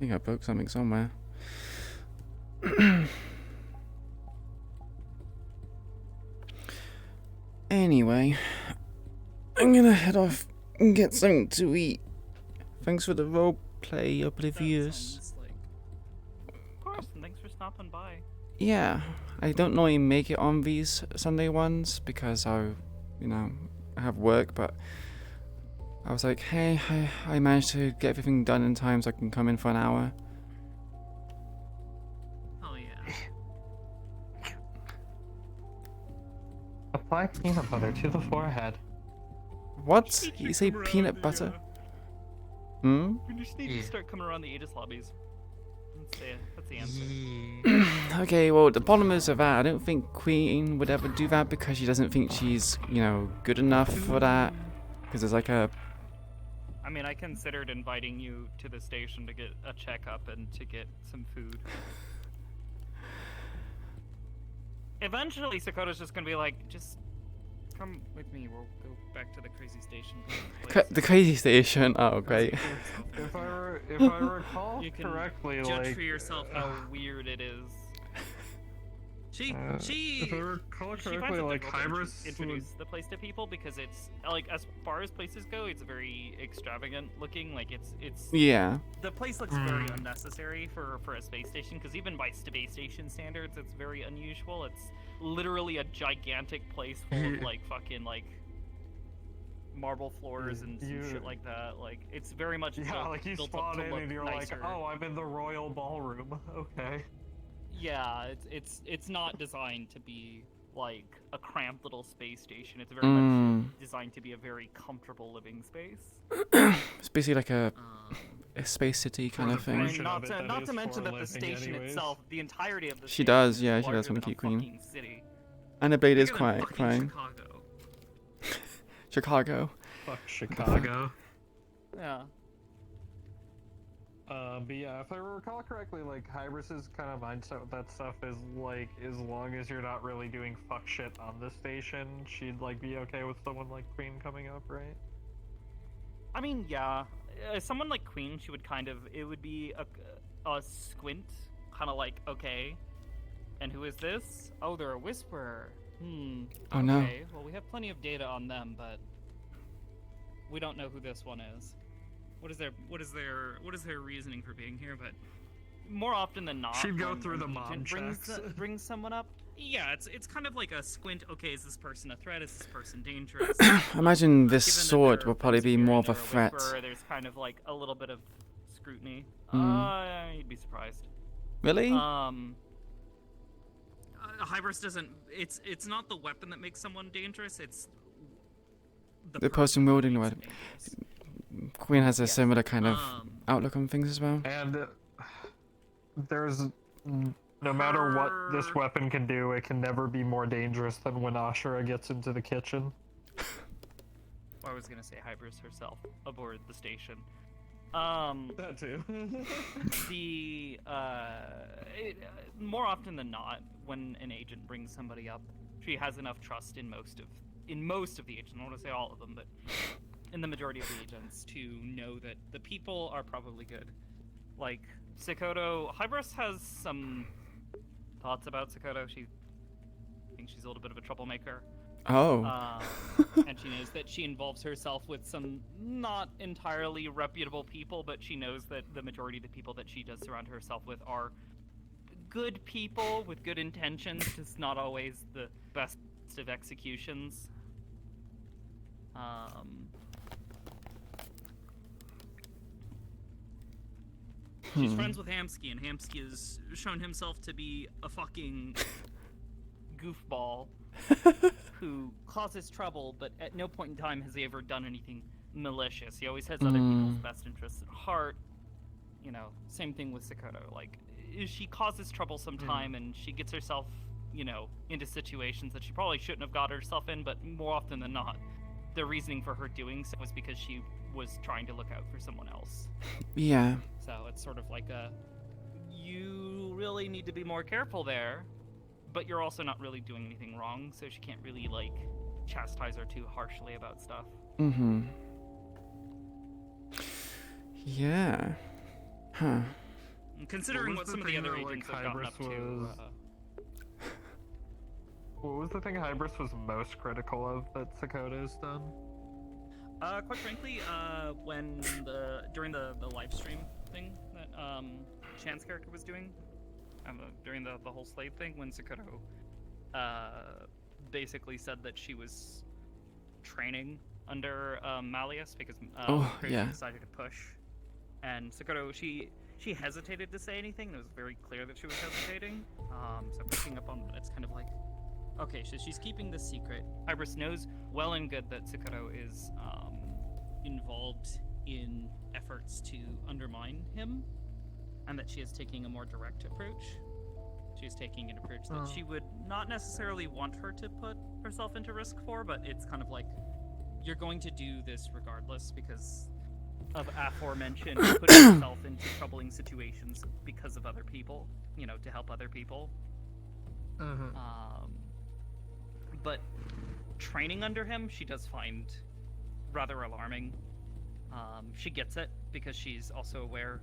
think I broke something somewhere. Anyway, I'm gonna head off and get something to eat. Thanks for the roleplay, Oblivious. Of course, and thanks for stopping by. Yeah, I don't normally make it on these Sunday ones because I have work, but I was like, hey, I managed to get everything done in time so I can come in for an hour. Oh yeah. Apply peanut butter to the forehead. What? You say peanut butter? Hmm? We just need to start coming around the Aegis lobbies. That's the answer. Okay, well, the problem is with that, I don't think Queen would ever do that because she doesn't think she's, you know, good enough for that. Because there's like a... I mean, I considered inviting you to the station to get a checkup and to get some food. Eventually, Sakota's just gonna be like, just come with me. We'll go back to the crazy station. The crazy station? Oh, great. If I recall You can correctly, judge like, for yourself how weird it is. She if I recall she finds correctly, it like difficult to Hybris introduce the place to people because it's like, as far as places go, it's very extravagant looking. Like it's Yeah. the place looks very unnecessary for a space station, because even by space station standards, it's very unusual. It's literally a gigantic place full of like fucking like marble floors and some shit like that. Like it's very much like you built up spawn to in look and you're nicer. like, oh, I'm in the royal ballroom. Okay. Yeah, it's not designed to be like a cramped little space station. It's very much designed to be a very comfortable living space. It's basically like a space city kind of thing. And not to mention that the station itself, the entirety of the She station does, is yeah, she does larger want to than keep a Queen. fucking city. And the blade is Bigger than quite fucking crying. Chicago. Chicago. Fuck Chicago. Yeah. But yeah, if I recall correctly, like Hybris's kind of mindset with that stuff is like, as long as you're not really doing fuck shit on the station, she'd like be okay with someone like Queen coming up, right? I mean, yeah. Someone like Queen, she would kind of, it would be a squint, kind of like, okay. And who is this? Oh, they're a Whisperer. Oh, no. Okay, well, we have plenty of data on them, but we don't know who this one is. What is their reasoning for being here? But more often than not, She'd go when through an the mom agent checks. brings someone up. Yeah, it's kind of like a squint. Okay, is this person a threat? Is this person dangerous? Imagine this Given that sword they're will probably be Superior more and of a they're threat. Whisperer, there's kind of like a little bit of scrutiny. You'd be surprised. Really? Hybris doesn't. It's not the weapon that makes someone dangerous. It's The person wielding the weapon. Queen has a similar kind of outlook on things as well. And there's, no matter what this weapon can do, it can never be more dangerous than when Ashura gets into the kitchen. I was gonna say Hybris herself aboard the station. That too. More often than not, when an agent brings somebody up, she has enough trust in most of the agents. I don't want to say all of them, but in the majority of the agents, to know that the people are probably good. Like Sakoto, Hybris has some thoughts about Sakoto. She thinks she's a little bit of a troublemaker. Oh. And she knows that she involves herself with some not entirely reputable people, but she knows that the majority of the people that she does surround herself with are good people with good intentions, just not always the best of executions. She's friends with Hamsky, and Hamsky has shown himself to be a fucking goofball who causes trouble, but at no point in time has he ever done anything malicious. He always has other people's best interests at heart. You know, same thing with Sakoto. Like, she causes trouble sometime, and she gets herself, you know, into situations that she probably shouldn't have got herself in, but more often than not, the reasoning for her doing so was because she was trying to look out for someone else. Yeah. So it's sort of like you really need to be more careful there, but you're also not really doing anything wrong, so she can't really, like, chastise her too harshly about stuff. Mm-hmm. Yeah. Huh. And considering what some of the other agents have gotten up to... What was the thing Hybris was most critical of that Sakoto's done? Quite frankly, during the live stream thing that Chan's character was doing, during the whole Slade thing, when Sakoto basically said that she was training under Malleus because Crazy decided to push, and Sakoto, she hesitated to say anything. It was very clear that she was hesitating. So picking up on that, it's kind of like, okay, so she's keeping this secret. Hybris knows well and good that Sakoto is involved in efforts to undermine him, and that she is taking a more direct approach. She is taking an approach that she would not necessarily want her to put herself into risk for, but it's kind of like, you're going to do this regardless because of aforementioned putting yourself into troubling situations because of other people, you know, to help other people. But training under him, she does find rather alarming. She gets it because she's also aware.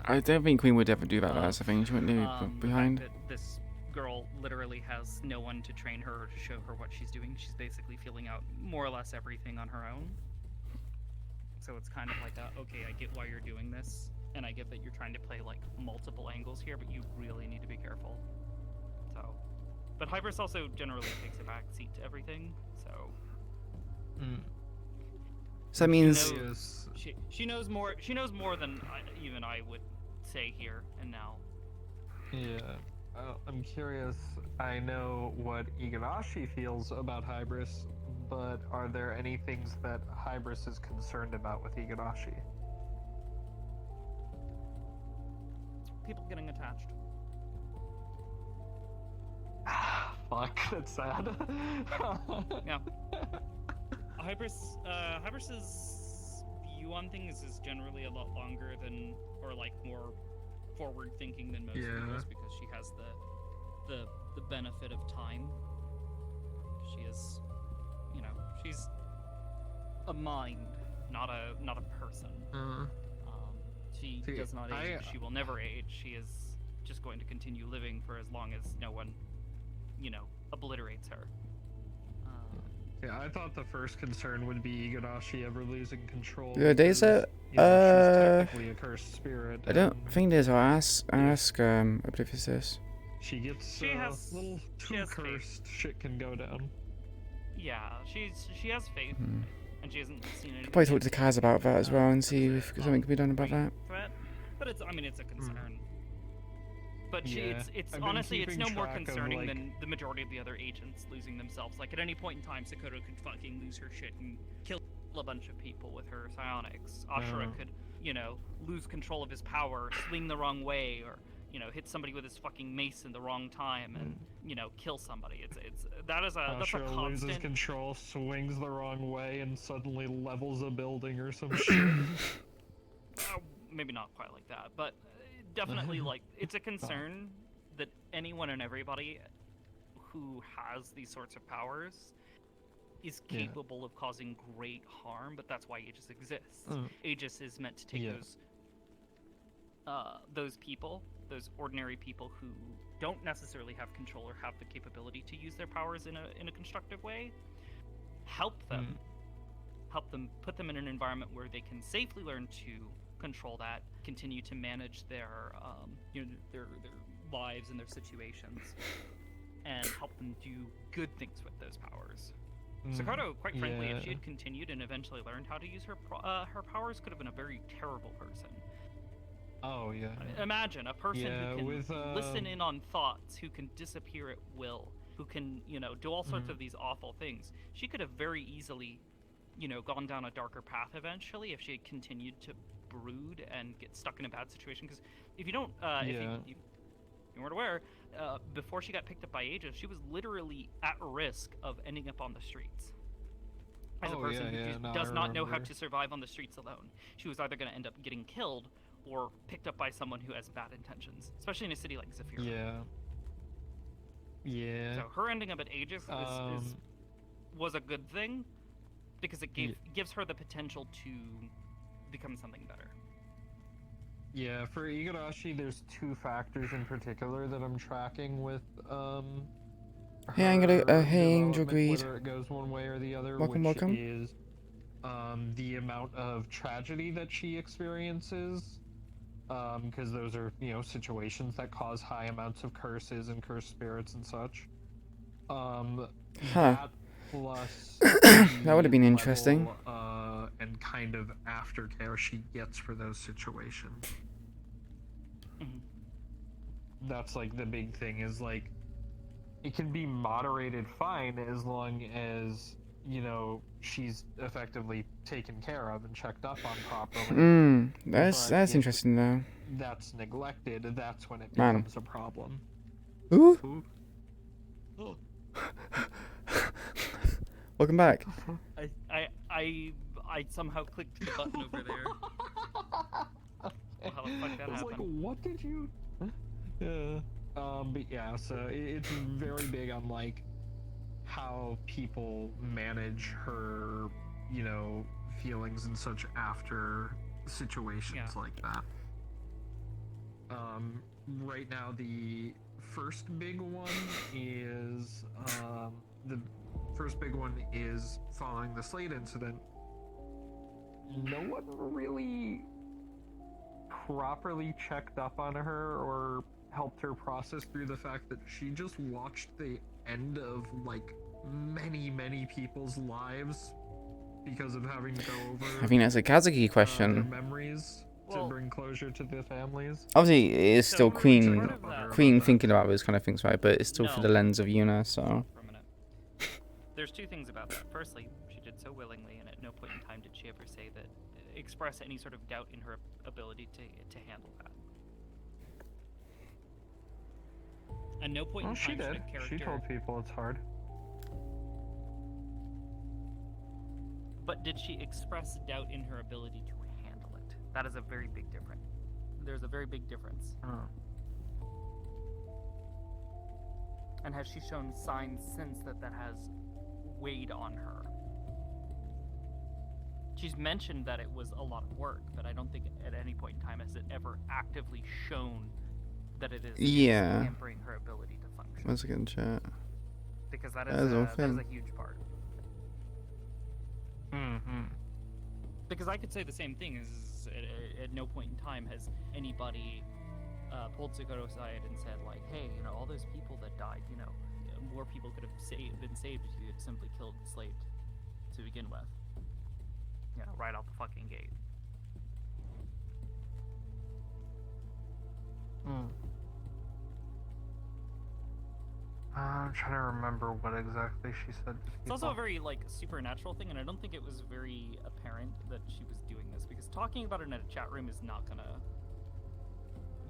I don't think Queen would ever do that. That's the thing. She wouldn't leave behind. That this girl literally has no one to train her or to show her what she's doing. She's basically feeling out more or less everything on her own. So it's kind of like, okay, I get why you're doing this, and I get that you're trying to play like multiple angles here, but you really need to be careful. So, but Hybris also generally takes a back seat to everything. So. So that means She knows more. She knows more than even I would say here and now. Yeah. I'm curious. I know what Igarashi feels about Hybris, but are there any things that Hybris is concerned about with Igarashi? People getting attached. Fuck, that's sad. Yeah. Hybris's view on things is generally a lot longer than, or like more forward thinking than most people's, because she has the benefit of time. She is, you know, she's a mind, not a person. She does not age. She will never age. She is just going to continue living for as long as no one, you know, obliterates her. Yeah, I thought the first concern would be Igarashi ever losing control. Yeah, there's a she's technically a cursed spirit. I don't think there's. I'll ask. I believe it's this. She gets a little too cursed. Shit can go down. Yeah, she has faith, and she hasn't seen anything. Could probably talk to Kaz about that as well and see if something can be done about that. But it's, I mean, it's a concern. But it's honestly, it's no more concerning than the majority of the other agents losing themselves. Like, at any point in time, Sakura could fucking lose her shit and kill a bunch of people with her psionics. Ashura could, you know, lose control of his power, swing the wrong way, or, you know, hit somebody with his fucking mace in the wrong time and, you know, kill somebody. That's a constant. Loses control, swings the wrong way, and suddenly levels a building or some shit. Maybe not quite like that, but definitely, like, it's a concern that anyone and everybody who has these sorts of powers is capable of causing great harm, but that's why Aegis exists. Aegis is meant to take those people, those ordinary people who don't necessarily have control or have the capability to use their powers in a constructive way, help them, put them in an environment where they can safely learn to control that, continue to manage their their lives and their situations, and help them do good things with those powers. Sakura, quite frankly, if she had continued and eventually learned how to use her powers, could have been a very terrible person. Oh yeah. Imagine a person who can listen in on thoughts, who can disappear at will, who can, you know, do all sorts of these awful things. She could have very easily, you know, gone down a darker path eventually if she had continued to brood and get stuck in a bad situation. Because if you don't, if you weren't aware, before she got picked up by Aegis, she was literally at risk of ending up on the streets. As a person who does not know how to survive on the streets alone. She was either going to end up getting killed or picked up by someone who has bad intentions, especially in a city like Zephyr. So her ending up at Aegis was a good thing, because it gives her the potential to become something better. Yeah, for Igarashi, there's two factors in particular that I'm tracking with Hey, Angel Greed. Whether it goes one way or the other, Welcome. is the amount of tragedy that she experiences, because those are, you know, situations that cause high amounts of curses and cursed spirits and such. That plus that would have been interesting. And kind of aftercare she gets for those situations. That's like the big thing, is like, it can be moderated fine as long as you know, she's effectively taken care of and checked up on properly. That's But if interesting though. that's neglected, that's when it Man. becomes a problem. Ooh. Welcome back. I somehow clicked the button over there. How the fuck that I was like, happened? what did you? Yeah. But yeah, so it's very big on like how people manage her, you know, feelings and such after situations like that. Right now the first big one is following the Slade incident. No one really properly checked up on her or helped her process through the fact that she just watched the end of like many people's lives because of having to go over I think that's a Kazuki their question. memories to bring closure to their families. Obviously, it is still Queen that- thinking about those kind of things, right? But it's still through the lens of Yuna, so. For a minute. There's two things about that. Firstly, she did so willingly, and at no point in time did she ever say that, express any sort of doubt in her ability to handle that. At no point Well, in she time should did. a character. She told people it's hard. But did she express doubt in her ability to handle it? That is a very big difference. There's a very big difference. And has she shown signs since that has weighed on her? She's mentioned that it was a lot of work, but I don't think at any point in time has it ever actively shown that it is hampering her ability to function. Once again, chat. Because that That is is a awful. huge part. Mm-hmm. Because I could say the same thing. Is at no point in time has anybody pulled Tsukoto aside and said like, "Hey, you know, all those people that died, you know, more people could have been saved if you had simply killed the Slade to begin with." You know, right out the fucking gate. I'm trying to remember what exactly she said. It's also a very like supernatural thing, and I don't think it was very apparent that she was doing this because talking about it in a chat room is not gonna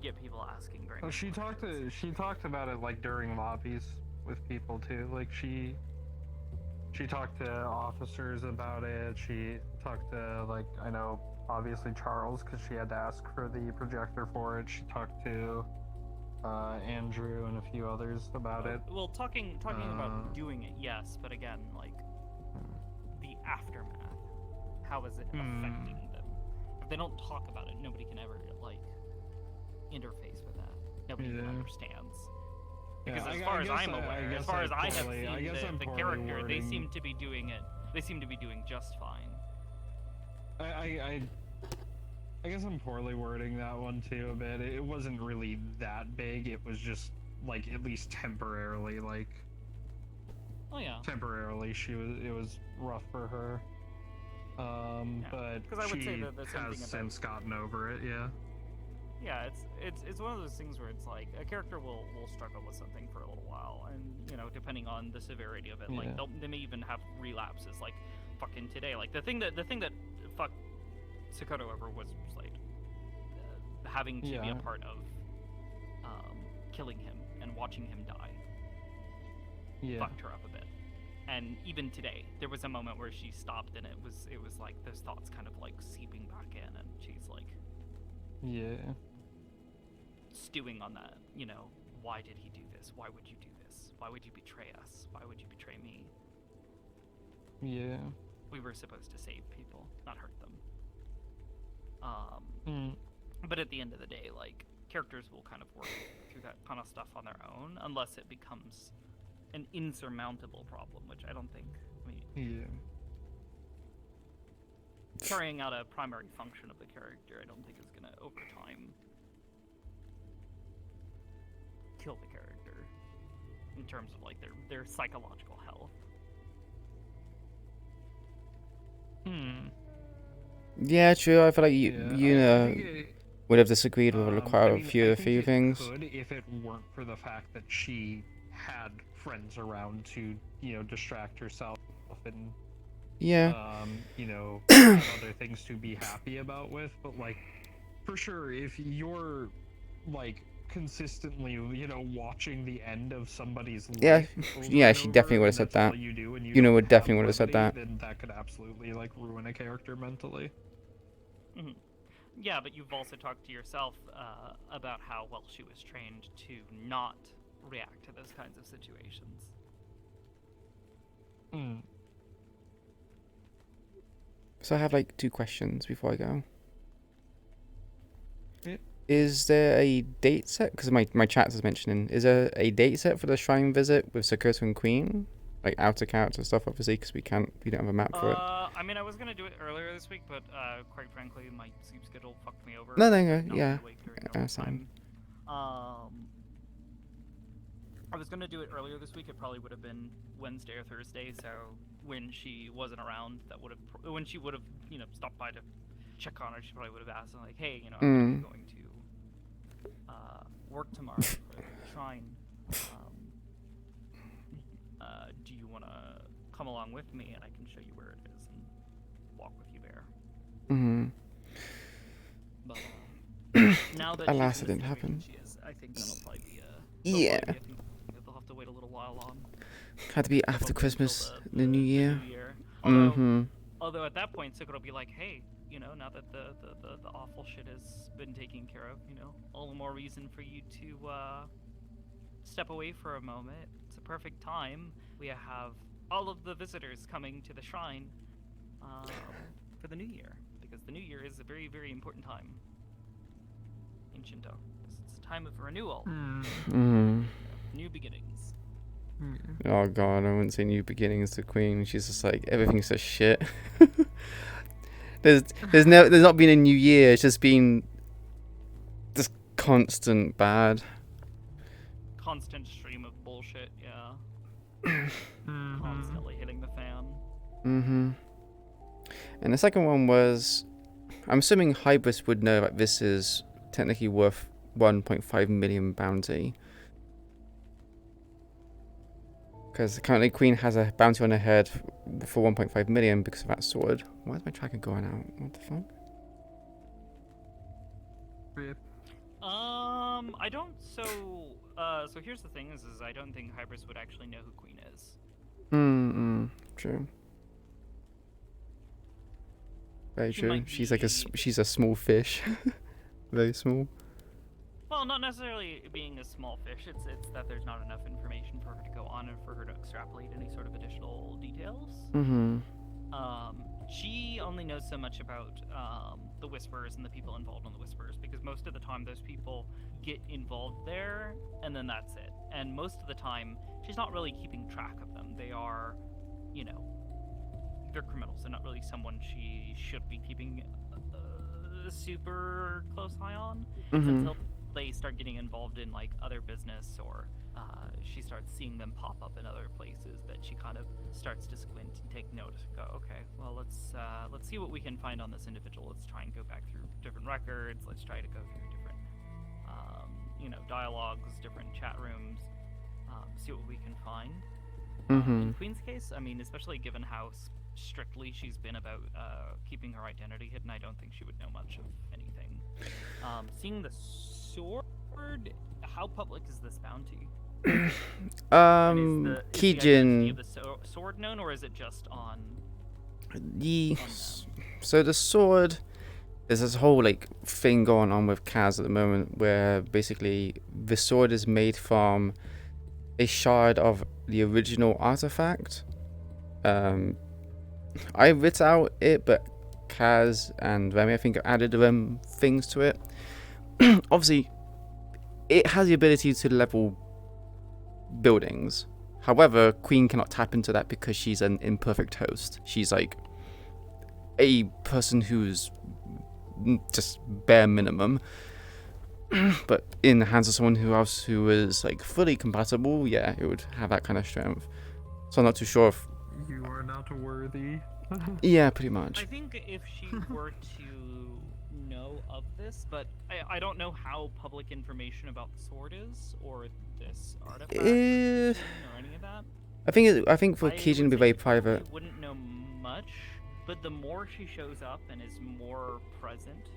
get people asking very Well, much. she talked about it like during lobbies with people too. Like she talked to officers about it. She talked to like I know obviously Charles because she had to ask for the projector for it. She talked to Andrew and a few others about it. Well, talking about doing it, yes, but again, like the aftermath. How is it affecting them? If they don't talk about it, nobody can ever like interface with that. Nobody even understands. Because as far as I'm aware, as far as I have seen the character, they seem to be doing it. They seem to be doing just fine. I guess I'm poorly wording that one too a bit. It wasn't really that big. It was just like at least temporarily, like. Oh yeah. Temporarily, it was rough for her. But I would she say that the same has thing since gotten over it. Yeah. Yeah, it's one of those things where it's like a character will struggle with something for a little while, and you know, depending on the severity of it, like they may even have relapses, like fucking today. Like the thing that fucked Tsukoto over was like having to be a part of killing him and watching him die. Fucked her up a bit. And even today, there was a moment where she stopped, and it was like those thoughts kind of like seeping back in, and she's like, stewing on that. You know, why did he do this? Why would you do this? Why would you betray us? Why would you betray me? Yeah. We were supposed to save people, not hurt them. But at the end of the day, like, characters will kind of work through that kind of stuff on their own, unless it becomes an insurmountable problem, which I don't think. I mean, carrying out a primary function of the character, I don't think is gonna over time kill the character in terms of like their psychological health. Yeah, true. I feel like you would have disagreed with quite a few things. Could if it weren't for the fact that she had friends around to, you know, distract herself and Yeah. You know, have other things to be happy about with, but like, for sure, if you're like consistently, you know, watching the end of somebody's Yeah, life over yeah, and she over, definitely would have and said that's all that. you do, and you You know, don't would have definitely would have said levity, that. then that could absolutely like ruin a character mentally. Mhm. Yeah, but you've also talked to yourself about how well she was trained to not react to those kinds of situations. Mm. So I have like 2 questions before I go. Yeah. Is there a date set? Because my chat is mentioning. Is there a date set for the shrine visit with Sakura and Queen? Like outer character stuff, obviously, because we don't have a map for it. I mean, I was gonna do it earlier this week, but quite frankly, my sleep schedule fucked me over. No, Yeah. I understand. I was gonna do it earlier this week. It probably would have been Wednesday or Thursday. So when she wasn't around, when she would have, you know, stopped by to check on her, she probably would have asked, like, hey, you know, I'm going to work tomorrow for the shrine. Do you want to come along with me, and I can show you where it is and walk with you there? But now that alas, she's it in the didn't happen. situation she is, I think that'll probably be Yeah. I think they'll have to wait a little while on. Had to be after Christmas, the New Year. Although at that point, Sakura will be like, hey, you know, now that the awful shit has been taken care of, you know, all the more reason for you to step away for a moment. It's a perfect time. We have all of the visitors coming to the shrine for the New Year, because the New Year is a very, very important time in Shinto. It's a time of renewal, new beginnings. Oh god, I wouldn't say new beginnings to Queen. She's just like, everything's just shit. there's not been a new year. It's just been just constant bad. Constant stream of bullshit, yeah. Constantly hitting the fan. And the second one was, I'm assuming Hybris would know that this is technically worth 1.5 million bounty. Because currently Queen has a bounty on her head for 1.5 million because of that sword. Why is my tracker going out? What the fuck? I don't. So here's the thing: is I don't think Hybris would actually know who Queen is. True. Very true. She's like she's a small fish. Very small. Well, not necessarily being a small fish. It's that there's not enough information for her to go on and for her to extrapolate any sort of additional details. She only knows so much about the Whisperers and the people involved in the Whisperers, because most of the time those people get involved there, and then that's it. And most of the time, she's not really keeping track of them. They are, you know, they're criminals. They're not really someone she should be keeping a super close eye on until they start getting involved in like other business, or she starts seeing them pop up in other places that she kind of starts to squint and take notice and go, okay, well, let's see what we can find on this individual. Let's try and go back through different records. Let's try to go through different you know, dialogues, different chat rooms, see what we can find. In Queen's case, I mean, especially given how strictly she's been about keeping her identity hidden, I don't think she would know much of anything. Seeing the sword, how public is this bounty? Kijin. Is the sword known, or is it just on? So the sword, there's this whole like thing going on with Kaz at the moment, where basically the sword is made from a shard of the original artifact. I writ out it, but Kaz and Remy, I think, added things to it. Obviously, it has the ability to level buildings. However, Queen cannot tap into that because she's an imperfect host. She's like a person who's just bare minimum. But in the hands of someone who is like fully compatible, yeah, it would have that kind of strength. So I'm not too sure if you are not worthy. Yeah, pretty much. I think if she were to know of this, but I don't know how public information about the sword is, or this artifact, or any of that. I think for Kijin, it'd be very private. I wouldn't know much, but the more she shows up and is more present,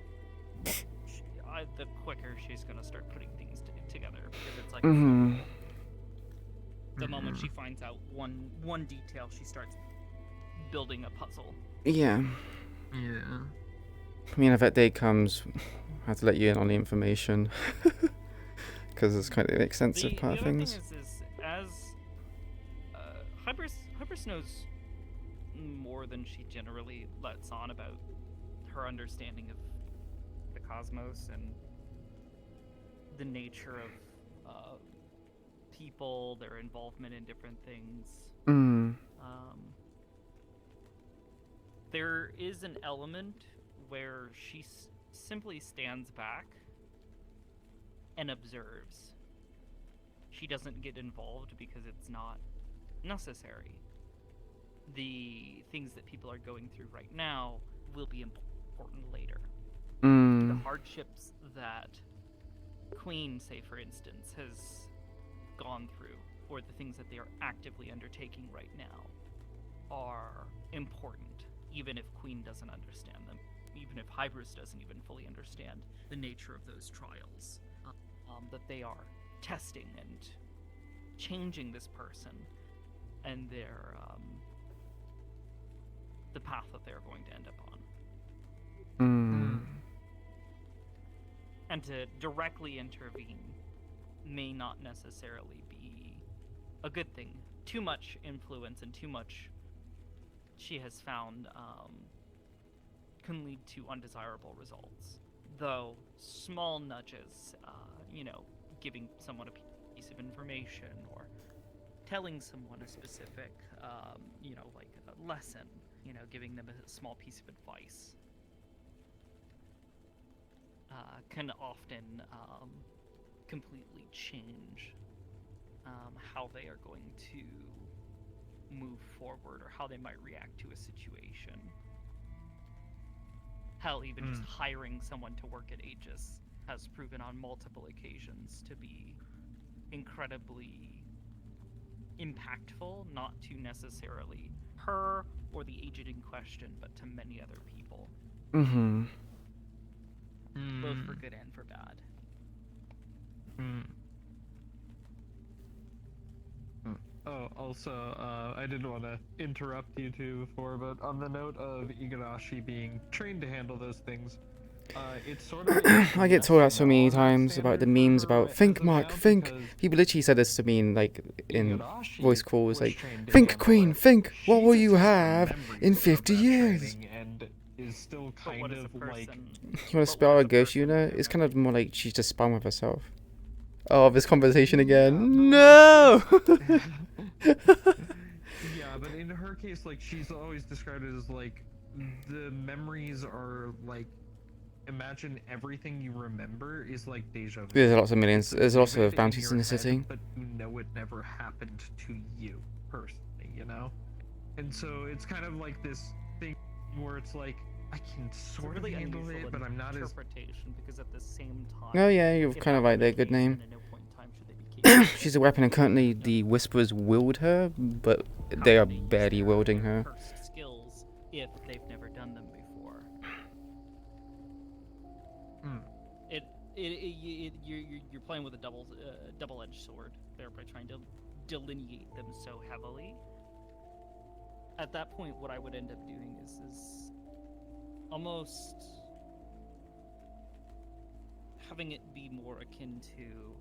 the quicker she's gonna start putting things together, because it's like Mm-hmm. the moment she finds out one detail, she starts building a puzzle. Yeah. Yeah. I mean, if that day comes, I have to let you in on the information. Because it's kind of an extensive part of things. The other thing is as Hybris knows more than she generally lets on about her understanding of the cosmos and the nature of people, their involvement in different things. Mm. There is an element where she simply stands back and observes. She doesn't get involved because it's not necessary. The things that people are going through right now will be important later. Mm. The hardships that Queen, say for instance, has gone through, or the things that they are actively undertaking right now, are important, even if Queen doesn't understand them, even if Hybris doesn't even fully understand the nature of those trials. That they are testing and changing this person and their the path that they're going to end up on. Mm. And to directly intervene may not necessarily be a good thing. Too much influence and too much, she has found, can lead to undesirable results. Though small nudges, giving someone a piece of information or telling someone a specific, like a lesson, giving them a small piece of advice, can often completely change how they are going to move forward or how they might react to a situation. Hell, even just hiring someone to work at Aegis has proven on multiple occasions to be incredibly impactful, not to necessarily her or the agent in question, but to many other people. Mm-hmm. Both for good and for bad. Oh, also, I didn't want to interrupt you two before, but on the note of Igarashi being trained to handle those things, it's sort of... I get told that so many times about the memes about think, Mark, think. People literally said this to me in voice calls, like, think, Queen, think. What will you have in 50 years? And is still kind of like... You want to spell a ghost unit? It's kind of more like she's just spun with herself. Oh, this conversation again. No! Yeah, but in her case, like, she's always described it as, like, the memories are, like, imagine everything you remember is, like, deja vu. There's lots of millions. There's lots You live of it bounties your in the head, city. But you know it never happened to you, personally, you know? And so it's kind of like this thing where it's like, I can sort of handle it, but I'm not as... interpretation, because at the same time... Oh yeah, you're kind of right there. Good name. She's a weapon and currently the Whisperers wield her, but they are barely wielding her. Skills if they've never done them before. You're playing with a double-edged sword there by trying to delineate them so heavily. At that point, what I would end up doing is almost having it be more akin to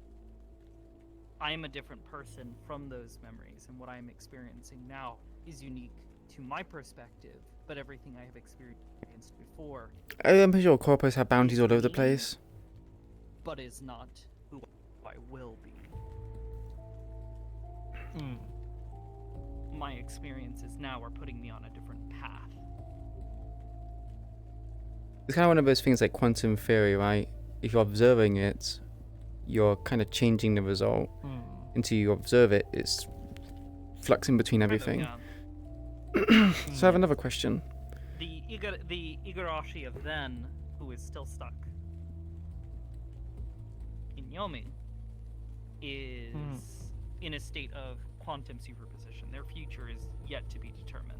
I am a different person from those memories, and what I am experiencing now is unique to my perspective, but everything I have experienced before. I'm pretty sure corpos have bounties all over the place. But is not who I will be. My experiences now are putting me on a different path. It's kind of one of those things like quantum theory, right? If you're observing it, you're kind of changing the result. Until you observe it, it's fluxing between everything. So I have another question. The Igarashi of then, who is still stuck in Yomi, is in a state of quantum superposition. Their future is yet to be determined.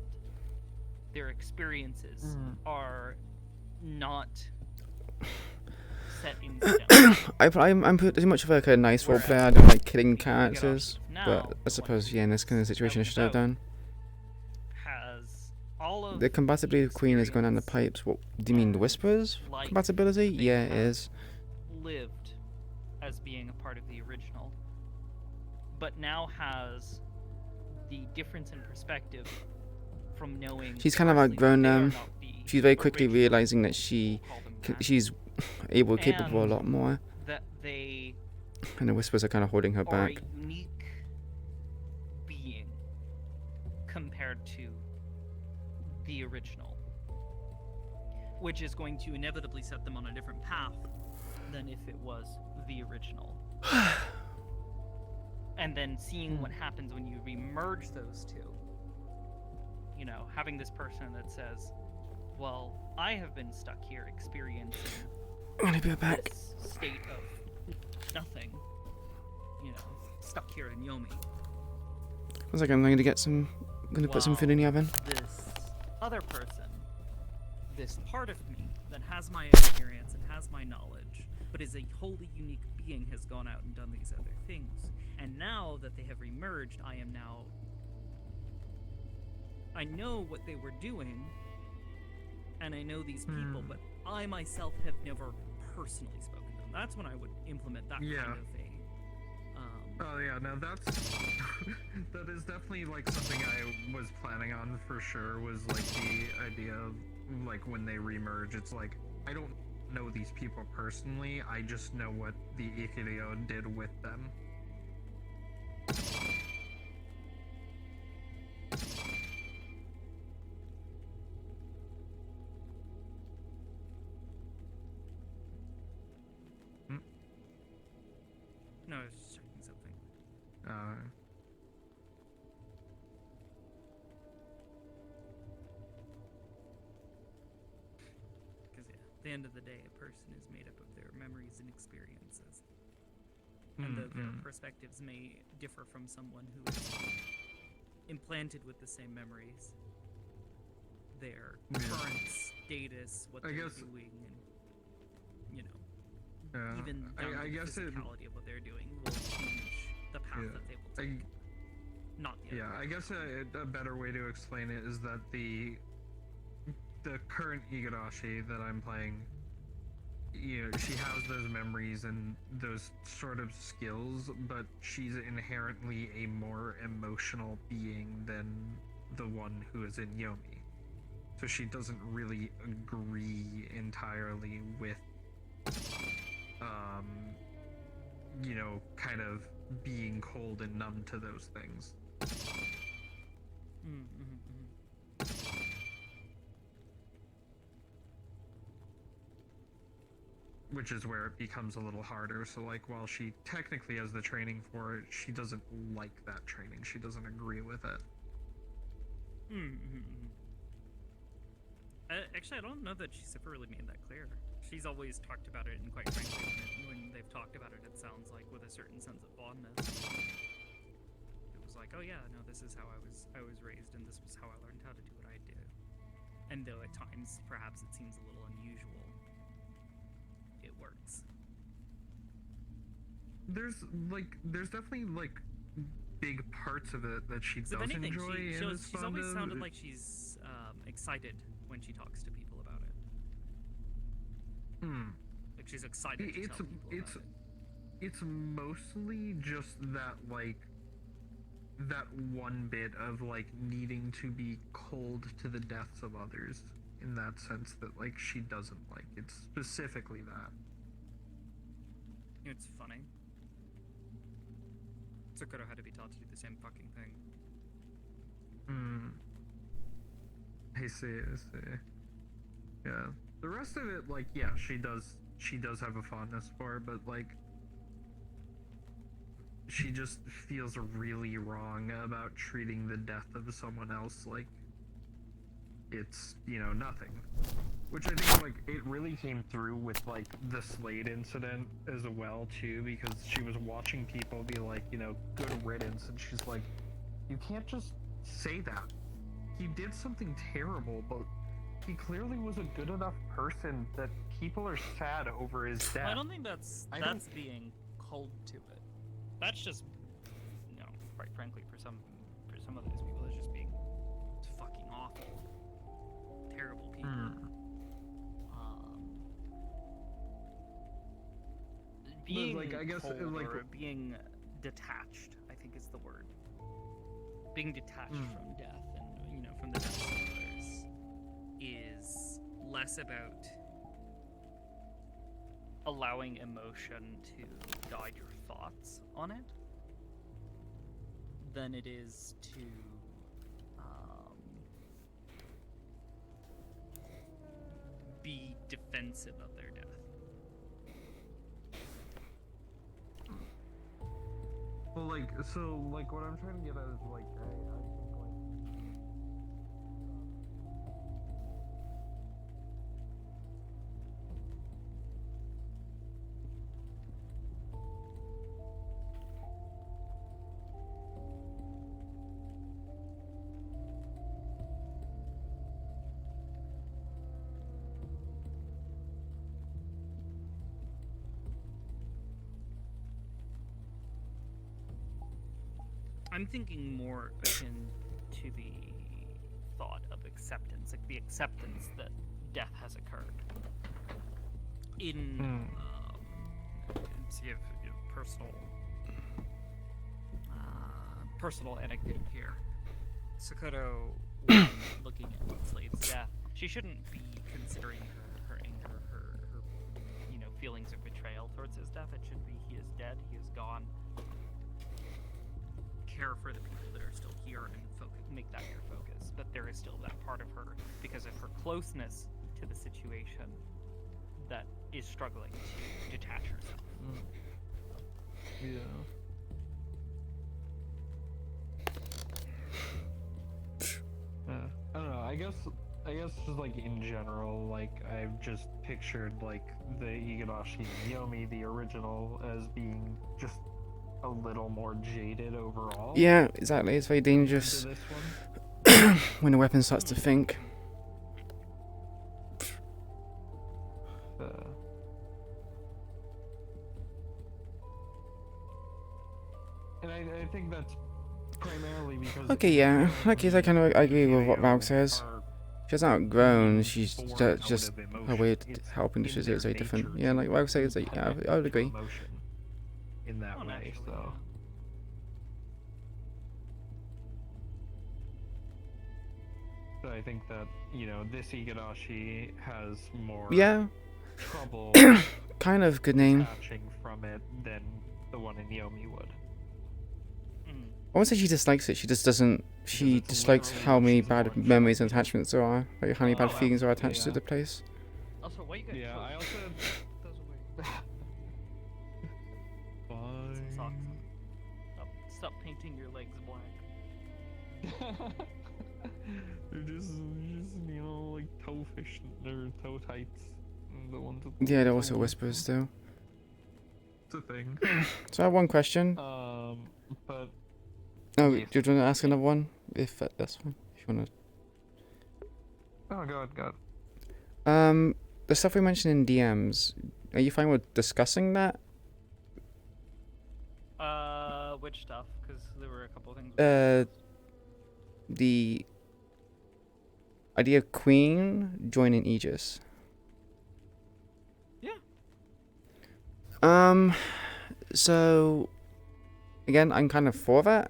their experiences are not set in stone. I'm pretty much of like a nice role player. I don't like killing characters, but I suppose yeah, in this kind of situation I should have done. Has all of The compatibility of Queen is going down the pipes. What do you mean, the Whispers? Like Compatibility? Yeah, it is. lived as being a part of the original, but now has the difference in perspective from knowing. She's kind of outgrown them. She's very quickly realizing that she's capable a lot more. That they And the Whispers are kind of holding her are back. a unique being compared to the original, which is going to inevitably set them on a different path than if it was the original. And then seeing what happens when you remerge those two. You know, having this person that says, well, I have been stuck here experiencing this state of nothing. You know, stuck here in Yomi. One second, I'm going to get some. I'm going to put some food in the oven. This other person, this part of me that has my experience and has my knowledge, but is a wholly unique being, has gone out and done these other things. And now that they have remerged, I know what they were doing, and I know these people, but I myself have never personally spoken to them. That's when I would implement that kind of a... Oh yeah, no, that is definitely like something I was planning on for sure, was like the idea of like when they remerge, it's like, I don't know these people personally, I just know what the Ikiryo did with them. No, I was just checking something. Because yeah, at the end of the day, a person is made up of their memories and experiences. And though their perspectives may differ from someone who is implanted with the same memories, their current status, what they're doing, and you know, even down to the physicality of what they're doing will change the path that they will take. Not the other way. I guess a better way to explain it is that the current Igarashi that I'm playing, you know, she has those memories and those sort of skills, but she's inherently a more emotional being than the one who is in Yomi. So she doesn't really agree entirely with, you know, kind of being cold and numb to those things. Which is where it becomes a little harder. So like, while she technically has the training for it, she doesn't like that training. She doesn't agree with it. Actually, I don't know that she's ever really made that clear. She's always talked about it, and quite frankly, when they've talked about it, it sounds like with a certain sense of fondness. It was like, oh yeah, no, this is how I was raised, and this was how I learned how to do what I do. And though at times, perhaps it seems a little unusual, it works. There's definitely like big parts of it that she does anything, enjoy. she's always sounded like she's excited when she talks to people about it. Like she's excited to tell people about it. It's mostly just that, like, that one bit of like needing to be cold to the deaths of others, in that sense that like she doesn't like. It's specifically that. You know, it's funny. Tsukuro had to be taught to do the same fucking thing. I see. Yeah. The rest of it, like, yeah, she does have a fondness for it, but like, she just feels really wrong about treating the death of someone else like it's, you know, nothing. Which I think, like, it really came through with, like, the Slade incident as well, too, because she was watching people be like, you know, good riddance, and she's like, you can't just say that. he did something terrible, but he clearly was a good enough person that people are sad over his death. I don't think that's being cold to it. That's just, you know, quite frankly, for some of those people, it's just being fucking awful, terrible people. Being like, I guess, cold like, or being detached, I think is the word. Being detached from death and, you know, from the death of others is less about allowing emotion to guide your thoughts on it than it is to be defensive of their death. Well, like, so, like, what I'm trying to get at is, like, I think, like, I'm thinking more akin to the thought of acceptance, like the acceptance that death has occurred. In to give personal anecdote here, Sakoto, when looking at Slave's death, she shouldn't be considering her anger, her you know, feelings of betrayal towards his death. It should be he is dead, he is gone. Care for the people that are still here and make that your focus. But there is still that part of her, because of her closeness to the situation, that is struggling to detach herself. Yeah. I don't know. I guess just like in general, like I've just pictured like the Igarashi Yomi, the original, as being just a little more jaded overall. Yeah, exactly. It's very dangerous when a weapon starts to think. And I think that's primarily because. Okay, yeah. In that case, I kind of agree with what Valk says. She's outgrown. She's just her way of helping the is very different. Yeah, like Valk says, like, yeah, I would agree. In that way, so. So I think that, you know, this Igarashi has more trouble kind of good name detaching from it than the one in Yomi would. I won't say she dislikes it, she just doesn't. She dislikes how many bad memories and attachments there are, like how many bad feelings are attached to the place. Also, why you got I also. Fine. Stop painting your legs black. They're just, you know, like toe fish, or toe tights. The ones with Yeah, there also whispers though. It's a thing. So I have one question. But. Oh, do you want to ask another one? If that's fine. If you want to. Oh, God. The stuff we mentioned in DMs, are you fine with discussing that? Which stuff? Because there were a couple of things. The idea of Queen joining Aegis. Yeah. So, again, I'm kind of for that.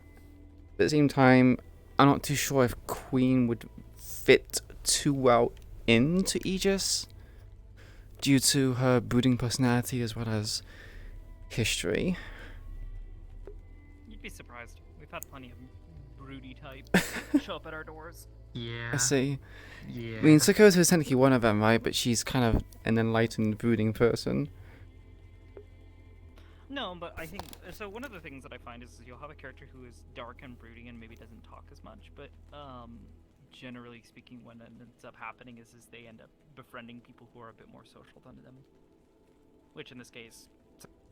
But at the same time, I'm not too sure if Queen would fit too well into Aegis due to her brooding personality as well as history. You'd be surprised. We've had plenty of broody types show up at our doors. Yeah. I see. Yeah. I mean, Sakoto is technically one of them, right? But she's kind of an enlightened, brooding person. No, but I think so. One of the things that I find is you'll have a character who is dark and brooding and maybe doesn't talk as much, but generally speaking, what ends up happening is they end up befriending people who are a bit more social than them. Which in this case,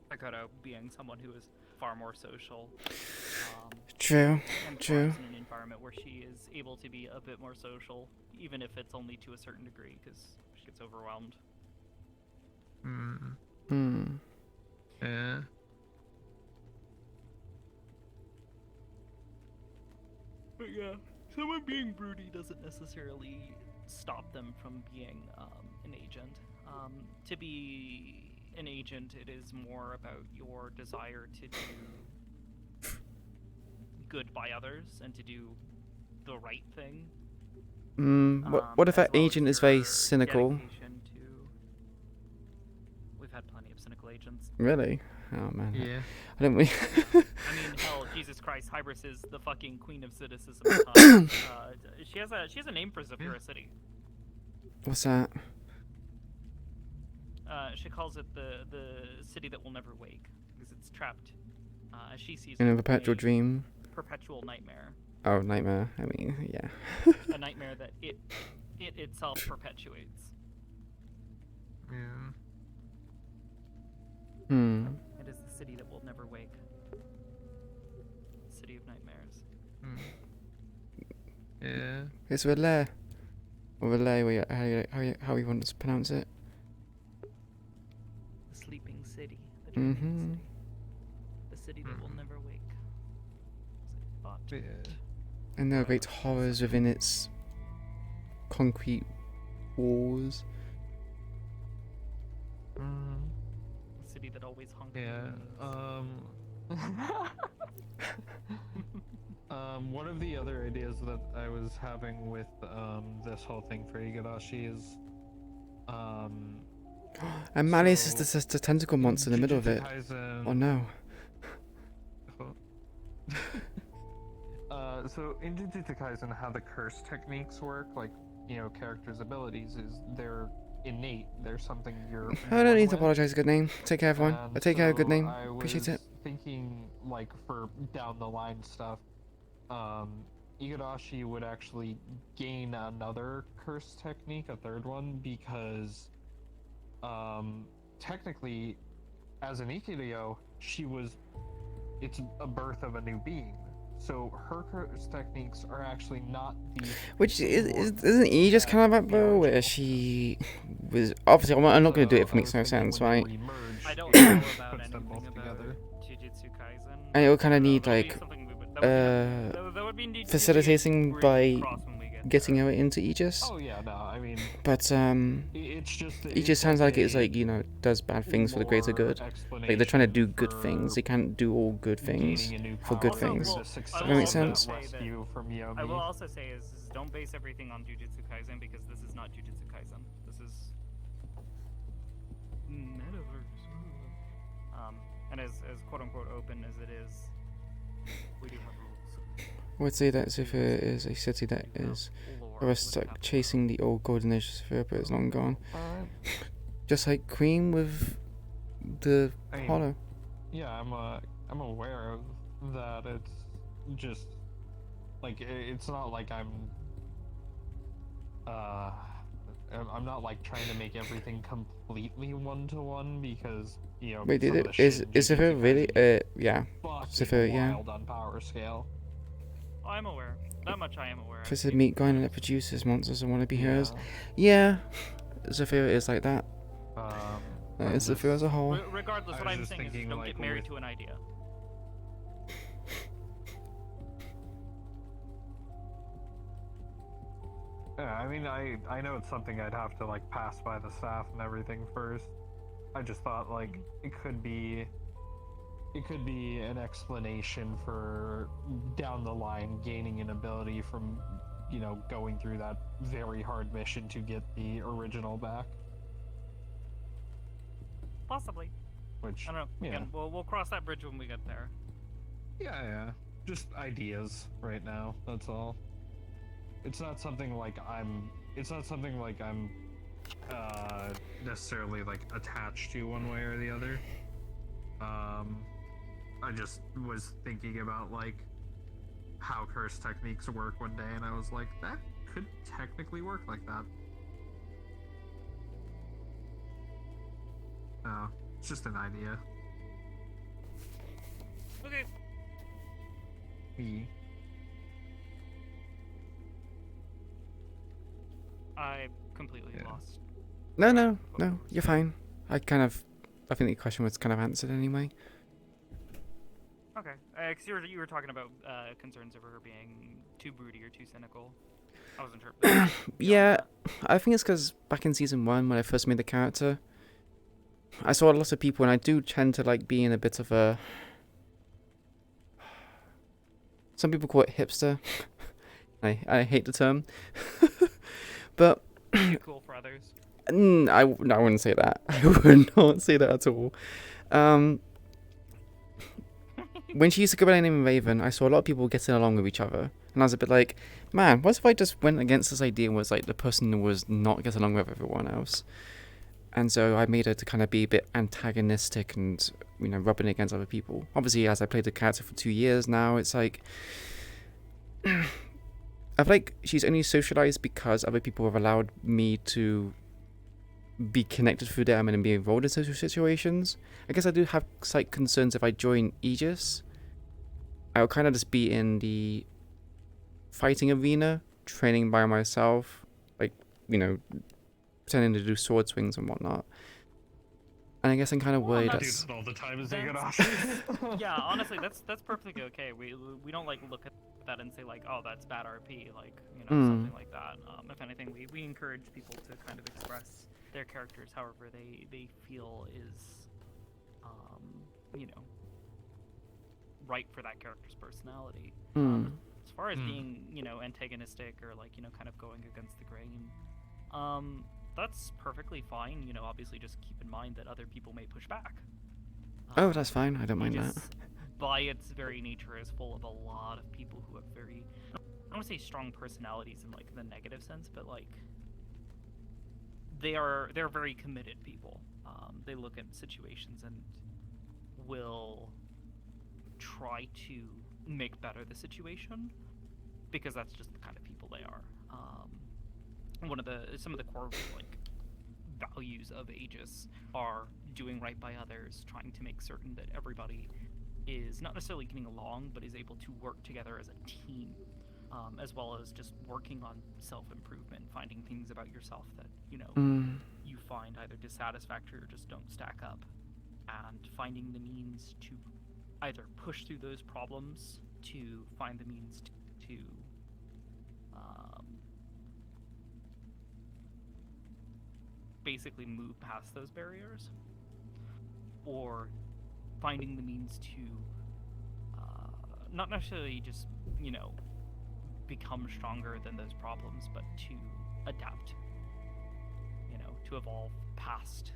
Dakota being someone who is far more social. True, And true. thrives in an environment where she is able to be a bit more social, even if it's only to a certain degree, because she gets overwhelmed. Yeah. But yeah, someone being broody doesn't necessarily stop them from being an agent. To be an agent, it is more about your desire to do good by others and to do the right thing. What if as that well as agent is very your cynical? dedication to... We've had plenty of cynical agents. Really? Oh man. Yeah. I don't really. I mean, hell, Jesus Christ, Hybris is the fucking queen of cynicism. She has a name for Zafira City. What's that? She calls it the city that will never wake because it's trapped, as she sees In it, a perpetual dream. perpetual nightmare. Oh, nightmare. I mean, yeah. A nightmare that it itself perpetuates. Yeah. It is the city that will never wake. City of nightmares. Yeah. It's Relay. Or Relay, how you want to pronounce it? The sleeping city. The dreaming city. The city that will never wake. And there are great horrors within its concrete walls. The city that always honks. Yeah. One of the other ideas that I was having with this whole thing for Igarashi is And Malleus is the tentacle monster in the middle of it. Oh no. So in Jujutsu Kaisen, how the curse techniques work, like, you know, characters' abilities, is they're innate. They're something you're. I don't need to born with. apologize. Good name. Take care, everyone. I take care. Good name. I Appreciate it. was thinking, like, for down the line stuff, Igarashi would actually gain another curse technique, a third one, because technically, as an Ikiryo, it's a birth of a new being. So her curse techniques are actually not the. Which isn't he just kind of like, bro, where she was obviously. I'm not going to do it if it makes no sense, right? I don't know about anything about Jujutsu Kaisen. And it'll kind of need like facilitating by getting her into Aegis. Oh yeah, no, I mean. But it's just. Aegis sounds like it's like, you know, does bad things for the greater good. Like they're trying to do good things. They can't do all good things for good things. Does that make sense? I will also say is don't base everything on Jujutsu Kaisen because this is not Jujutsu Kaisen. This is Metaverse. And as quote unquote open as it is, we do have rules. I would say that Zephyr is a city that is stuck chasing the old golden age of Zephyr, but it's long gone. Just like Cream with the Hollow. Yeah, I'm aware of that. It's just like it's not like I'm not like trying to make everything completely one-to-one because, you know. Wait, is Zephyr really? Yeah, Zephyr, yeah. Wild on power scale. I'm aware. That much I am aware. Twisted meat grinder that produces monsters and wannabe heroes. Yeah, Zephyr is like that. It's Zephyr as a whole. Regardless, what I'm saying is don't get married to an idea. Yeah, I mean, I know it's something I'd have to like pass by the staff and everything first. I just thought like it could be an explanation for down the line gaining an ability from, you know, going through that very hard mission to get the original back. Possibly. Which I don't know. Yeah. Again, we'll cross that bridge when we get there. Yeah. Just ideas right now. That's all. It's not something like I'm necessarily like attached to one way or the other. I just was thinking about like how curse techniques work one day, and I was like, that could technically work like that. No, it's just an idea. Okay. Me. I completely lost. No, you're fine. I think the question was kind of answered anyway. Okay. 'Cause you were talking about concerns over her being too broody or too cynical. I wasn't sure. Yeah, I think it's because back in season 1, when I first made the character, I saw lots of people, and I do tend to like being a bit of a. Some people call it hipster. I hate the term, but. Too cool for others. I wouldn't say that. I would not say that at all. When she used to go by the name Raven, I saw a lot of people getting along with each other. And I was a bit like, man, what if I just went against this idea and was like the person who was not getting along with everyone else? And so I made her to kind of be a bit antagonistic and, rubbing against other people. Obviously, as I played the character for 2 years now, it's like... I feel like she's only socialized because other people have allowed me to be connected through them and be involved in social situations. I guess I do have slight concerns if I join Aegis. I'll kind of just be in the fighting arena, training by myself, like, pretending to do sword swings and whatnot. And I guess I'm kind of worried. I do that all the time as they get off. Yeah, honestly, that's perfectly okay. We don't like look at that and say like, oh, that's bad RP, like something like that. If anything, we encourage people to kind of express their characters however they feel is, right for that character's personality. As far as being, antagonistic or like, kind of going against the grain, that's perfectly fine. Obviously just keep in mind that other people may push back. Oh, that's fine. I don't mind that. By its very nature, is full of a lot of people who have very, I don't want to say strong personalities in like the negative sense, but like they're very committed people. They look at situations and will try to make better the situation because that's just the kind of people they are. Some of the core like values of Aegis are doing right by others, trying to make certain that everybody is not necessarily getting along, but is able to work together as a team, as well as just working on self-improvement, finding things about yourself that you find either dissatisfactory or just don't stack up, and finding the means to either push through those problems, to find the means to basically move past those barriers, or finding the means to not necessarily just become stronger than those problems, but to adapt, to evolve past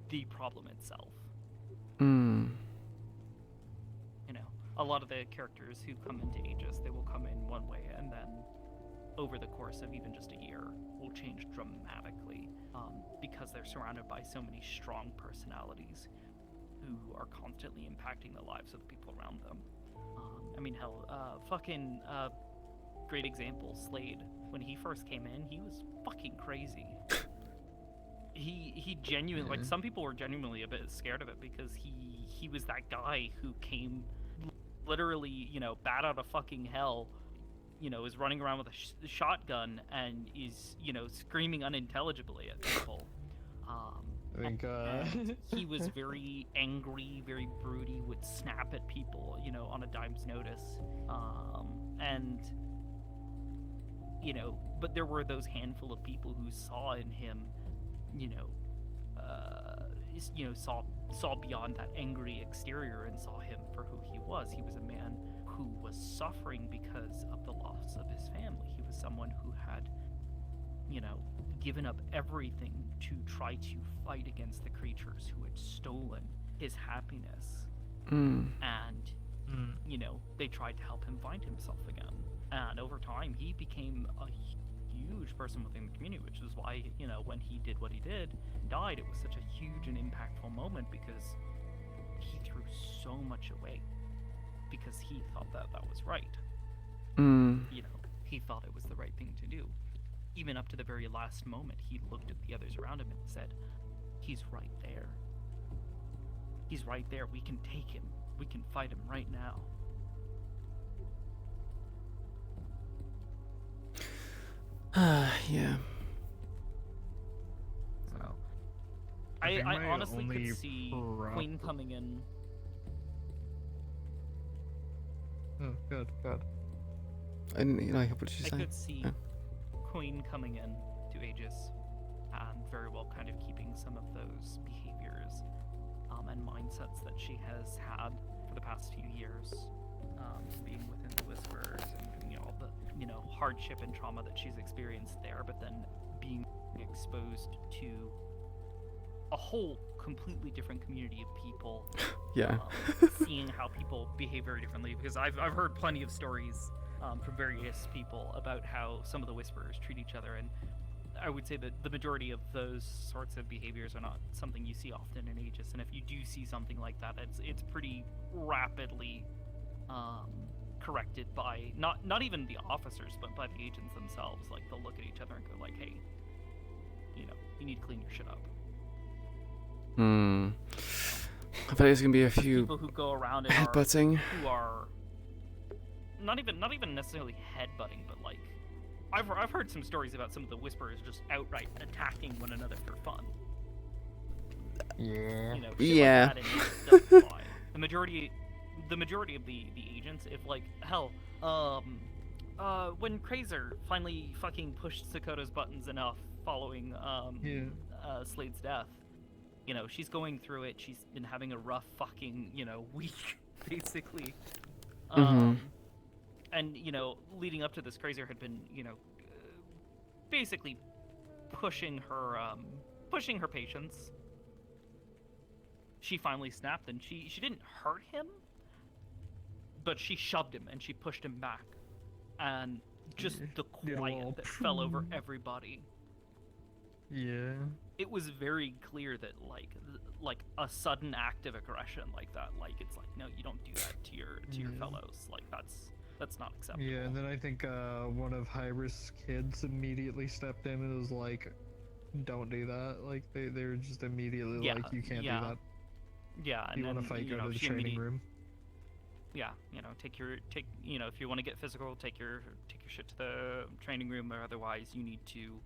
the problem itself. A lot of the characters who come into Aegis, they will come in one way and then over the course of even just a year will change dramatically, because they're surrounded by so many strong personalities who are constantly impacting the lives of the people around them. Great example, Slade. When he first came in, he was fucking crazy. He genuinely, like, some people were genuinely a bit scared of it because he was that guy who came literally, bat out of fucking hell, is running around with a shotgun and is, screaming unintelligibly at people. And he was very angry, very broody, would snap at people, on a dime's notice. But there were those handful of people who saw in him, saw beyond that angry exterior and saw him for who he was. He was a man who was suffering because of the loss of his family. He was someone who had, given up everything to try to fight against the creatures who had stolen his happiness. And, they tried to help him find himself again. And over time, he became a huge person within the community, which is why, when he did what he did, died, it was such a huge and impactful moment because he threw so much away because he thought that was right. He thought it was the right thing to do. Even up to the very last moment, he looked at the others around him and said, he's right there. He's right there. We can take him. we can fight him right now. Yeah. So, I I think my honestly only could see Queen coming in. Oh, good. And what did you I say? could see Queen coming in to Aegis and very well kind of keeping some of those behaviors and mindsets that she has had for the past few years, being within the Whisperers and all the hardship and trauma that she's experienced there, but then being exposed to a whole completely different community of people. Yeah. Seeing how people behave very differently, because I've heard plenty of stories from various people about how some of the Whisperers treat each other, and I would say that the majority of those sorts of behaviors are not something you see often in Aegis, and if you do see something like that, it's pretty rapidly corrected by not even the officers, but by the agents themselves. Like, they'll look at each other and go like, hey, you need to clean your shit up. I bet there's gonna be a few people who go around and headbutting. who are not even necessarily headbutting, but like I've heard some stories about some of the Whisperers just outright attacking one another for fun. Yeah. Shit Yeah. Like that, and it doesn't fly. The majority of the agents, if like hell, when Krazer finally fucking pushed Sakota's buttons enough following Slade's death, she's going through it. She's been having a rough fucking week, basically. And leading up to this, Krazer had been basically pushing her patience. She finally snapped, and she didn't hurt him, but she shoved him and she pushed him back, and just the quiet that fell over everybody. Yeah. It was very clear that like a sudden act of aggression like that, like it's like, no, you don't do that to your fellows. Like that's not acceptable. Yeah, and then I think one of Hybris' kids immediately stepped in and was like, "Don't do that." Like they're just immediately like, "You can't do that." Yeah, and you want to then, fight? Go to the training room. Yeah, take if you want to get physical, take your shit to the training room, or otherwise you need to,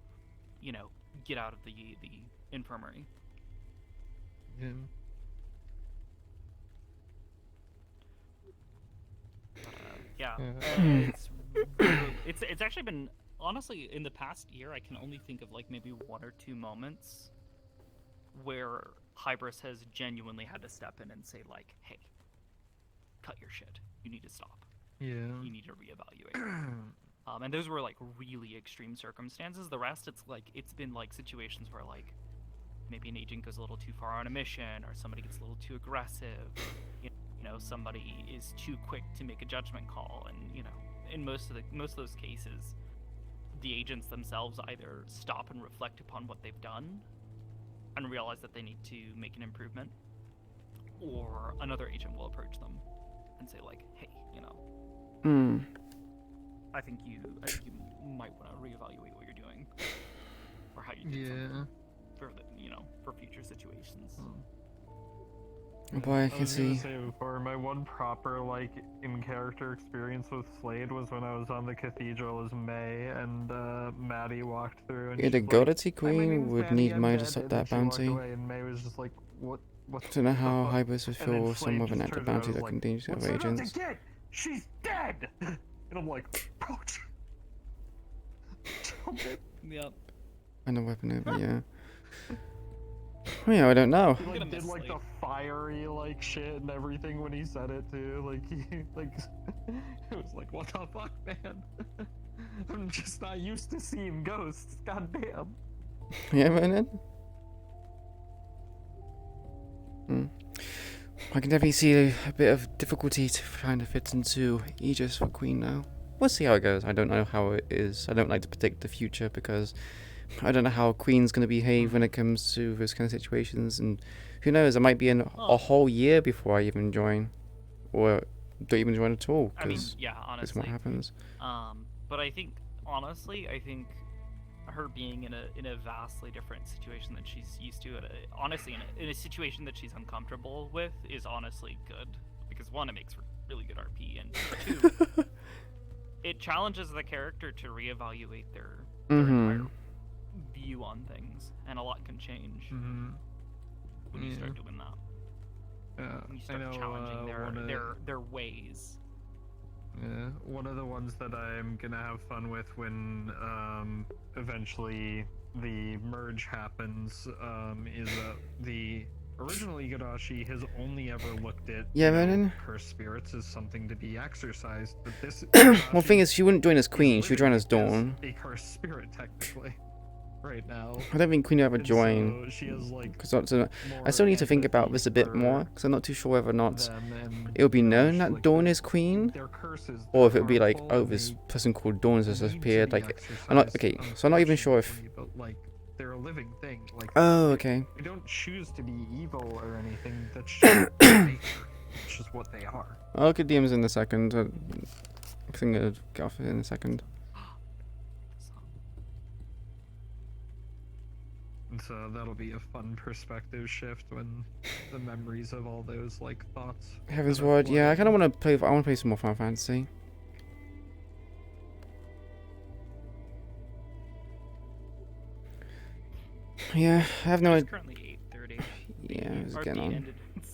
get out of the infirmary. Yeah. It's actually been, honestly, in the past year, I can only think of like maybe one or two moments where Hybris has genuinely had to step in and say like, hey, cut your shit. You need to stop. Yeah. You need to reevaluate. And those were like really extreme circumstances. The rest, it's been like situations where like maybe an agent goes a little too far on a mission, or somebody gets a little too aggressive. Somebody is too quick to make a judgment call, and in most of those cases, the agents themselves either stop and reflect upon what they've done and realize that they need to make an improvement, or another agent will approach them and say like, hey, I think you might want to reevaluate what you're doing, or how you do something for future situations. Boy, I can was gonna see. say before, my one proper in-character experience with Slade was when I was on the cathedral as May, and Maddie walked through. And Yeah, the she's Goddity "Hi, my Queen name's would Maddie, need I'm Maya to dead," stop and that then she walked bounty. away, and May was just like, "What? I don't know how fuck?" Hybris would And then feel if someone with an Slade active just turns around bounty and that is continues to "What's have there not to agents. get? She's dead!" And I'm like, "Ouch." Yep. And a weapon over, yeah. Yeah, I don't know. He did the fiery shit and everything when he said it too. It was like, what the fuck, man? I'm just not used to seeing ghosts. Goddamn. Yeah, Vernon? I can definitely see a bit of difficulty to trying to fit into Aegis for Queen now. We'll see how it goes. I don't know how it is. I don't like to predict the future because I don't know how Queen's going to behave when it comes to those kind of situations, and who knows, it might be a whole year before I even join, or don't even join at all, because honestly, that's what happens. But I think, honestly, her being in a vastly different situation than she's used to, honestly, in a situation that she's uncomfortable with, is honestly good, because one, it makes for really good RP, and two, it challenges the character to reevaluate their entire view on things, and a lot can change when you start doing that. When you start challenging their ways. Yeah, one of the ones that I'm gonna have fun with when eventually the merge happens is the original Igarashi has only ever looked at cursed spirits as something to be exercised, but this Well, thing is, she wouldn't join as queen. She would join as Dawn. a cursed spirit technically. Right now. I don't think Queen will ever join. So she has like Because I still need to think about this a bit more, because I'm not too sure whether or not it'll be known that Dawn is queen, or if it'll be like, oh, this person called Dawn has disappeared. Like, I'm not okay. So I'm not even sure if. But like, they're a living thing. Like, oh, okay. They don't choose to be evil or anything. That's just nature. It's just what they are. I'll look at DMs in a second. I think I'll get off it in a second. And so that'll be a fun perspective shift when the memories of all those like thoughts. Heaven's Ward, yeah, I kind of want to play. I want to play some more Final Fantasy. Yeah, I have no idea. Currently 8:30. Yeah, it's getting on. Ended at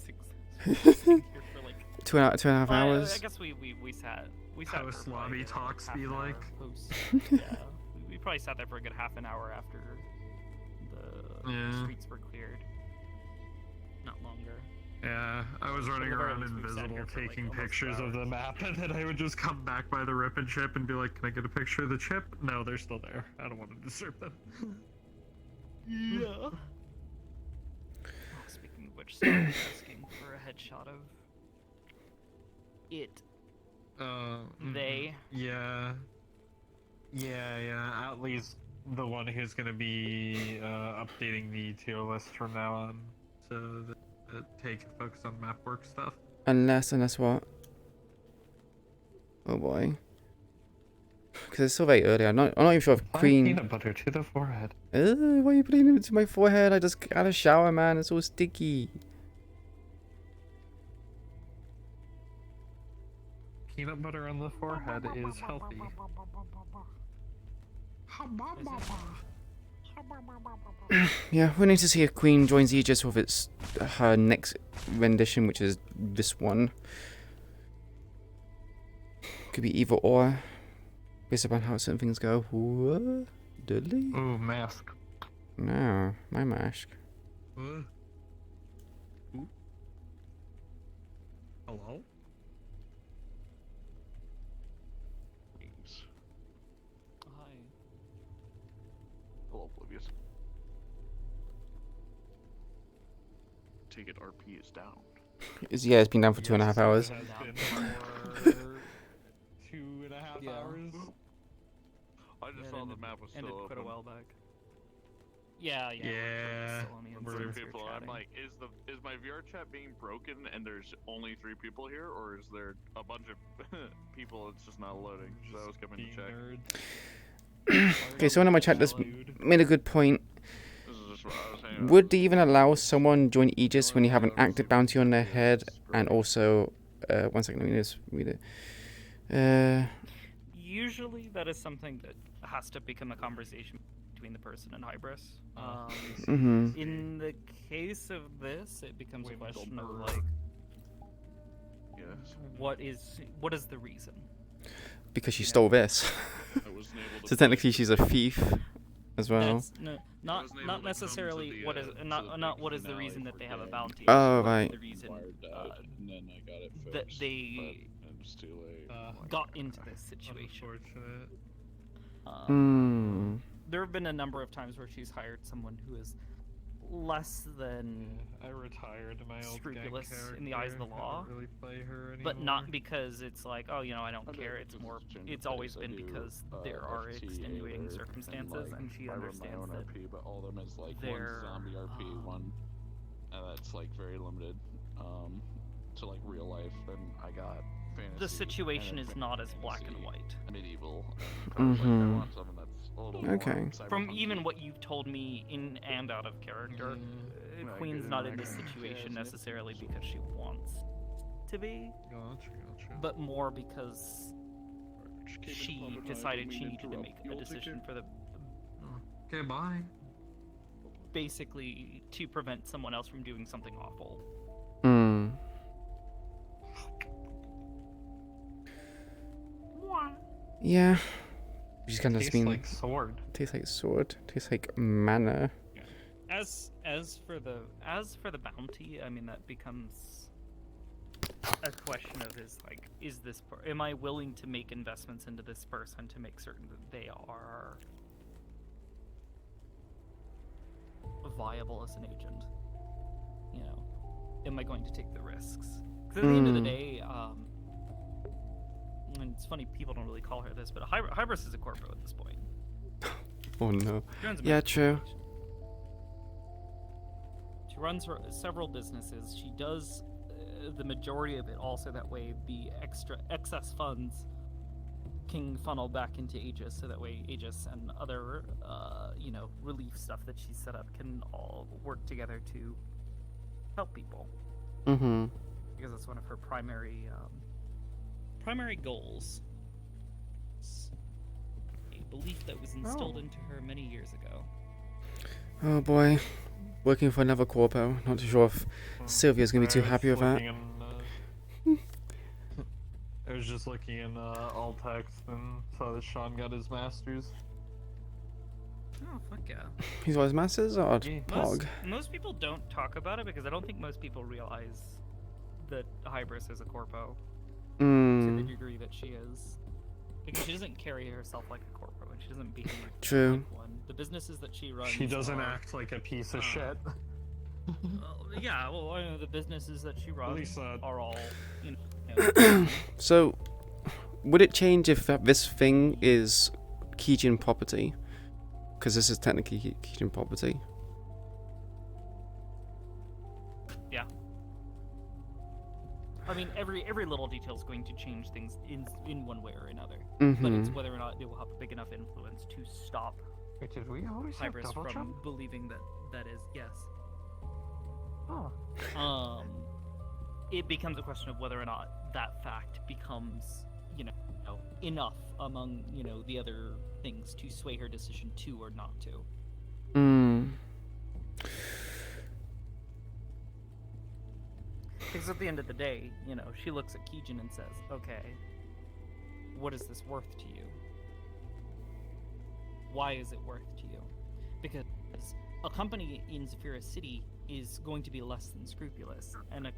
6. Like, 2.5 hours. I guess we sat. Post lobby talks be like. Yeah, we probably sat there for a good half an hour after the streets were cleared. Not longer. Yeah, I was running around invisible taking pictures of the map, and then I would just come back by the rip and chip and be like, can I get a picture of the chip? No, they're still there. I don't want to disturb them. Yeah. Oh, speaking of which, someone was asking for a headshot of it. They. Yeah. At least the one who's gonna be updating the tier list from now on, so that take focus on map work stuff. Unless what? Oh boy. Because it's still very early. I'm not even sure if Queen. Peanut butter to the forehead. Why are you putting it to my forehead? I just got a shower, man. It's all sticky. Peanut butter on the forehead is healthy. Yeah, we need to see if Queen joins Aegis with its her next rendition, which is this one. Could be either or, based upon how certain things go. What? Dudley? Ooh, mask. No, my mask. Ooh. Hello? Hi. Hello, Oblivious. Take it, RP is down. Yeah, it's been down for 2.5 hours. It has been for 2.5 hours. I just saw the map was still open. Quite a while back. Yeah. Three people. I'm like, is my VR chat being broken and there's only 3 people here, or is there a bunch of people? It's just not loading. So I was coming to check. Okay, someone in my chat just made a good point. Would they even allow someone join Aegis when you have an active bounty on their head, and also, 1 second, let me just read it. Usually, that is something that has to become a conversation between the person and Hybris. In the case of this, it becomes a question of like, what is the reason? Because she stole this. So technically, she's a thief as well. Not necessarily what is what is the reason that they have a bounty. Oh, right. The reason that they got into this situation. There have been a number of times where she's hired someone who is less than I retired my old scrupulous gang in the eyes of the law, really play her but not because it's like, oh, I don't care. It's more, it's always been because there are extenuating circumstances, and she understands that RP, but all of them is like they're, one zombie RP, one that's like very limited to like real life, and I got fantasy. The situation is not as black and white. Medieval. I want something that's a little okay. more From even what you've told me in and out of character, Queen's not in this situation necessarily because she wants to be, Gotcha. but more because Just keep it she plummeted, I decided don't she mean needed to interrupt. make You a all take decision care. for the Okay, bye. basically to prevent someone else from doing something awful. Hmm. Yeah. She's kind of Tastes been. like sword. Tastes like sword. Tastes like mana. As for the bounty, I mean that becomes a question of is this am I willing to make investments into this person to make certain that they are viable as an agent? You know, am I going to take the risks? Because at the end of the day, and it's funny people don't really call her this, but Hybris is a corpo at this point. Oh no. She runs a Yeah, major true. corporation. She runs several businesses. She does the majority of it also that way the excess funds can funnel back into Aegis, so that way Aegis and other relief stuff that she's set up can all work together to help people. Mm-hmm. Because that's one of her primary goals. It's a belief that was instilled into her many years ago. Oh boy. Working for another corpo. Not too sure if Sylvia's gonna be too happy with that. I was just looking in alt text and saw that Sean got his master's. Oh, fuck yeah. He's got his masters or Pog? Most people don't talk about it because I don't think most people realize that Hybris is a corpo to the degree that she is. Because she doesn't carry herself like a corpo and she doesn't behave True. like one. The businesses that she runs She doesn't are, act like a piece of shit. yeah, well, I know the businesses that she runs least, are all, So, would it change if this thing is Kijin property? Because this is technically Kijin property. Yeah. I mean, every little detail is going to change things in one way or another. But it's whether or not it will have a big enough influence to stop Wait, did we always have Hybris double from jump? believing that is yes. Oh. It becomes a question of whether or not that fact becomes, enough among, the other things to sway her decision to or not to. Because at the end of the day, she looks at Kijin and says, okay, what is this worth to you? Why is it worth to you? Because a company in Zephyra City is going to be less than scrupulous, and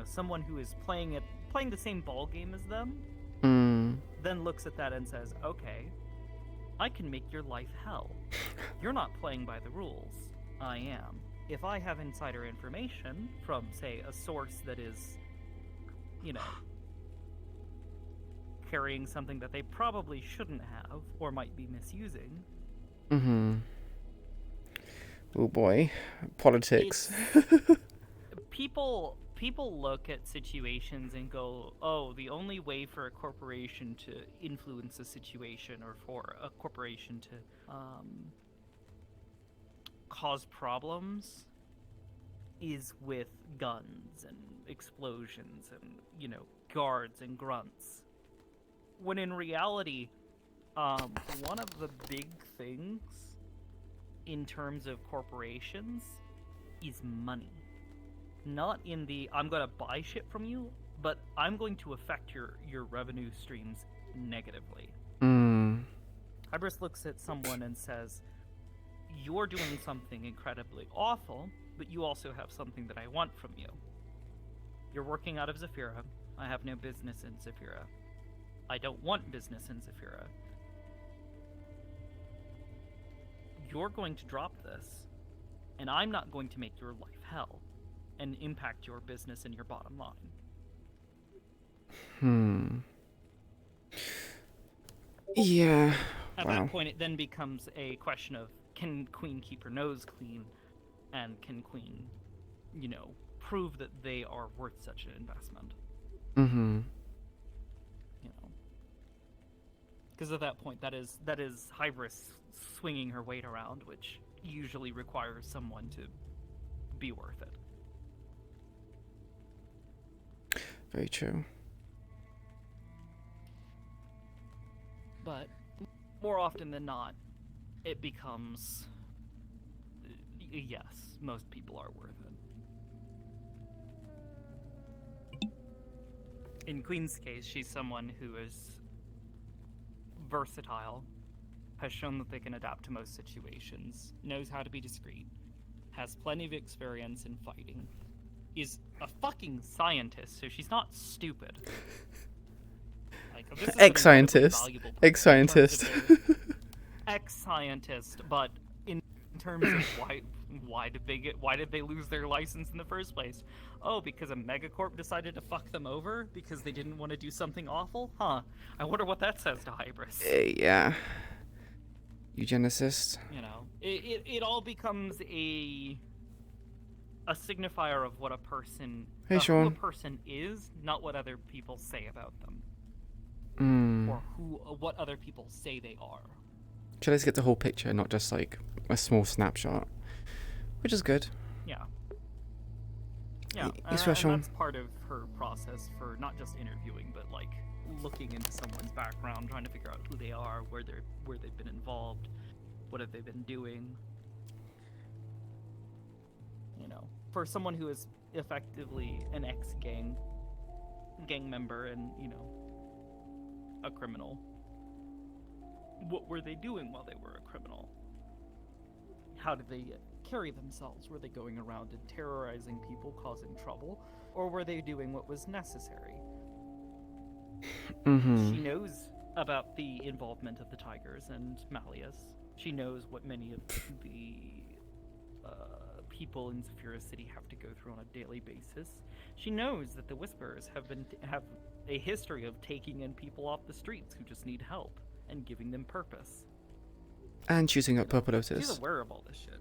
someone who is playing the same ball game as them, then looks at that and says, okay, I can make your life hell. You're not playing by the rules. I am. If I have insider information from, say, a source that is, carrying something that they probably shouldn't have or might be misusing. Oh boy, politics. People look at situations and go, oh, the only way for a corporation to influence a situation or for a corporation to cause problems is with guns and explosions and, guards and grunts. When in reality, one of the big things in terms of corporations is money. Not in the, I'm going to buy shit from you, but I'm going to affect your revenue streams negatively. Hybris looks at someone and says, you're doing something incredibly awful, but you also have something that I want from you. You're working out of Zephyra. I have no business in Zephyra. I don't want business in Zephyra. You're going to drop this, and I'm not going to make your life hell and impact your business and your bottom line. Yeah. At that point, it then becomes a question of, can Queen keep her nose clean, and can Queen, prove that they are worth such an investment? Because at that point, that is Hybris swinging her weight around, which usually requires someone to be worth it. Very true. But more often than not, it becomes yes, most people are worth it. In Queen's case, she's someone who is versatile, has shown that they can adapt to most situations, knows how to be discreet, has plenty of experience in fighting, is a fucking scientist, so she's not stupid. Like, this is an Ex-scientist. incredibly valuable Ex-scientist. Ex-scientist, but in terms of why did they lose their license in the first place? Oh, because a megacorp decided to fuck them over because they didn't want to do something awful? Huh. I wonder what that says to Hybris. Yeah. Eugenicist. You know, it all becomes a signifier of what a person Hey, who a Sean. person is, not what other people say about them. Mm. Or what other people say they are. Try to get the whole picture, not just like a small snapshot, which is good. Yeah. Yeah, Yes, and Sean. that's part of her process for not just interviewing, but like looking into someone's background, trying to figure out who they are, where they've been involved, what have they been doing. You know, for someone who is effectively an ex-gang member and, you know, a criminal, what were they doing while they were a criminal? How did they carry themselves? Were they going around and terrorizing people, causing trouble? Or were they doing what was necessary? Mm-hmm. She knows about the involvement of the Tigers and Malleus. She knows what many of the people in Zephyra City have to go through on a daily basis. She knows that the Whisperers have a history of taking in people off the streets who just need help and giving them purpose. And shooting up Purple Lotus. She's aware of all this shit.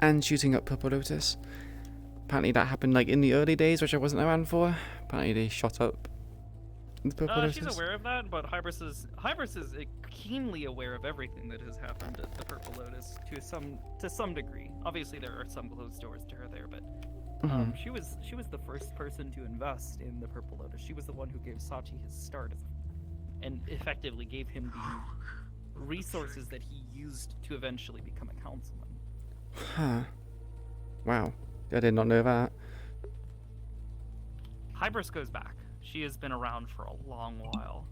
And shooting up Purple Lotus. Apparently that happened like in the early days, which I wasn't around for. Apparently they shot up the Purple Lotus. She's aware of that, but Hybris is keenly aware of everything that has happened at the Purple Lotus to some degree. Obviously, there are some closed doors to her there, but she was the first person to invest in the Purple Lotus. She was the one who gave Sachi his start, and effectively gave him the resources that he used to eventually become a councilman. Huh. Wow. I did not know that. Hybris goes back. She has been around for a long while.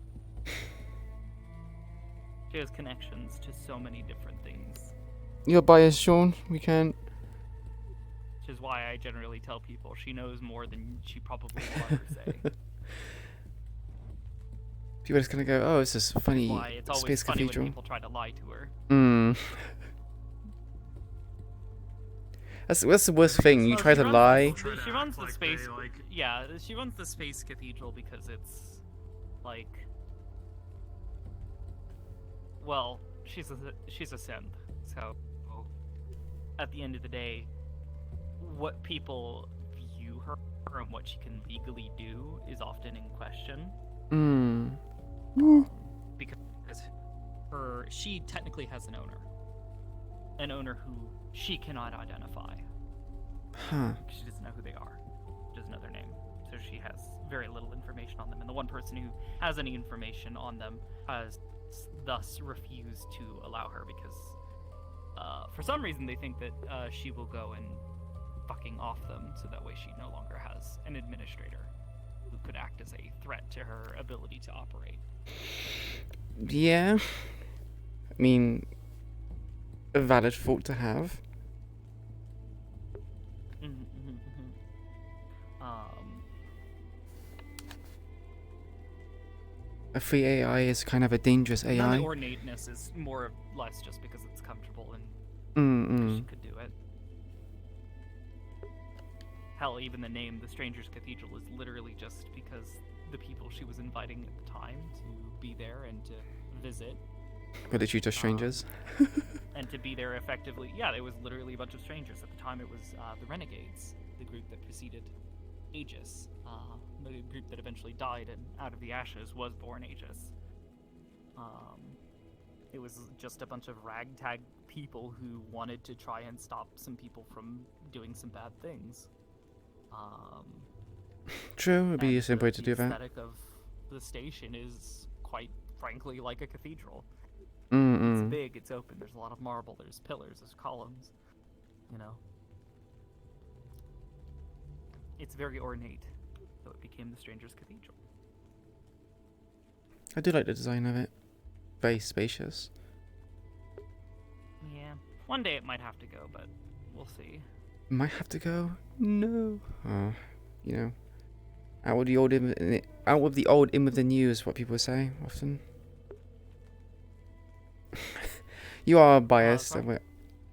She has connections to so many different things. You're biased, Sean. We can't. Which is why I generally tell people she knows more than she probably will ever say. People are just gonna go, oh, it's this funny Why it's always space funny cathedral. when people try to lie to her. That's the worst thing. You try to lie. She runs the space. Yeah, she runs the space cathedral because it's like, well, she's a synth, so at the end of the day, what people view her and what she can legally do is often in question. Because she technically has an owner who she cannot identify. Huh. She doesn't know who they are. She doesn't know their name. So she has very little information on them. And the one person who has any information on them has thus refused to allow her because for some reason they think that she will go and fucking off them, so that way she no longer has an administrator who could act as a threat to her ability to operate. Yeah. I mean, a valid thought to have. A free AI is kind of a dangerous AI. None of the ornateness is more or less just because it's comfortable and because she could do it. Hell, even the name, the Stranger's Cathedral, is literally just because the people she was inviting at the time to be there and to visit. Were they just strangers? And to be there effectively. Yeah, it was literally a bunch of strangers. At the time, it was the Renegades, the group that preceded Aegis. The group that eventually died, and out of the ashes was born Aegis. It was just a bunch of ragtag people who wanted to try and stop some people from doing some bad things. True, it'd be a and simple way to the do that. aesthetic of the station is quite frankly like a cathedral. Mm-mm. It's big, it's open, there's a lot of marble, there's pillars, there's columns, you know. It's very ornate, so it became the Stranger's Cathedral. I do like the design of it. Very spacious. Yeah, one day it might have to go, but we'll see. Might have to go. No. Oh, you know, out with the old, in with the new is what people say often. You are biased. I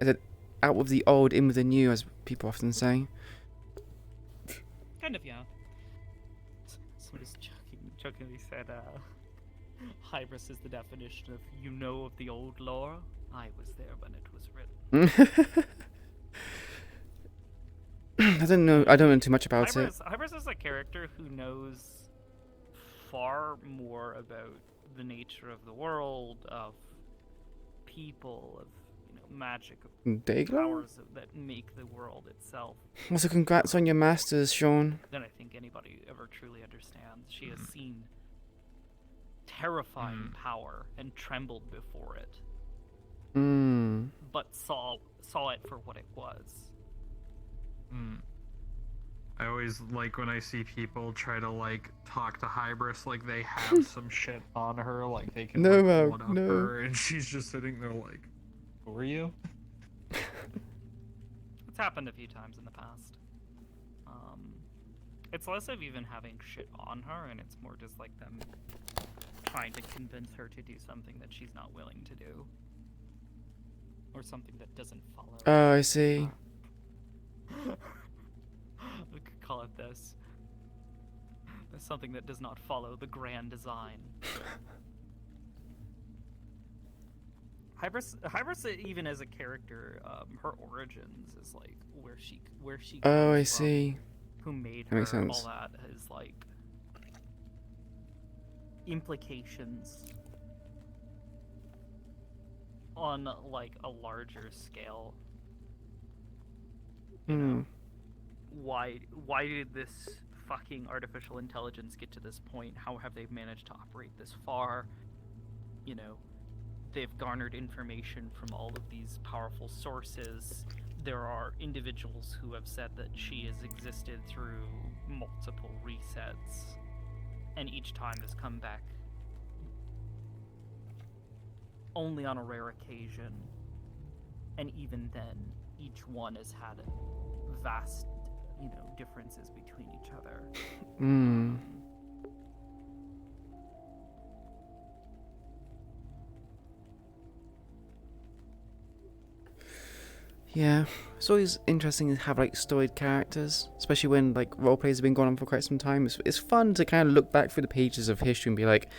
said, out with the old, in with the new, as people often say. Kind of, yeah. Somebody's jokingly said, Hybris is the definition of you know of the old lore. I was there when it was written. I don't know too much about it. Hybris is a character who knows far more about the nature of the world, of people, of magic, of powers that make the world itself. Well, so congrats on your masters, Sean. Than I think anybody ever truly understands. She has seen terrifying power and trembled before it. But saw it for what it was. I always like when I see people try to like talk to Hybris like they have some shit on her, like they can one up her, and she's just sitting there like, "Who are you?" It's happened a few times in the past. It's less of even having shit on her, and it's more just like them trying to convince her to do something that she's not willing to do, or something that doesn't follow. Oh, I see. We could call it this. Something that does not follow the grand design. Hybris, even as a character, her origins is like where she Oh, I comes from, see. who made That her, makes sense. all that is like implications on like a larger scale. Why did this fucking artificial intelligence get to this point? How have they managed to operate this far? You know, they've garnered information from all of these powerful sources. There are individuals who have said that she has existed through multiple resets, and each time has come back only on a rare occasion, and even then each one has had vast, differences between each other. Yeah, it's always interesting to have like storied characters, especially when like roleplays have been going on for quite some time. It's fun to kind of look back through the pages of history and be like,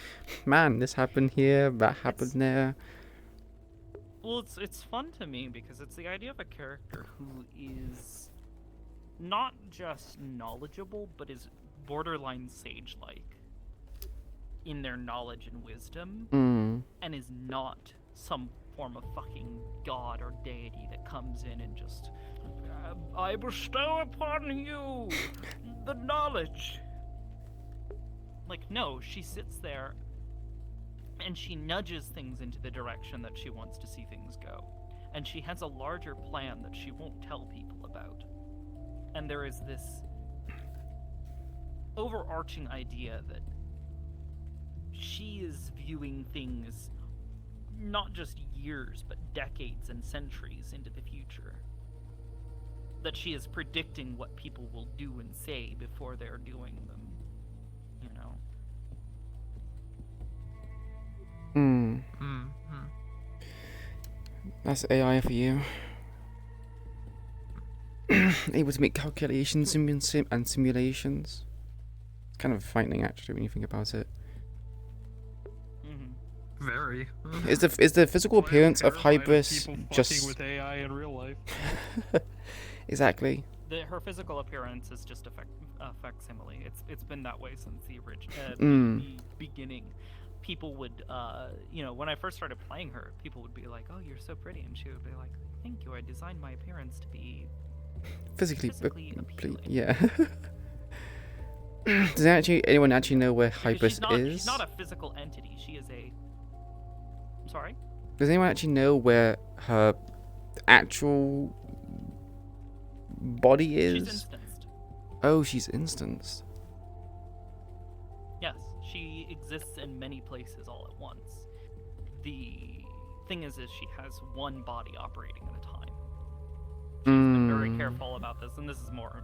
man, this happened here, that happened there. Well, it's fun to me because it's the idea of a character who is not just knowledgeable, but is borderline sage-like in their knowledge and wisdom, and is not some form of fucking god or deity that comes in and just, I bestow upon you the knowledge. Like, no, she sits there and she nudges things into the direction that she wants to see things go. And she has a larger plan that she won't tell people about. And there is this overarching idea that she is viewing things not just years, but decades and centuries into the future. That she is predicting what people will do and say before they're doing them, That's AI for you. Able to make calculations and simulations. It's kind of frightening, actually, when you think about it. Very. Is the physical appearance of Hybris just with AI in real life? Exactly. Her physical appearance is just a facsimile. It's been that way since the beginning. People would, when I first started playing her, people would be like, "Oh, you're so pretty," and she would be like, "Thank you. I designed my appearance to be physically appealing. yeah. Does anyone actually know where Because Hybris is? She's not a physical entity. She is a. I'm sorry. Does anyone actually know where her actual body is? She's instanced. Oh, she's instanced. Yes, she exists in many places all at once. The thing is she has one body operating at a time. She's been very careful about this, and this is more,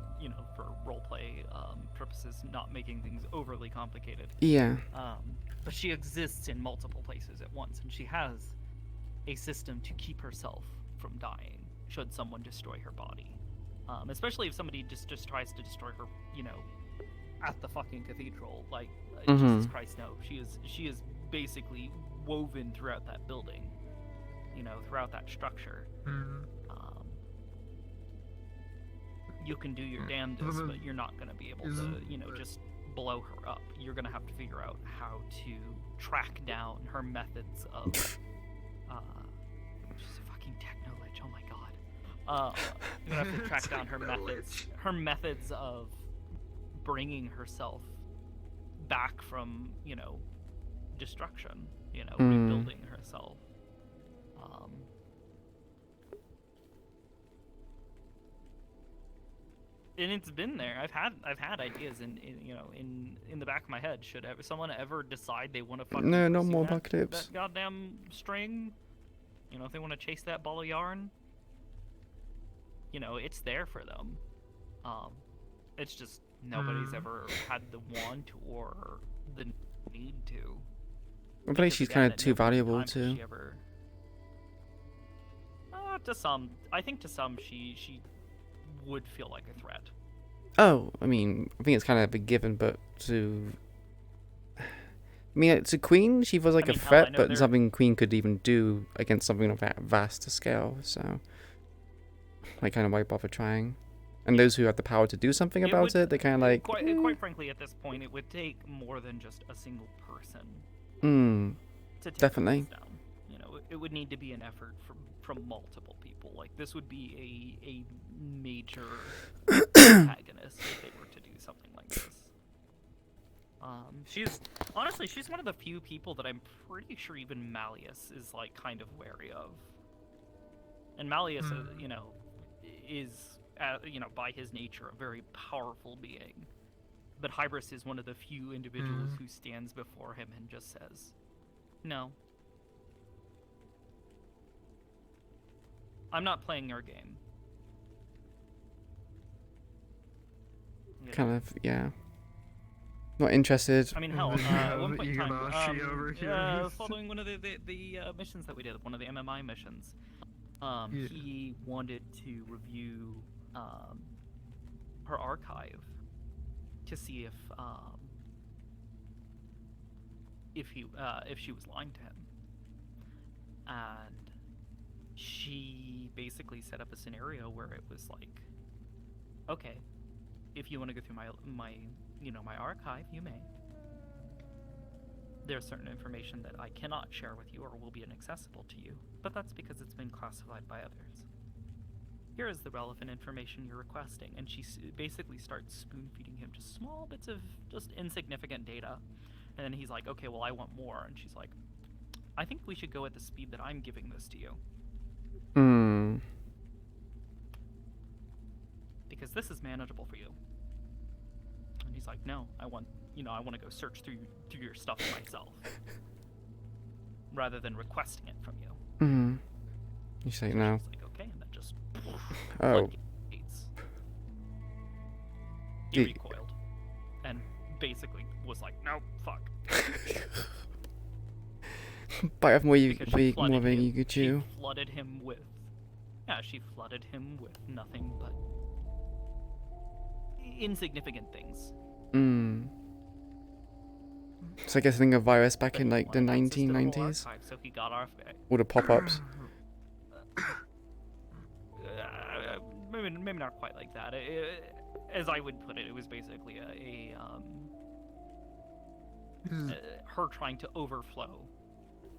for roleplay purposes, not making things overly complicated. Yeah. But she exists in multiple places at once, and she has a system to keep herself from dying should someone destroy her body. Especially if somebody just tries to destroy her, at the fucking cathedral. Like, Jesus Christ, no. She is basically woven throughout that building, throughout that structure. You can do your damnedest, but you're not going to be able to, just blow her up. You're going to have to figure out how to track down her methods of... she's a fucking techno-lich, oh my god. You're going to have to track down her methods of bringing herself back from, destruction, rebuilding herself. And it's been there. I've had ideas in the back of my head. Should someone ever decide they want to fucking no more that, apocalypse. that goddamn string, if they want to chase that ball of yarn, it's there for them. It's just nobody's ever had the want or the need to. I believe she's kind of too valuable to. To some, I think to some she would feel like a threat. Oh, I mean, I think it's kind of a given, but to Queen, she was like a threat, but something Queen could even do against something of that vast scale. So, like, kind of why bother trying? And those who have the power to do something about it, they kind of like. Quite frankly, at this point, it would take more than just a single person. To take definitely. Down. It would need to be an effort from multiple people. Like, this would be a major antagonist if they were to do something like this. She's one of the few people that I'm pretty sure even Malleus is like kind of wary of. And Malleus, is by his nature a very powerful being. But Hybris is one of the few individuals who stands before him and just says, "No. I'm not playing your game." Kind of, yeah. Not interested. I mean, hell, at one point in time, following one of the missions that we did, one of the MMI missions, he wanted to review her archive to see if she was lying to him, and she basically set up a scenario where it was like, okay, if you want to go through my archive, you may. There's certain information that I cannot share with you or will be inaccessible to you, but that's because it's been classified by others. Here is the relevant information you're requesting, and she basically starts spoon-feeding him just small bits of just insignificant data, and then he's like, okay, well, I want more, and she's like, I think we should go at the speed that I'm giving this to you. Because this is manageable for you. And he's like, no, I want to go search through your stuff myself, rather than requesting it from you. You say no. She's like, okay, and then just. Oh. He recoiled, and basically was like, no, fuck. Bite off more you She could chew. flooded him with. Yeah, she flooded him with nothing but insignificant things. So I guess I think a virus back in like the 1990s. So he got off. All the pop-ups. Maybe not quite like that. As I would put it, it was basically her trying to overflow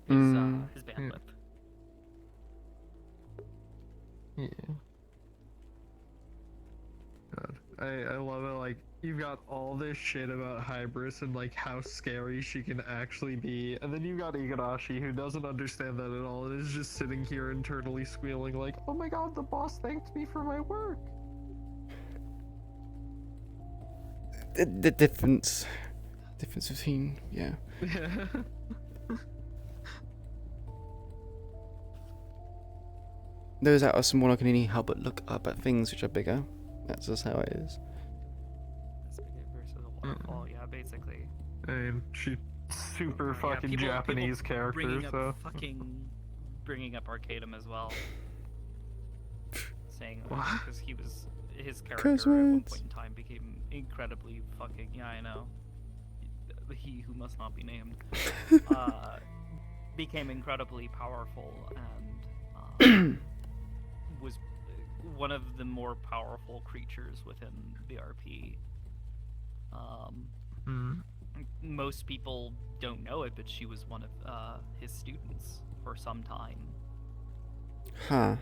his bandwidth. Yeah. I love it. Like, you've got all this shit about Hybris and like how scary she can actually be, and then you got Igarashi who doesn't understand that at all and is just sitting here internally squealing like, "Oh my god, the boss thanked me for my work." The difference between, yeah. Yeah. Those that are smaller can only help but look up at things which are bigger. That's just how it is. Versus a waterfall, yeah, basically. I mean, she's super Yeah, fucking people Japanese character, bringing up so. bringing up Arcadum as well. Saying What? because his character at one point in time became incredibly fucking, yeah, I know. He who must not be named became incredibly powerful and was one of the more powerful creatures within the RP. Most people don't know it, but she was one of his students for some time. Huh.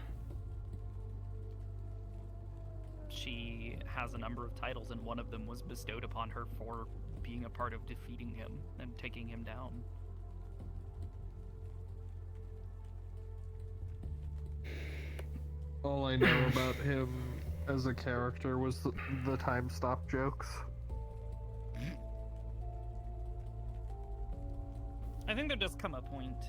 She has a number of titles, and one of them was bestowed upon her for being a part of defeating him and taking him down. All I know about him as a character was the time stop jokes. I think there does come a point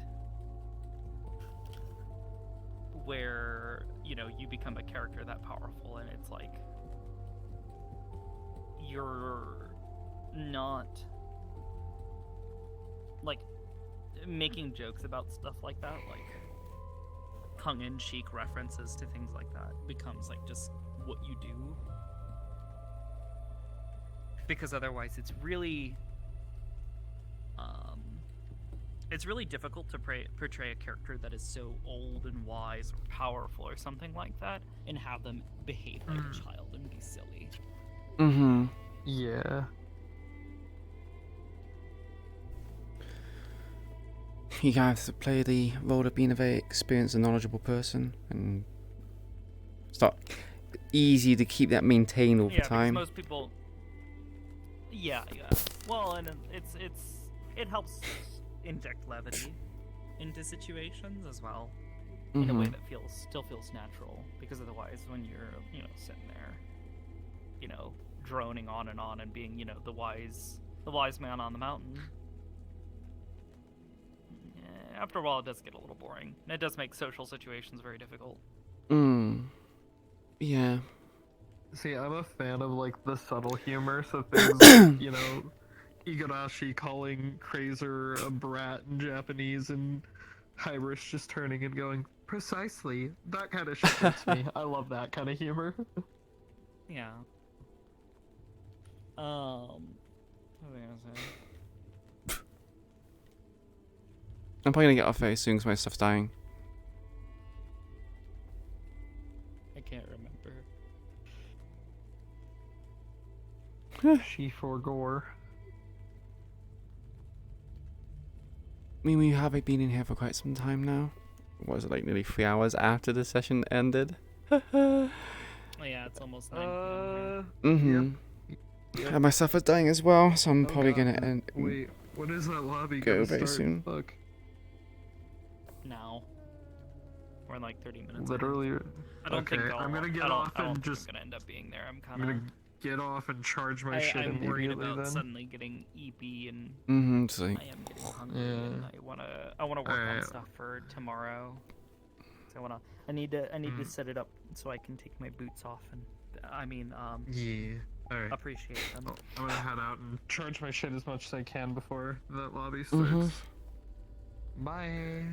where, you know, you become a character that powerful and it's like you're not like making jokes about stuff like that, like tongue-in-cheek references to things like that becomes like just what you do, because otherwise it's really difficult to portray a character that is so old and wise or powerful or something like that and have them behave like a child and be silly. Mm-hmm. Yeah. You have to play the role of being a very experienced and knowledgeable person, and it's not easy to keep that maintained all the time. Because most people. Yeah. Well, and it helps inject levity into situations as well, in a way that still feels natural. Because otherwise, when you're sitting there, droning on and being the wise man on the mountain. After a while, it does get a little boring. And it does make social situations very difficult. Yeah. See, I'm a fan of, like, the subtle humor, so things like, Igarashi calling Krazer a brat in Japanese and Hybris just turning and going, "Precisely, that kind of shit gets me." I love that kind of humor. Yeah. What was I gonna say? I'm probably gonna get off very soon because my stuff's dying. I can't remember. She for gore. I mean, we have been in here for quite some time now. What was it, like nearly 3 hours after the session ended? Oh, yeah, it's almost 9 p.m. Yep. And my stuff is dying as well, so I'm probably gonna end. Wait, when is that lobby go gonna very start? soon. Fuck. Now. We're in like 30 minutes. Literally. I don't think I'm gonna get off and just. I'm gonna end up being there. I'm gonna get off and charge my shit I'm worried immediately about then. suddenly getting EP and So like, I am getting hungry and I wanna work on stuff for tomorrow. So I need to set it up so I can take my boots off and Yeah. Alright. appreciate them. I'm gonna head out and charge my shit as much as I can before that lobby starts. Bye.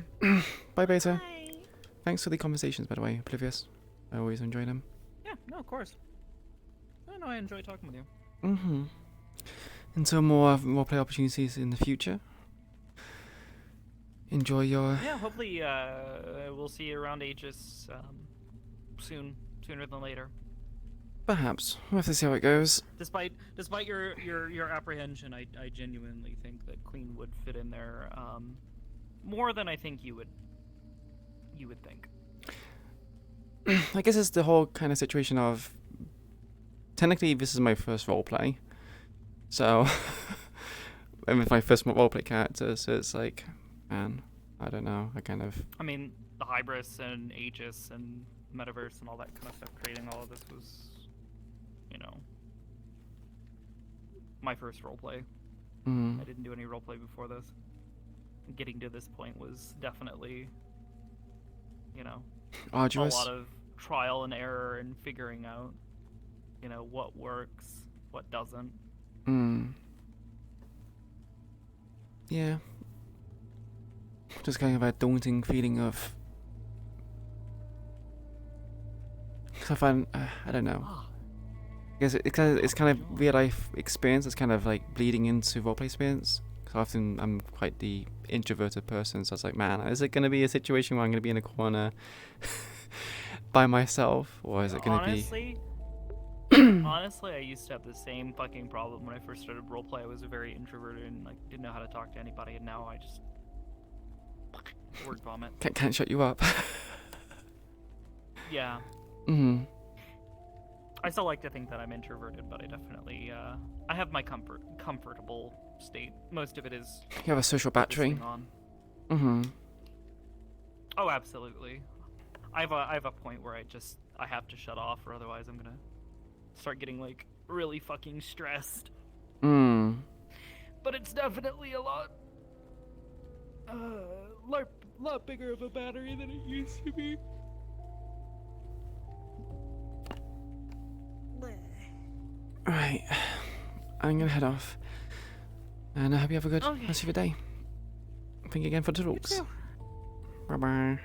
Bye, Beta. Thanks for the conversations, by the way, Oblivious. I always enjoy them. Yeah, no, of course. No, I enjoy talking with you. Until more play opportunities in the future. Enjoy your. Yeah, hopefully we'll see you around Aegis sooner than later. Perhaps. We'll have to see how it goes. Despite your apprehension, I genuinely think that Queen would fit in there more than I think you would think. I guess it's the whole kind of situation of technically this is my first roleplay, so and with my first roleplay character, so it's like, man, I don't know. I mean, the Hybris and Aegis and Metaverse and all that kind of stuff, creating all of this was, you know, my first roleplay. Mm. I didn't do any roleplay before this. Getting to this point was definitely, you know, arduous. a lot of trial and error and figuring out, you know, what works, what doesn't. Yeah. Just kind of a daunting feeling of. Cause I find I don't know. I guess it's kind of real life experience. It's kind of like bleeding into roleplay experience. Cause often I'm quite the introverted person, so I was like, man, is it gonna be a situation where I'm gonna be in a corner by myself, or is it gonna be? Honestly, I used to have the same fucking problem when I first started roleplay. I was very introverted and like didn't know how to talk to anybody, and now I just word vomit. Can't shut you up. Yeah. Mhm. I still like to think that I'm introverted, but I definitely I have my comfortable state. Most of it is. You have a social battery. Mhm. Oh, absolutely. I have a point where I have to shut off, or otherwise I'm gonna start getting like really fucking stressed. But it's definitely a lot bigger of a battery than it used to be. Right, I'm gonna head off, and I hope you have a good rest of your day. Thank you again for the talks. Bye bye.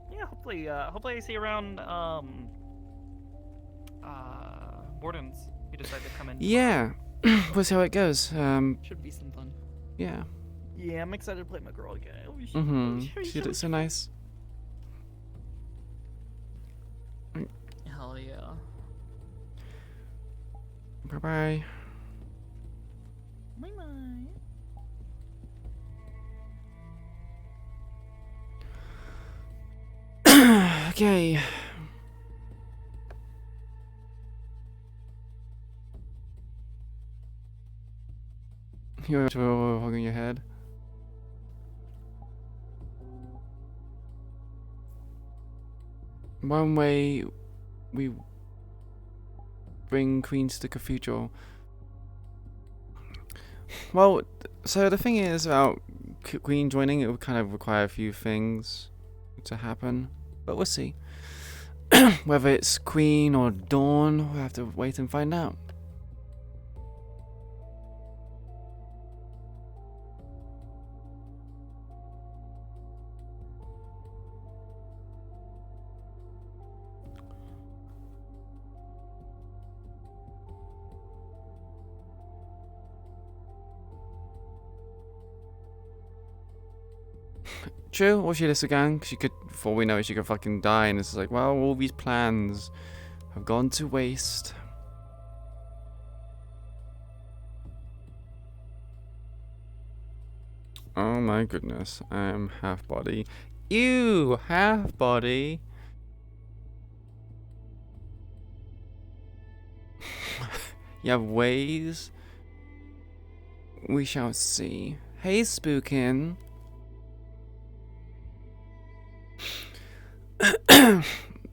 Yeah, hopefully I see you around Borden's. You decide to come in. Yeah, we'll see how it goes. Should be some fun. Yeah. Yeah, I'm excited to play my girl again. She looks so nice. Hell yeah. Bye bye. Bye bye. Okay. You're holding your head. One way we bring Queen to the cathedral. Well, so the thing is about Queen joining, it would kind of require a few things to happen, but we'll see. Whether it's Queen or Dawn, we'll have to wait and find out. True, or she lists again. She could, for all we know, she could fucking die, and it's like, well, all these plans have gone to waste. Oh my goodness, I am half body. Ew, half body. You have ways? We shall see. Hey, Spookin'. I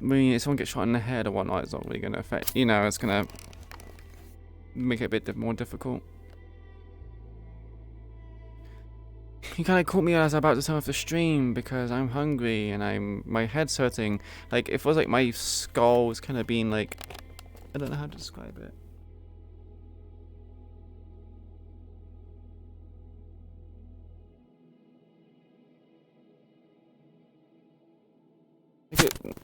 mean, if someone gets shot in the head or whatnot, it's not really going to affect, you know, it's going to make it a bit more difficult. You kind of caught me as I'm about to turn off the stream because I'm hungry and my head's hurting. Like, it feels like my skull was kind of being like, I don't know how to describe it. Like it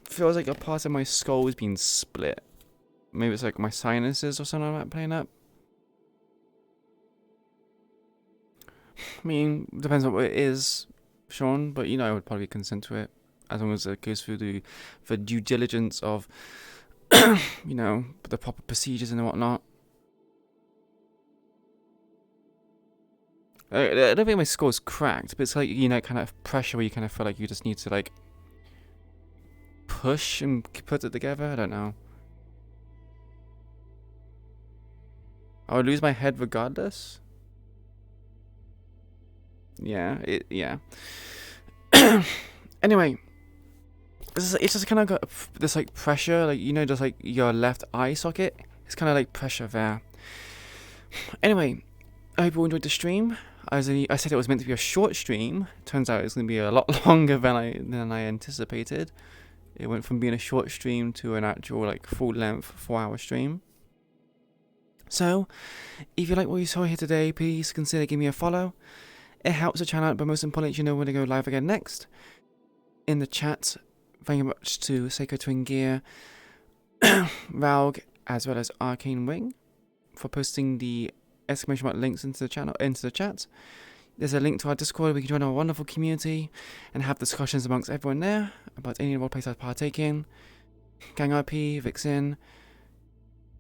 feels like a part of my skull is being split. Maybe it's like my sinuses or something like that playing up. I mean, depends on what it is, Sean, but you know I would probably consent to it as long as it goes through the due diligence of, you know, the proper procedures and whatnot. I don't think my skull's cracked, but it's like, you know, kind of pressure where you kind of feel like you just need to like push and put it together. I don't know. I would lose my head regardless. Yeah, yeah. Anyway, it's just kind of got this like pressure, like, you know, just like your left eye socket. It's kind of like pressure there. Anyway, I hope you enjoyed the stream. I said it was meant to be a short stream. Turns out it's going to be a lot longer than I anticipated. It went from being a short stream to an actual like full length 4-hour stream. So, if you like what you saw here today, please consider giving me a follow. It helps the channel out, but most importantly, you know when to go live again next. In the chat, thank you much to Seiko Twin Gear, Valg, as well as Arcane Wing for posting the exclamation mark links into the channel, into the chat. There's a link to our Discord where we can join our wonderful community and have discussions amongst everyone there about any roleplays I partake in. Gang RP, Vixen,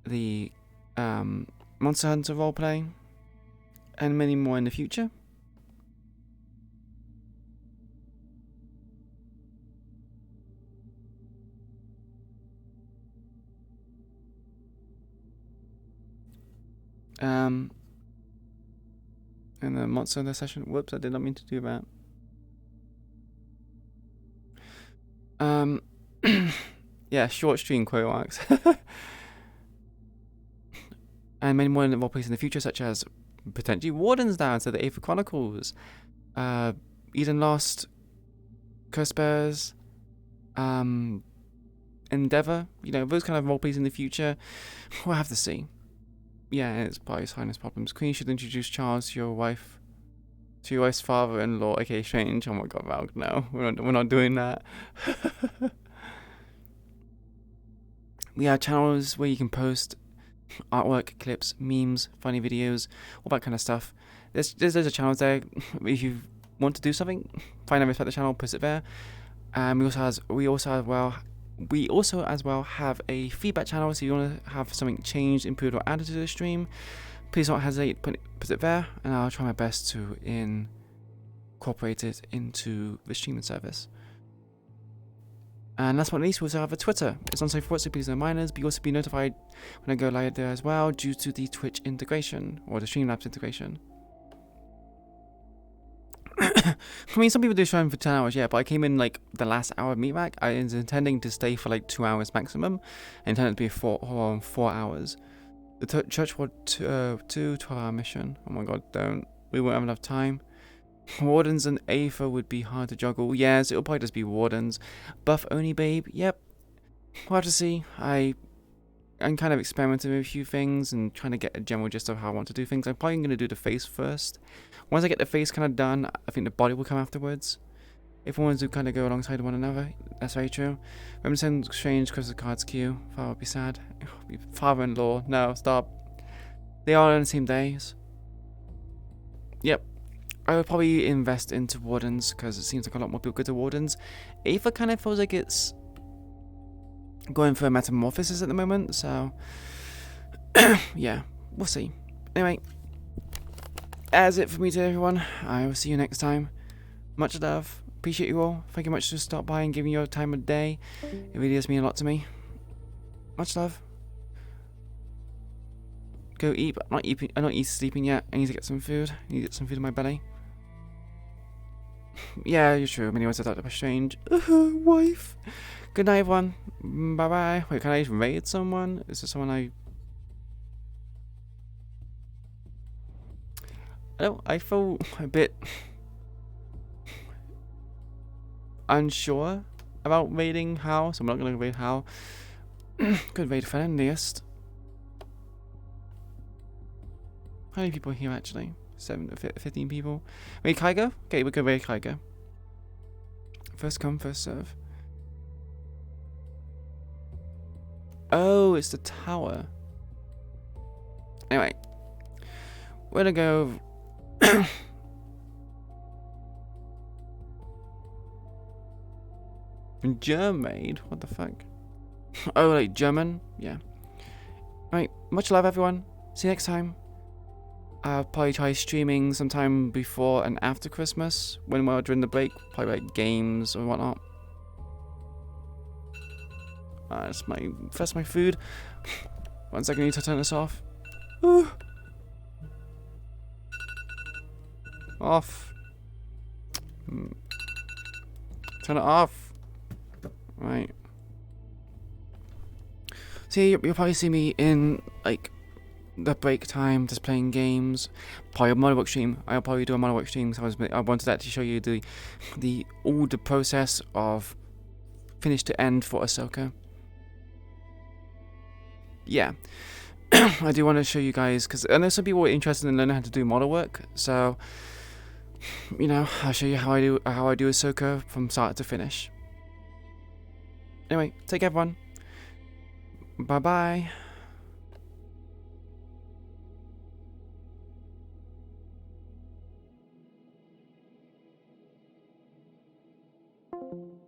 the Monster Hunter roleplay, and many more in the future. In the Monster Hunter session. Whoops, I did not mean to do that. Yeah, short stream quote marks. And many more in the roleplays in the future, such as potentially Wardens down to the Aether Chronicles, Eden Lost, Curse Bears, Endeavor, you know, those kind of roleplays in the future. We'll have to see. Yeah, it's by His Highness Problems. Queen should introduce Charles to your wife, to your wife's father-in-law, aka Strange. Oh my god, Valk, no, we're not doing that. We have channels where you can post artwork, clips, memes, funny videos, all that kind of stuff. There's loads of channels there. If you want to do something, find and respect the channel, post it there. We also as well have a feedback channel, so if you want to have something changed, improved, or added to the stream, please don't hesitate, put it there, and I'll try my best to incorporate it into the streaming service. And last but not least, we also have a Twitter. It's on Safe Work, so please don't mind us, but you'll also be notified when I go live there as well, due to the Twitch integration, or the Streamlabs integration. I mean, some people do stream for 10 hours, yeah, but I came in like the last hour of Meatrack. I was intending to stay for like 2 hours maximum. I intended to be 4 hours. The church was 12-hour mission. Oh my god, we won't have enough time. Wardens and Aether would be hard to juggle. Yes, it'll probably just be Wardens. Buff only, babe. Yep. We'll have to see. I'm kind of experimenting with a few things and trying to get a general gist of how I want to do things. I'm probably going to do the face first. Once I get the face kind of done, I think the body will come afterwards. If we want to kind of go alongside one another, that's very true. Remember saying Strange because the cards queue. Father would be sad. Father-in-law. No, stop. They are on the same days. Yep. I would probably invest into Wardens because it seems like a lot more people go to Wardens. Aether kind of feels like it's going for a metamorphosis at the moment, so yeah, we'll see. Anyway, that's it for me today, everyone. I will see you next time. Much love. Appreciate you all. Thank you much for stopping by and giving your time of day. It really does mean a lot to me. Much love. Go eat, but I'm not sleeping yet. I need to get some food. I need to get some food in my belly. Yeah, you're true. Many words I thought that was strange. Wife. Good night, everyone. Bye bye. Wait, can I raid someone? Is there someone I feel a bit unsure about raiding Hal, so I'm not gonna raid Hal. Good raid friendliest. How many people are here actually? 15 people. Raid Kygo? Okay, we go raid Kygo. First come, first serve. Oh, it's the tower. Anyway, we're gonna go. Germaid? What the fuck? Oh, like German? Yeah. Right, much love, everyone. See you next time. I'll probably try streaming sometime before and after Christmas when we're during the break. Probably like games or whatnot. That's my food. 1 second, I need to turn this off. Ooh. Off. Turn it off. Right. See, you'll probably see me in, like, the break time, just playing games. Probably a monowork stream. I'll probably do a monowork stream, because I wanted to actually show you all the process of finish to end for Ahsoka. Yeah. I do want to show you guys, because I know some people are interested in learning how to do model work, so, you know, I'll show you how I do Ahsoka from start to finish. Anyway, take care, everyone. Bye-bye. Thank you.